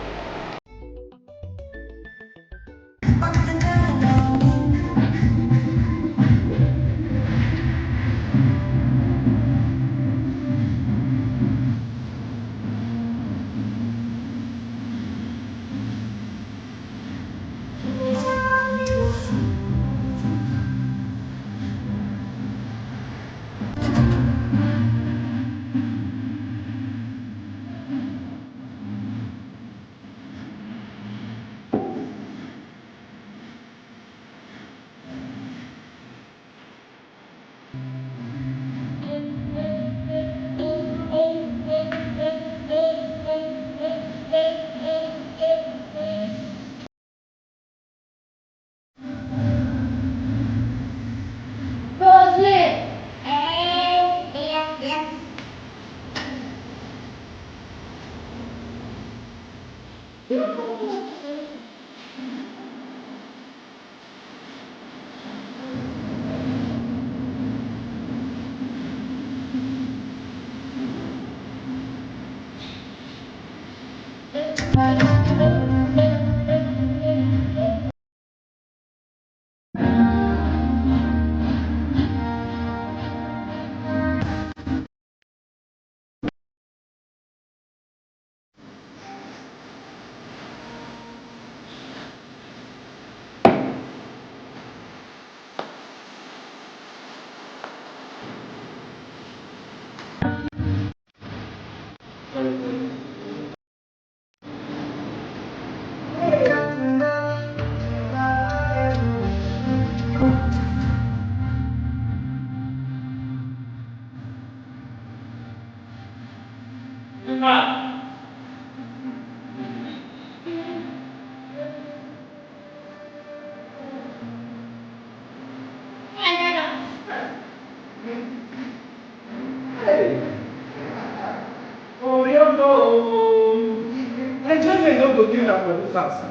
clean up for this house.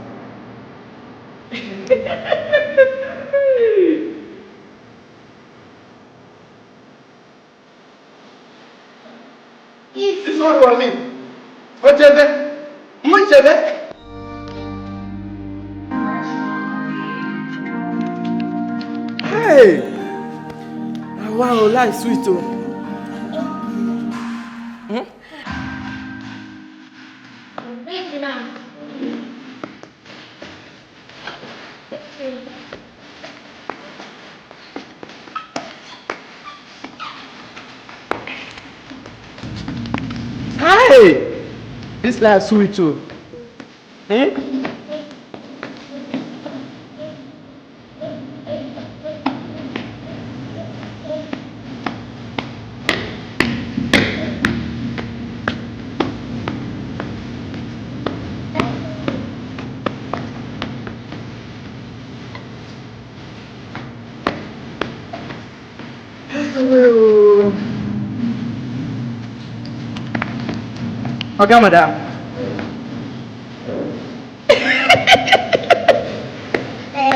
This is what I mean. What's it? Hey! Wow, life sweet too. Hey! This life sweet too. Okay, madam.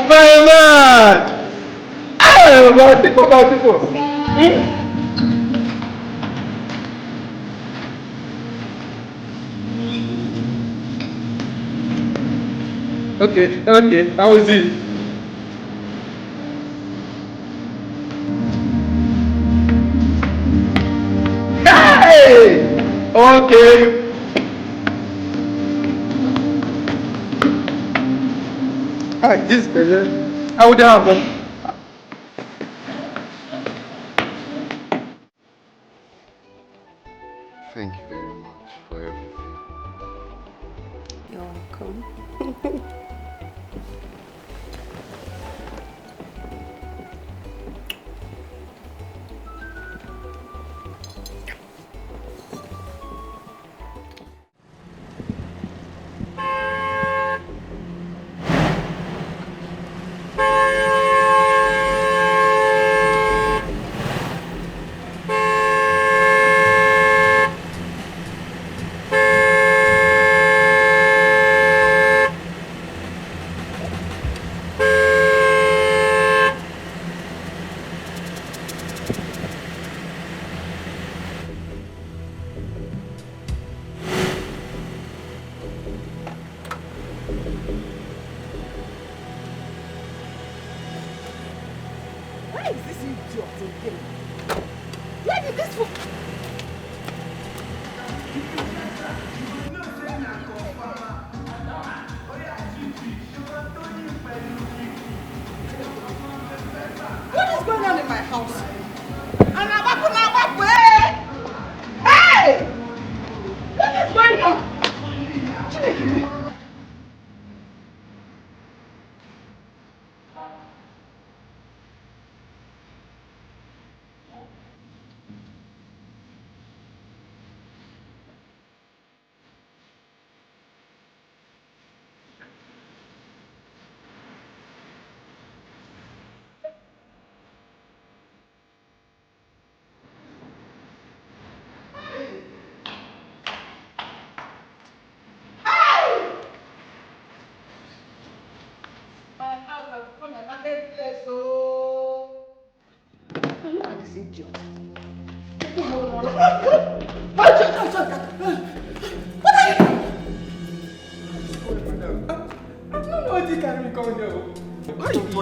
My man! About people. Okay, how is it? Hey! Okay. Alright, this is how would that happen? Thank you very much for everything. You're welcome.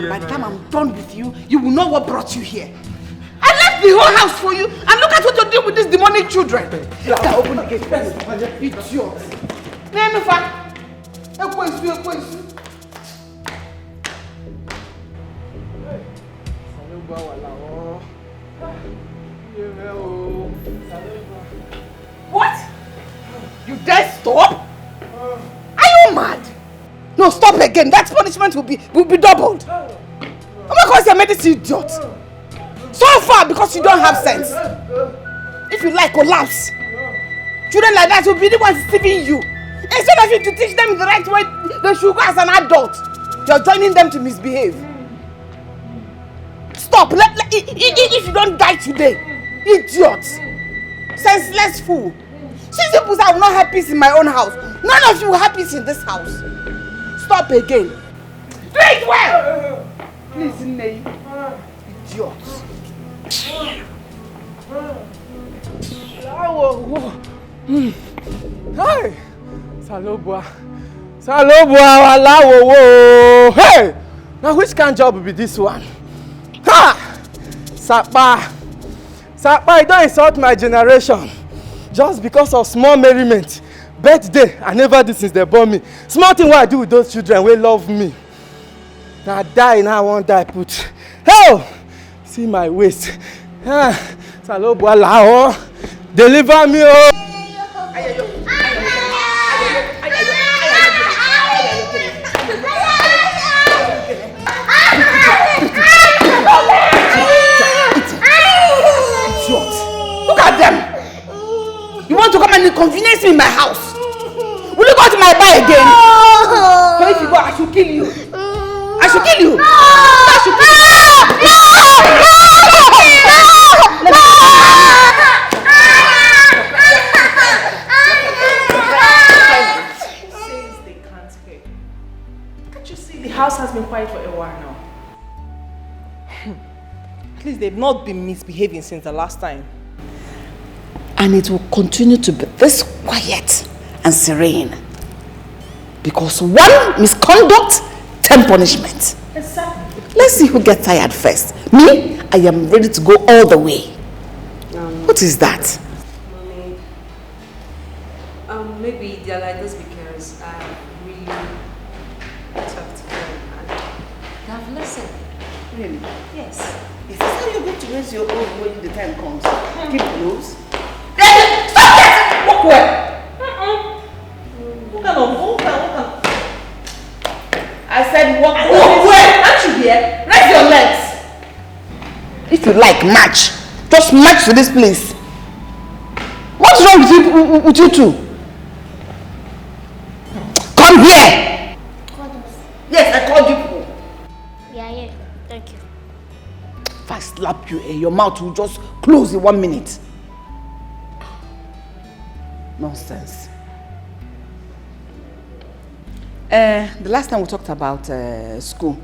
By the time I'm done with you, you will know what brought you here. I left the whole house for you, and look at what you're doing with these demonic children. Now open the gate first. Idiot. What? You dare stop? Are you mad? No, stop again. That punishment will be doubled. Oh my God, you made this idiot. So far because you don't have sense. If you like, collapse. Children like that will be the ones deceiving you. Instead of you to teach them the right way they should go as an adult, you're joining them to misbehave. Stop. If you don't die today, idiot. Senseless fool. Since you I will not have peace in my own house, None of you will have peace in this house. Stop again. Do it well! Please, Nne. Idiots. Hey! Salobua, walawo. Hey! Now which kind of job will be this one? Ha! Sapa, you don't insult my generation. Just because of small merriment. Birthday, I never did since they born me. Small thing what I do with those children will love me. Now I die, now I won't die put. Hell! See my waist. Salobua lao. Deliver me, oh! Look at them! You want to come and inconvenience me in my house? Will you go to my bar again? No! So if you go, I should kill you. I should kill you. I should kill Says they can't pay. Can't you see the house has been quiet for a while now? At least they've not been misbehaving since the last time. And it will continue to be this quiet and serene. Because one misconduct, 10 punishment. Exactly. Let's see who gets tired first. Me, I am ready to go all the way. What is that? Mommy, maybe they're like this because I really talked to them and they have listened. Really? Yes. Is this how you're going to raise your own when the time comes? Keep close. Stop it! Walk away! Walk on. I said walk away. Aren't you here? Raise your legs. If you like, march. Just march to this place. What's wrong with you two? Come here. Yes, I called you. Yeah. Thank you. If I slap you, your mouth will just close in 1 minute. Nonsense. The last time we talked about school,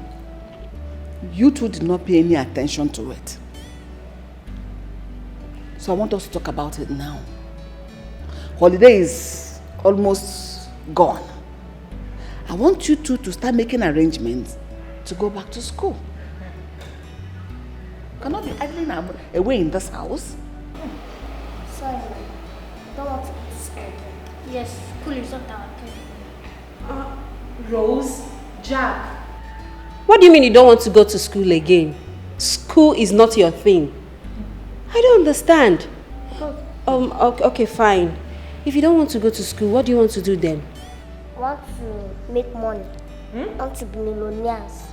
you two did not pay any attention to it. So I want us to talk about it now. Holiday is almost gone. I want you two to start making arrangements to go back to school. You cannot be idling away in this house. Sorry, I don't want to go to school again. Yes, school is not our thing. Rose, Jack. What do you mean you don't want to go to school again? School is not your thing. I don't understand. Okay, fine. If you don't want to go to school, what do you want to do then? I want to make money. I want to be millionaires.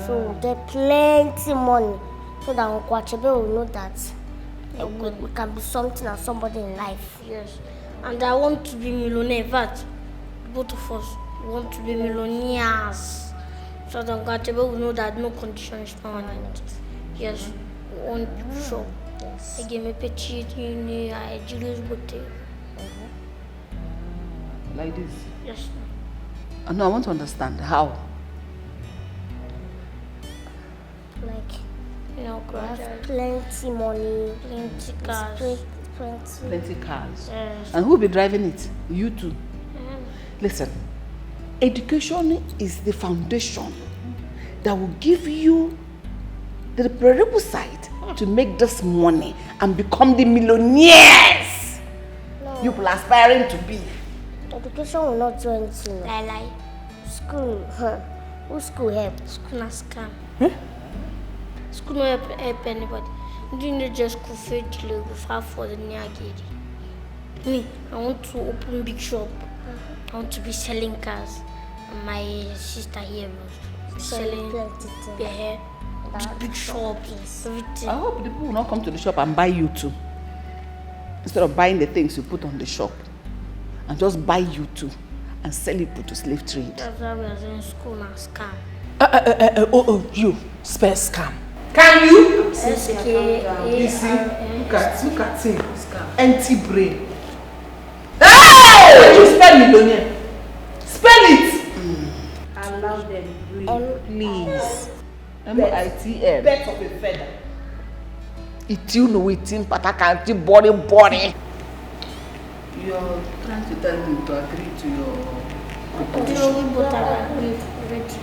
So get plenty money so that Uncle Achebe will know that we can be something and somebody in life. Yes. And I want to be millionaire. But both of us want to be millionaires. So that Uncle Achebe will know that no condition is permanent. Yes. We want to show. Yes. I gave me petite in a Julius Bote. Like this? Yes. No, I want to understand how. Like, you know, have plenty money, plenty cars. Plenty cars. Yes. And who will be driving it? You two. Listen, education is the foundation that will give you the prerequisite to make this money and become the millionaires you are aspiring to be. Education will not do anything. Lie. School, who school help? School not scam. School not help anybody. You need just go fetch go far for the near gate. Me, I want to open big shop. I want to be selling cars. And my sister here was selling their hair, big shops, everything. I hope the people will not come to the shop and buy you too. Instead of buying the things you put on the shop. And just buy you too and sell it to slave trade. That's why we are in school and scam. You spell scam. Can you? You see, look at him. Empty brain. Hey! spell millionaire? Spell it! Allow them breathe, please. M-I-T-M. Bet of a feather. It's you know it's in Patakanti body. You're trying to tell me to agree to your proposition. We both have agreed already.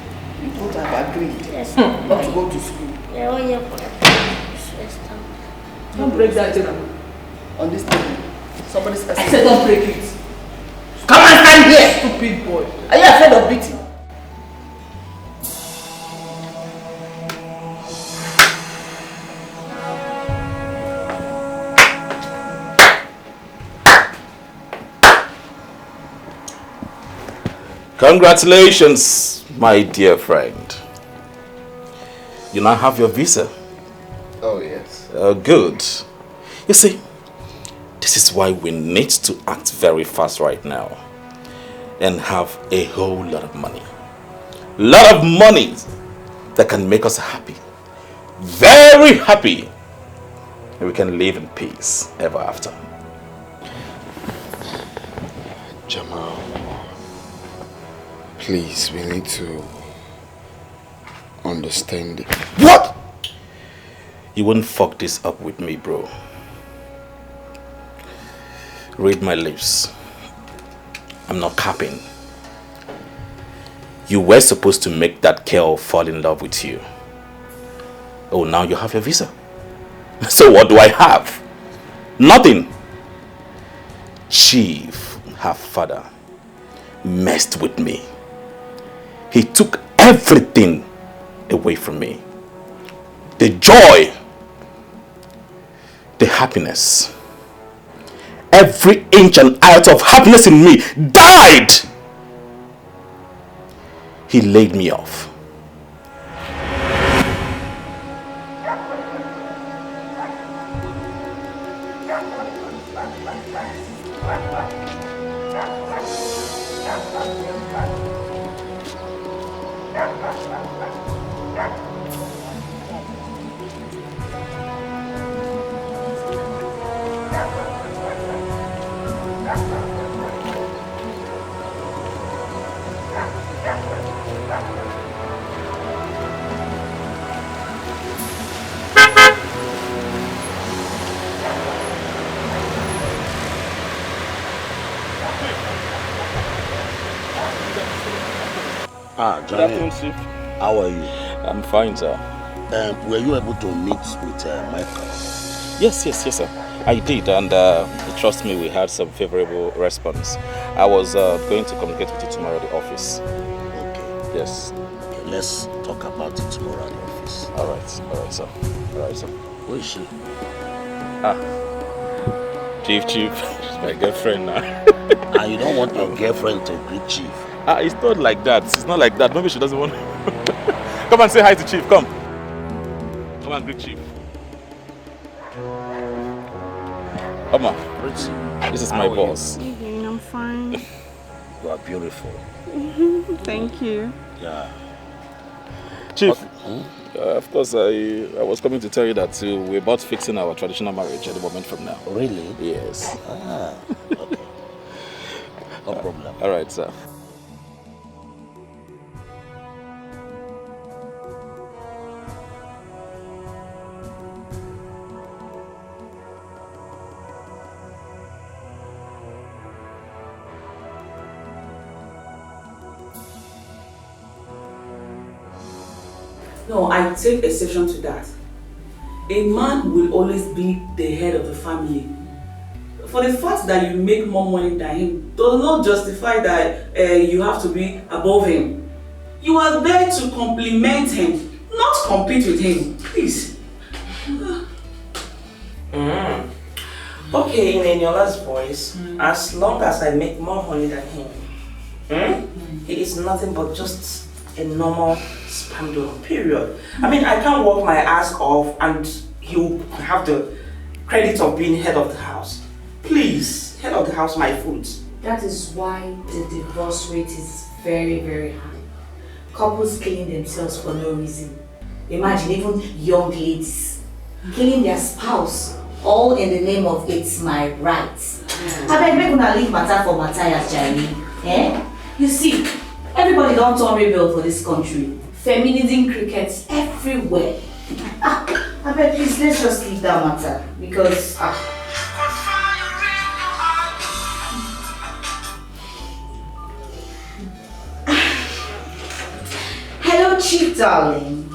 You both have agreed? Yes. Not to go to school? Yeah, 1 year for that. Don't break that table. On this table. Somebody's asking. I said don't break it. Come and stand here, stupid boy. Are you afraid of beating? Congratulations, my dear friend. You now have your visa. Oh, yes. Good. You see, this is why we need to act very fast right now and have a whole lot of money. Lot of money that can make us happy. Very happy. And we can live in peace ever after. Jamal, please, we need to understand it. What? You wouldn't fuck this up with me, bro. Read my lips. I'm not capping. You were supposed to make that girl fall in love with you. Oh, now you have your visa. So what do I have? Nothing. Chief, her father, messed with me. He took everything away from me. The joy, the happiness, every inch and iota of happiness in me died. He laid me off. Good afternoon, Chief. How are you? I'm fine, sir. Were you able to meet with Michael? Yes, sir. I did, and trust me, we had some favorable response. I was going to communicate with you tomorrow at the office. Okay. Yes. Okay, let's talk about it tomorrow at the office. All right, sir. Who is she? Chief. She's my girlfriend now. And you don't want your girlfriend to greet Chief? It's not like that. It's not like that. Maybe she doesn't want. Come and say hi to Chief. Come and greet Chief. Oma, this is my boss. I'm fine. You are beautiful. Thank you. Yeah. Chief, of course, I was coming to tell you that we're about fixing our traditional marriage at the moment from now. Really? Yes. Okay. No problem. All right, sir. No, I take exception to that. A man will always be the head of the family. For the fact that you make more money than him does not justify that you have to be above him. You are there to compliment him, not compete with him. Please. Okay, in Eniola's voice, as long as I make more money than him, he is nothing but just a normal spam donor, period. I mean, I can't work my ass off and he'll have the credit of being head of the house. Please, head of the house, my foot. That is why the divorce rate is very, very high. Couples killing themselves for no reason. Imagine even young ladies killing their spouse All in the name of it's my rights. I beg make una leave matter for Matthias, Jerry. Eh? You see, everybody don't turn rebel for this country. Feminism crickets everywhere. I beg please let's just leave that matter because Hello, Chief darling.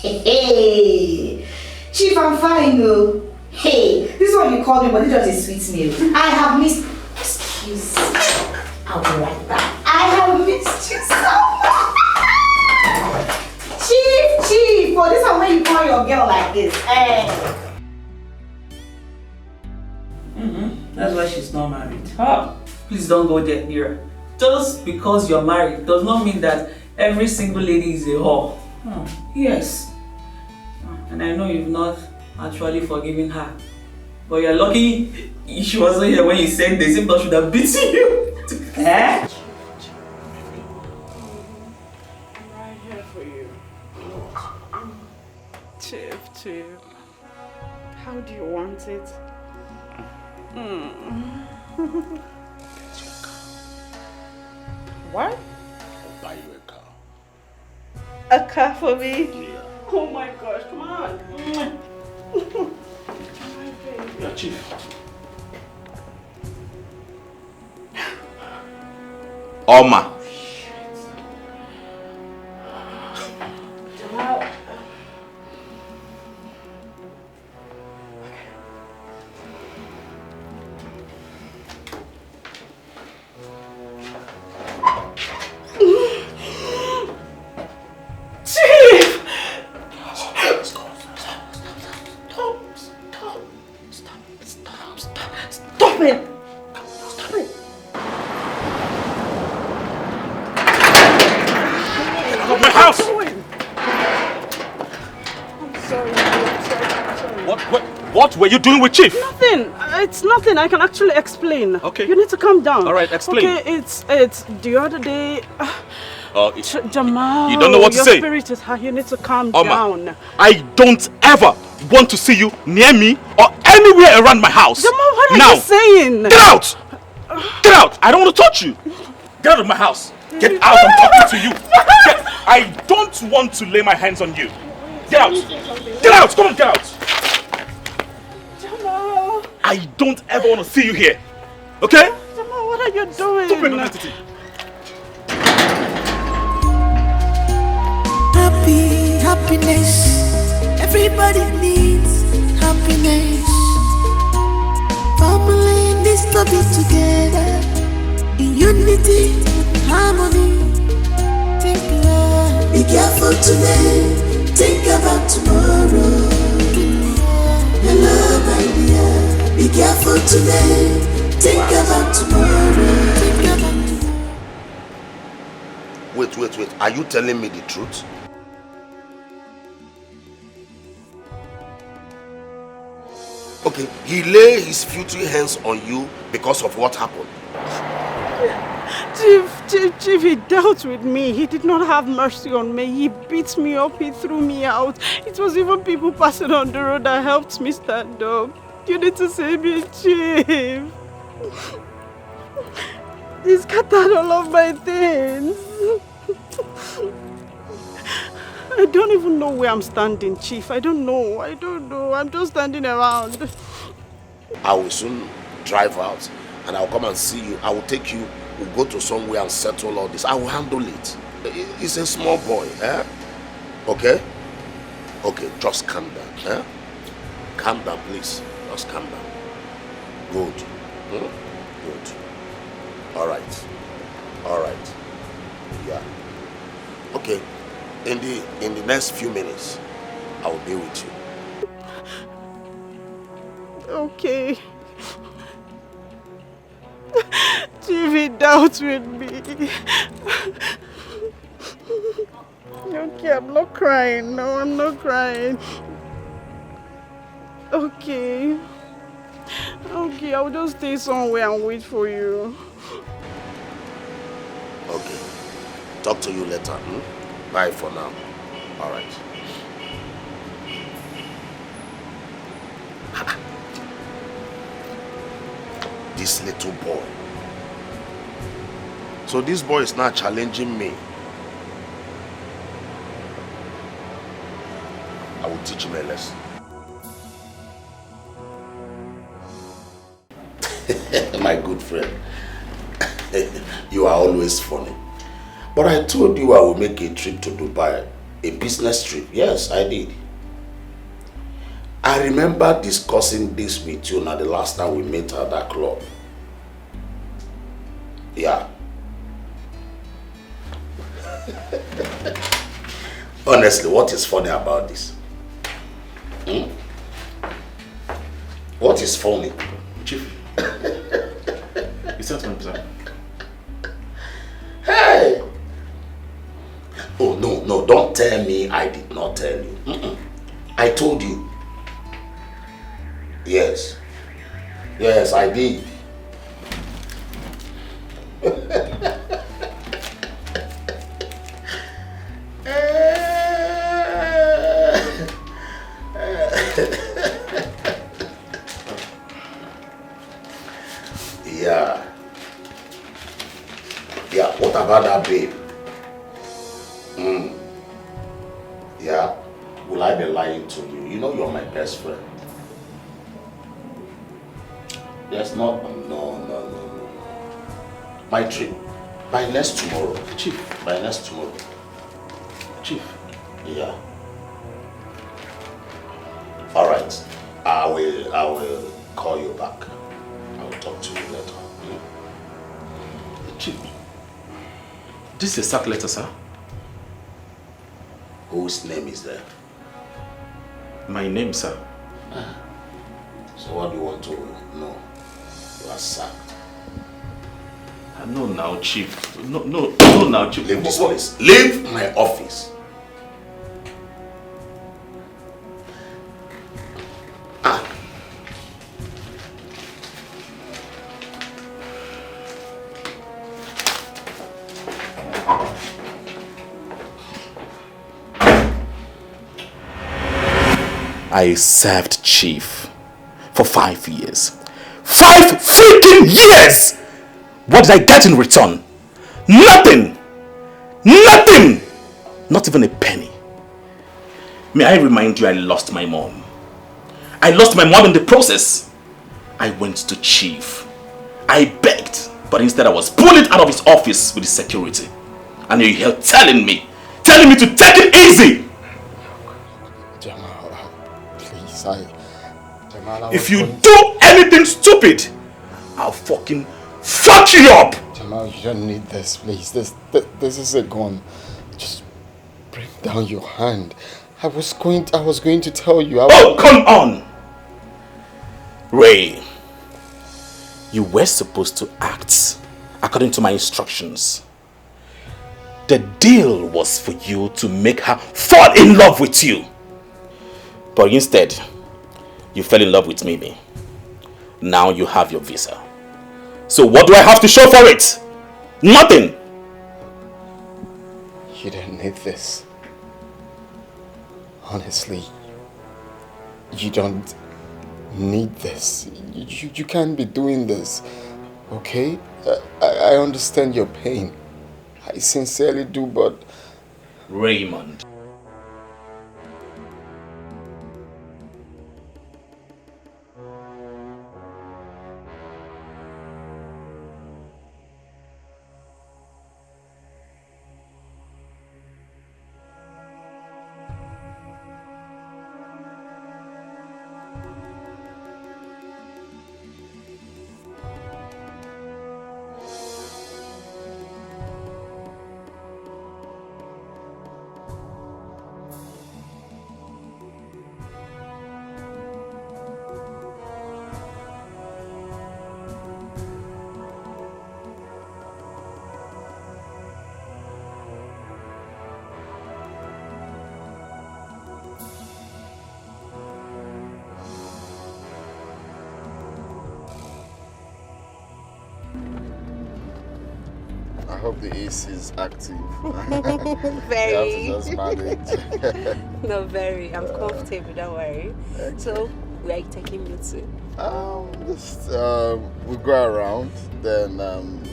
Hey, Chief, I'm fine though. Hey, this is what you call me, but it's just a sweet meal. I have missed. Excuse me. I'll be right back. I have missed you so much. Chief, for this one when you call your girl like this. Hey. That's why she's not married. Please don't go there near. Just because you're married does not mean that every single lady is a whore. Yes. And I know you've not actually forgiven her. But you're lucky she wasn't here when you said this. If not, should have beaten you. Eh? Right here for you. Chief. How do you want it? What? I'll buy you a car. A car for me? Yeah. Oh my gosh, come on. Yeah, Chief. Oma. What were you doing with Chief? Nothing. It's nothing. I can actually explain. Okay. You need to calm down. All right, explain. Okay, it's the other day. Jamal, you don't know what to say. Your spirit is high. You need to calm Oma, down. I don't ever want to see you near me or anywhere around my house. Jamal, what are now, you saying? Get out! Get out! I don't want to touch you. Get out of my house. Get out! I'm talking to you. I don't want to lay my hands on you. Get out! Get out! Come on, get out! Jamal! I don't ever want to see you here. Okay? Jamal, what are you doing? Stupid entity. Happiness. Everybody needs happiness. Family needs to be together in unity, harmony. Be careful today. Think about tomorrow. Hello, my dear. Be careful today. Think about tomorrow. Wait. Are you telling me the truth? Okay, he lay his filthy hands on you because of what happened. Chief, he dealt with me. He did not have mercy on me. He beat me up. He threw me out. It was even people passing on the road that helped me stand up. You need to save me, Chief. He scattered all of my things. I don't even know where I'm standing, Chief. I don't know. I'm just standing around. I will soon drive out and I'll come and see you. I will take you. We'll go to somewhere and settle all this. I will handle it. He's a small boy, eh? Okay? Okay, just calm down, eh? Calm down, please. Just calm down. Good. Good. All right. Yeah. Okay. In the next few minutes, I will be with you. Okay. Chief doubts with me. Okay, I'm not crying. No, I'm not crying. Okay, I'll just stay somewhere and wait for you. Okay. Talk to you later. Bye for now. All right. this little boy. So this boy is not challenging me. I will teach him a lesson. My good friend, you are always funny. But I told you I will make a trip to Dubai, a business trip. Yes, I did. I remember discussing this with you now the last time we met at that club. Yeah. Honestly, what is funny about this? Hmm? What is funny? Chief. It's not 100%. Hey! Oh, no, don't tell me I did not tell you. I told you. Yes. Yes, I did. Yeah. Yeah, what about that babe? Yeah, will I be lying to you? You know you're my best friend. There's not, no. My trip, by next tomorrow. Chief, by next tomorrow. Chief. Yeah. All right, I will call you back. I will talk to you later. Chief, this is a sack letter, sir. Whose name is there? My name, sir. So what do you want to know? You are sacked. No, now, Chief. No, now, Chief. Leave this place. Leave my office. I served Chief for 5 years. 5 freaking years! What did I get in return? Nothing! Nothing! Not even a penny. May I remind you, I lost my mom. I lost my mom in the process. I went to Chief. I begged, but instead I was bullied out of his office with his security. And you're here telling me to take it easy! If you do anything stupid, I'll fucking fuck you up! Jamal, you don't need this, please. This is a gun. Just bring down your hand. I was going to tell you. Oh, come on! Ray, you were supposed to act according to my instructions. The deal was for you to make her fall in love with you. But instead, you fell in love with Mimi. Now you have your visa. So what do I have to show for it? Nothing! You don't need this. Honestly, you don't need this. You can't be doing this, okay? I understand your pain. I sincerely do, but... Raymond. I hope the AC is active. Very. You have to just manage. No, very. I'm comfortable, don't worry. So, Where are you taking me to? Just we go around, then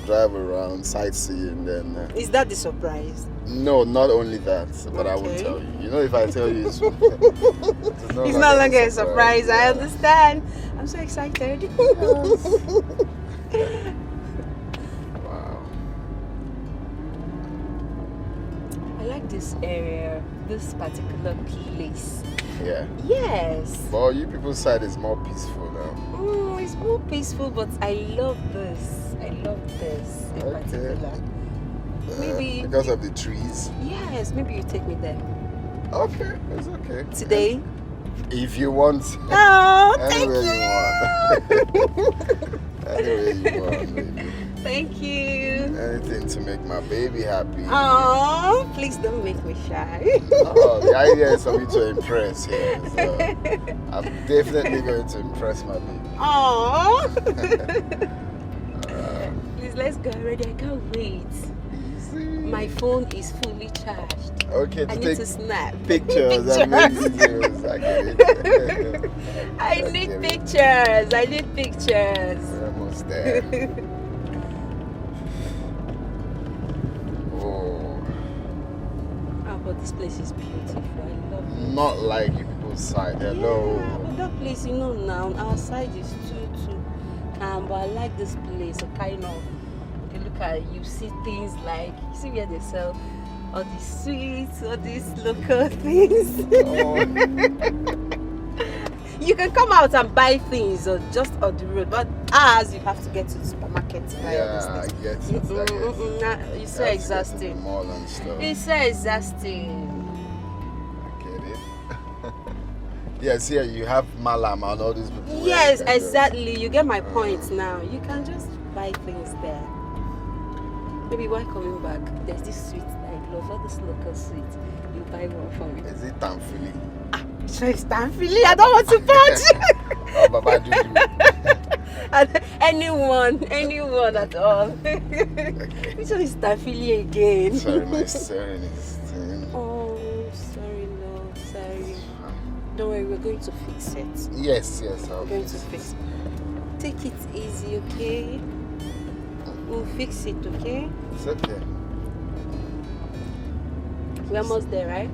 drive around, sightseeing, then. Is that the surprise? No, not only that, but I won't tell you. You know, if I tell you, it's no longer a surprise. I understand. I'm so excited. Wow. I like this area, this particular place. Yeah. Yes. Well, you people's side is more peaceful now. It's more peaceful, but I love this. I love this in particular. Maybe because of the trees. Yes, maybe you take me there. Okay, it's okay. Today? If you want. Oh, thank you. Anyway you want, baby. Thank you. Anything to make my baby happy. Oh, please don't make me shy. The idea is for me to impress here. So I'm definitely going to impress my baby. Oh. Please, let's go already. I can't wait. My phone is fully charged. Okay, I need to snap pictures and make videos. I need pictures. I need pictures. We're almost there. But this place is beautiful. I love it. Not like you people's side. Hello. Yeah, but that place, you know, now our side is too calm. But I like this place. So kind of, you look at, you see things like, you see where they sell all these sweets, all these local things. You can come out and buy things or just on the road, but as you have to get to the supermarket to buy all I these get things. It's so exhausting. Mall and stuff. It's so exhausting. I get it. Yes, here you have Malam and all these people. Yes, exactly. You get my point now. You can just buy things there. Maybe while coming back, there's this sweet I love, all this local sweet. You buy one for me. Is it Tamfili? So it's Tamfili. I don't want to punch. Oh, Baba Juju. anyone at all. Which one is Tamfili again? Sorry, my surname is. Oh, sorry, no, sorry. Don't worry, we're going to fix it. Yes, We're going to fix it. Take it easy, okay? We'll fix it, okay? It's okay. We're almost there, right?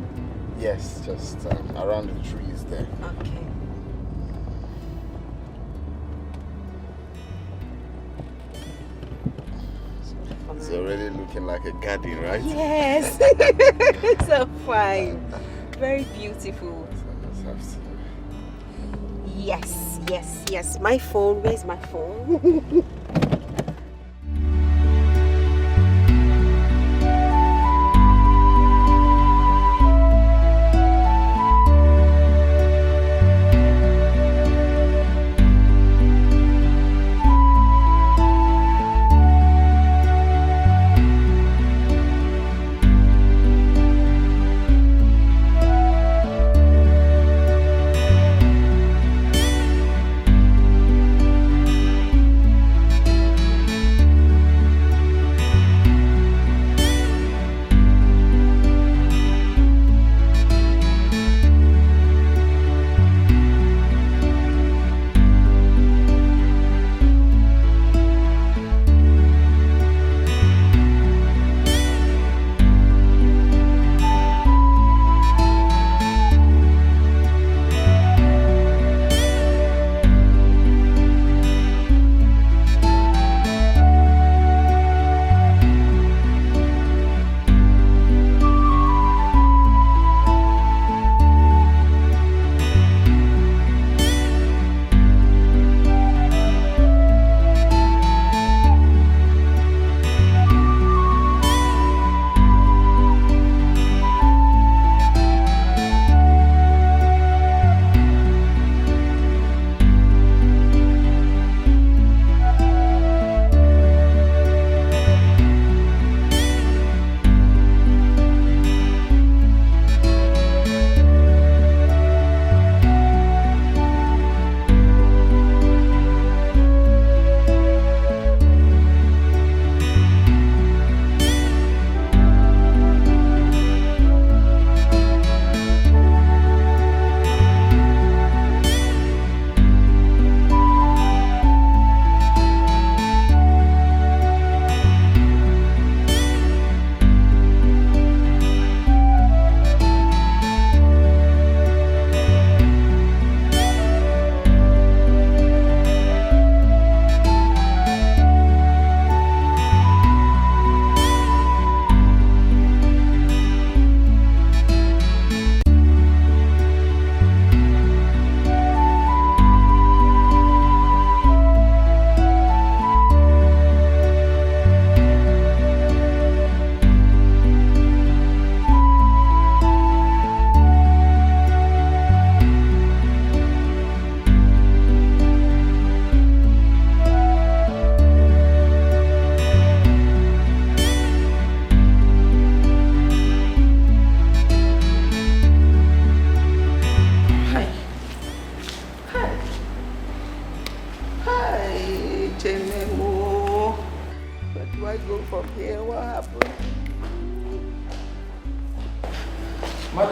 Yes, just around the trees there. Okay. It's already looking like a garden, right? Yes. So fine. Very beautiful. Yes. My phone. Where's my phone?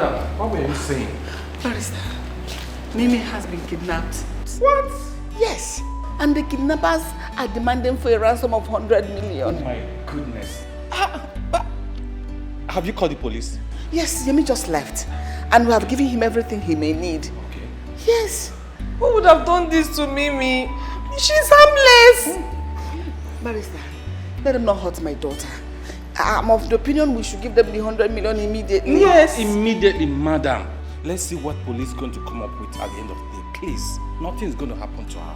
Madam, what were you saying? Barrister, Mimi has been kidnapped. What? Yes. And the kidnappers are demanding for a ransom of 100 million. Oh my goodness. Have you called the police? Yes, Yemi just left. And we have given him everything he may need. Okay. Yes. Who would have done this to Mimi? She's harmless. Barrister, let him not hurt my daughter. I'm of the opinion we should give them the 100 million immediately. Yes. Immediately, madam. Let's see what police is going to come up with at the end of the day. Please, nothing is going to happen to her.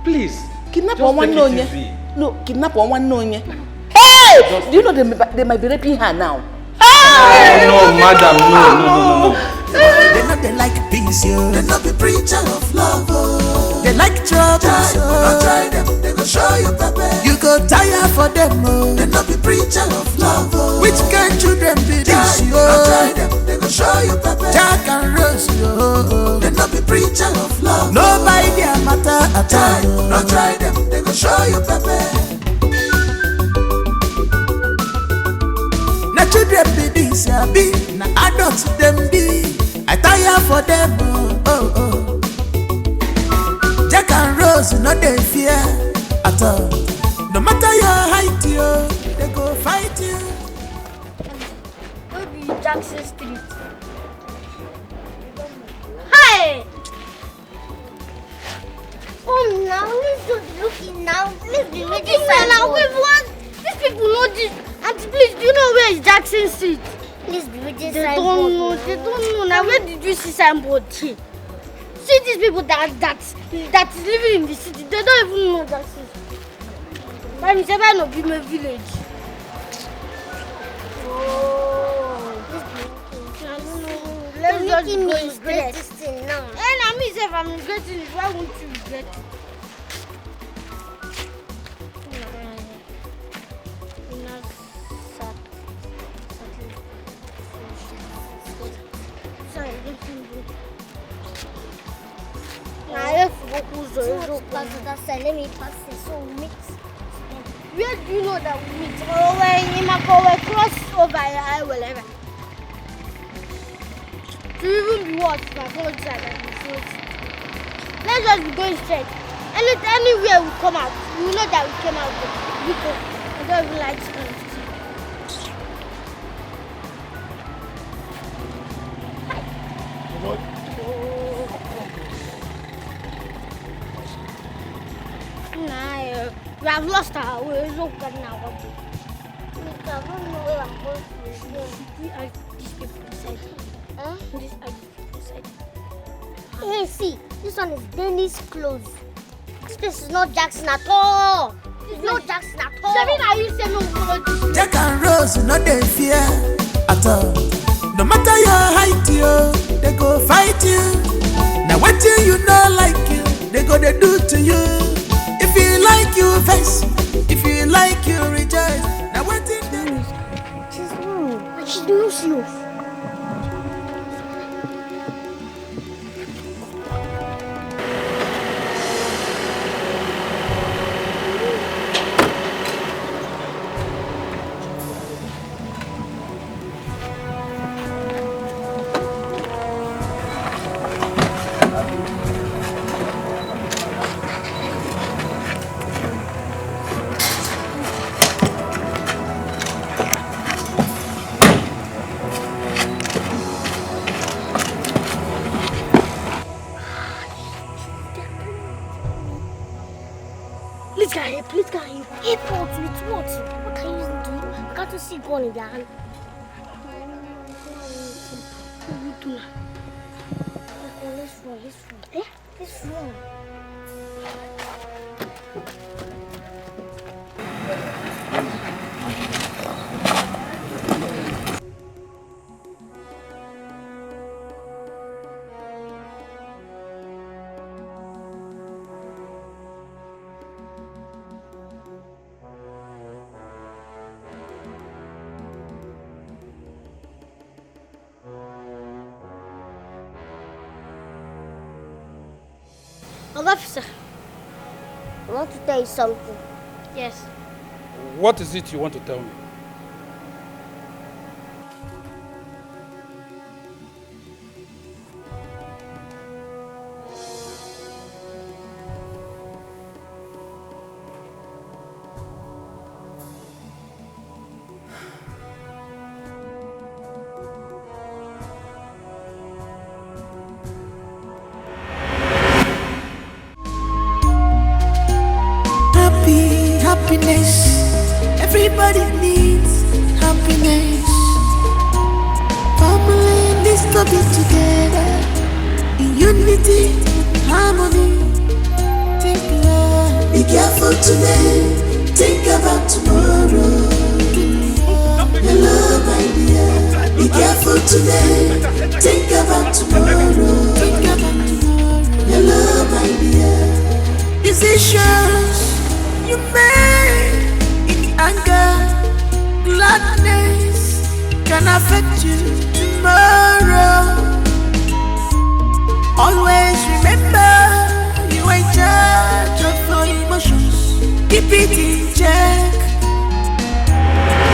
Please. Kidnap just one take no it easy. No, kidnap one no. Hey! Do you know they might be raping her now? Hey! No, madam, no. They like peace, yo. They not be preacher of love, oh. They like trouble, so don't try them, they go show you pepper. You go tire for them, oh. They not be preacher of love, oh. Which kind children be this, yo? Don't try them, they go show you pepper. Jack and Rose, yo. They not be preacher of love. Nobody their matter at all. Don't try them, they go show you pepper. Na children be this, ya be. Na adults them be. I tire for them, oh. Jack and Rose, no they fear at all. No matter your height, yo, they go fight you. Where be Jackson Street? Hi! Oh, now we should looking now. Let's be ready. Now, these people know this. Auntie, please, do you know where is Jackson Street? Please be ready. They don't know. Now, where did you see signboard here? See these people that is living in the city. They don't even know that city. But it's ever not be my village. Oh, let's just making go me and regret regret this thing now. And I mean, if I'm regretting it, why won't you regret it? Let me pass it so we meet. Where do you know that we meet? We're cross over here, whatever. To even be what? Let's just be going straight. Anywhere we come out, we know that we came out good. Because I don't even like spending. We have lost our way. Look at now. I don't know where I'm going to. We are these people inside. Huh? These are these people inside. Hey, see, this one is Dennis clothes. This place is not Jackson at all. It's not Jackson at all. Are you saying no? Jack and Rose, no they fear at all. No matter your height, yo, they go fight you. Now what you know like you, they go they do to you. If you like you vex, if you like you rejoice. Now what in them? She's wrong. She's no serious. Please get him. Airport with what? What can you do? I can't see gun in their hand. Let's run. Eh? Let's run. Officer, I want to tell you something. Yes. What is it you want to tell me? gonna be together in unity, harmony. Be careful today, think about tomorrow. Hello, my dear. Be careful today, think about tomorrow. Hello, my dear. Decisions you make in anger, gladness can affect you tomorrow. Always remember you are in charge of your emotions. Keep it in check.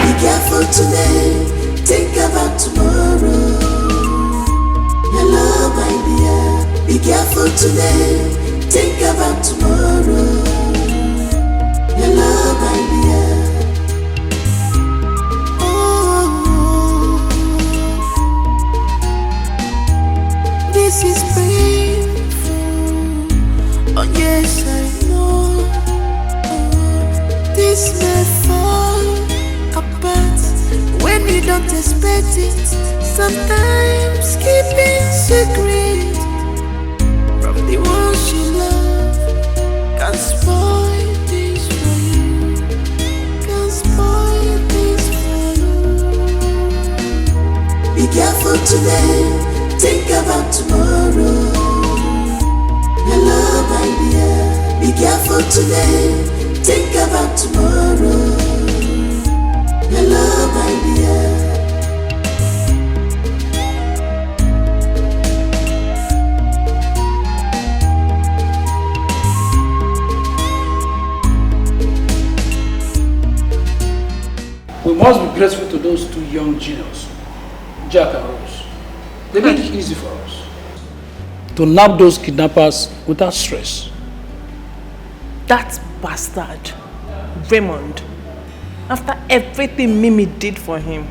Be careful today, think about tomorrow. Hello, my dear. Be careful today, think about tomorrow. Hello, my dear. Oh, this is painful. Oh yes, I know. This may fall apart when you don't expect it. Sometimes keeping secret from the ones you love can spoil things for you. Can spoil things for you. Be careful today, think about tomorrow. Hello, my dear. Be careful today, think about tomorrow. Hello, my dear. We must be grateful to those two young geniuses, Jack and Rose. They made it easy for us to nab those kidnappers without stress. That bastard, Raymond, after everything Mimi did for him.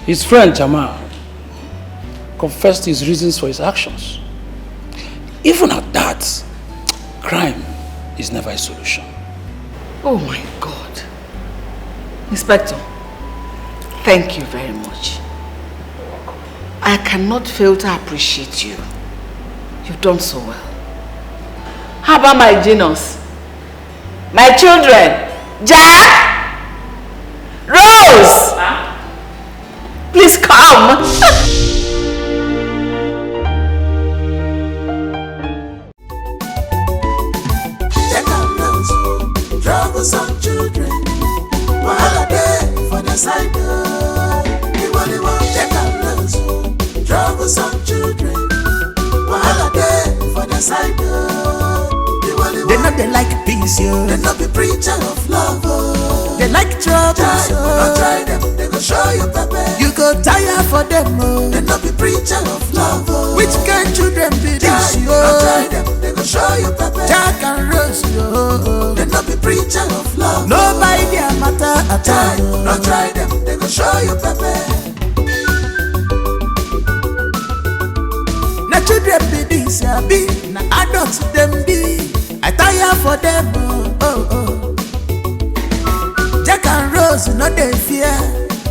His friend Jamal confessed his reasons for his actions. Even at that, crime is never a solution. Oh my God. Inspector, thank you very much. I cannot fail to appreciate you. You've done so well. How about my genius? My children? Jack? Rose? Huh? Please come. Troubles on children, while day for the side. Anybody want take a look? Troubles on children, while day for the side. They know they like peace, yo. They not be preacher of love, oh. They like trouble, so don't try them, they go show you pepper. You go tire for them, oh. They not be preacher of love, oh. Which kind children be this, yo? Don't try them, they go show you pepper. Jack and Rose, yo. They not be preacher of love. Nobody their matter at all. Don't try them, they go show you pepper. Na children be this, ya be. Na adults them be. I tire for them, oh, oh, oh. Jack and Rose, no they fear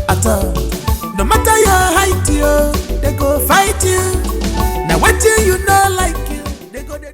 at all. No matter your height, yo, they go fight you. Now what do you know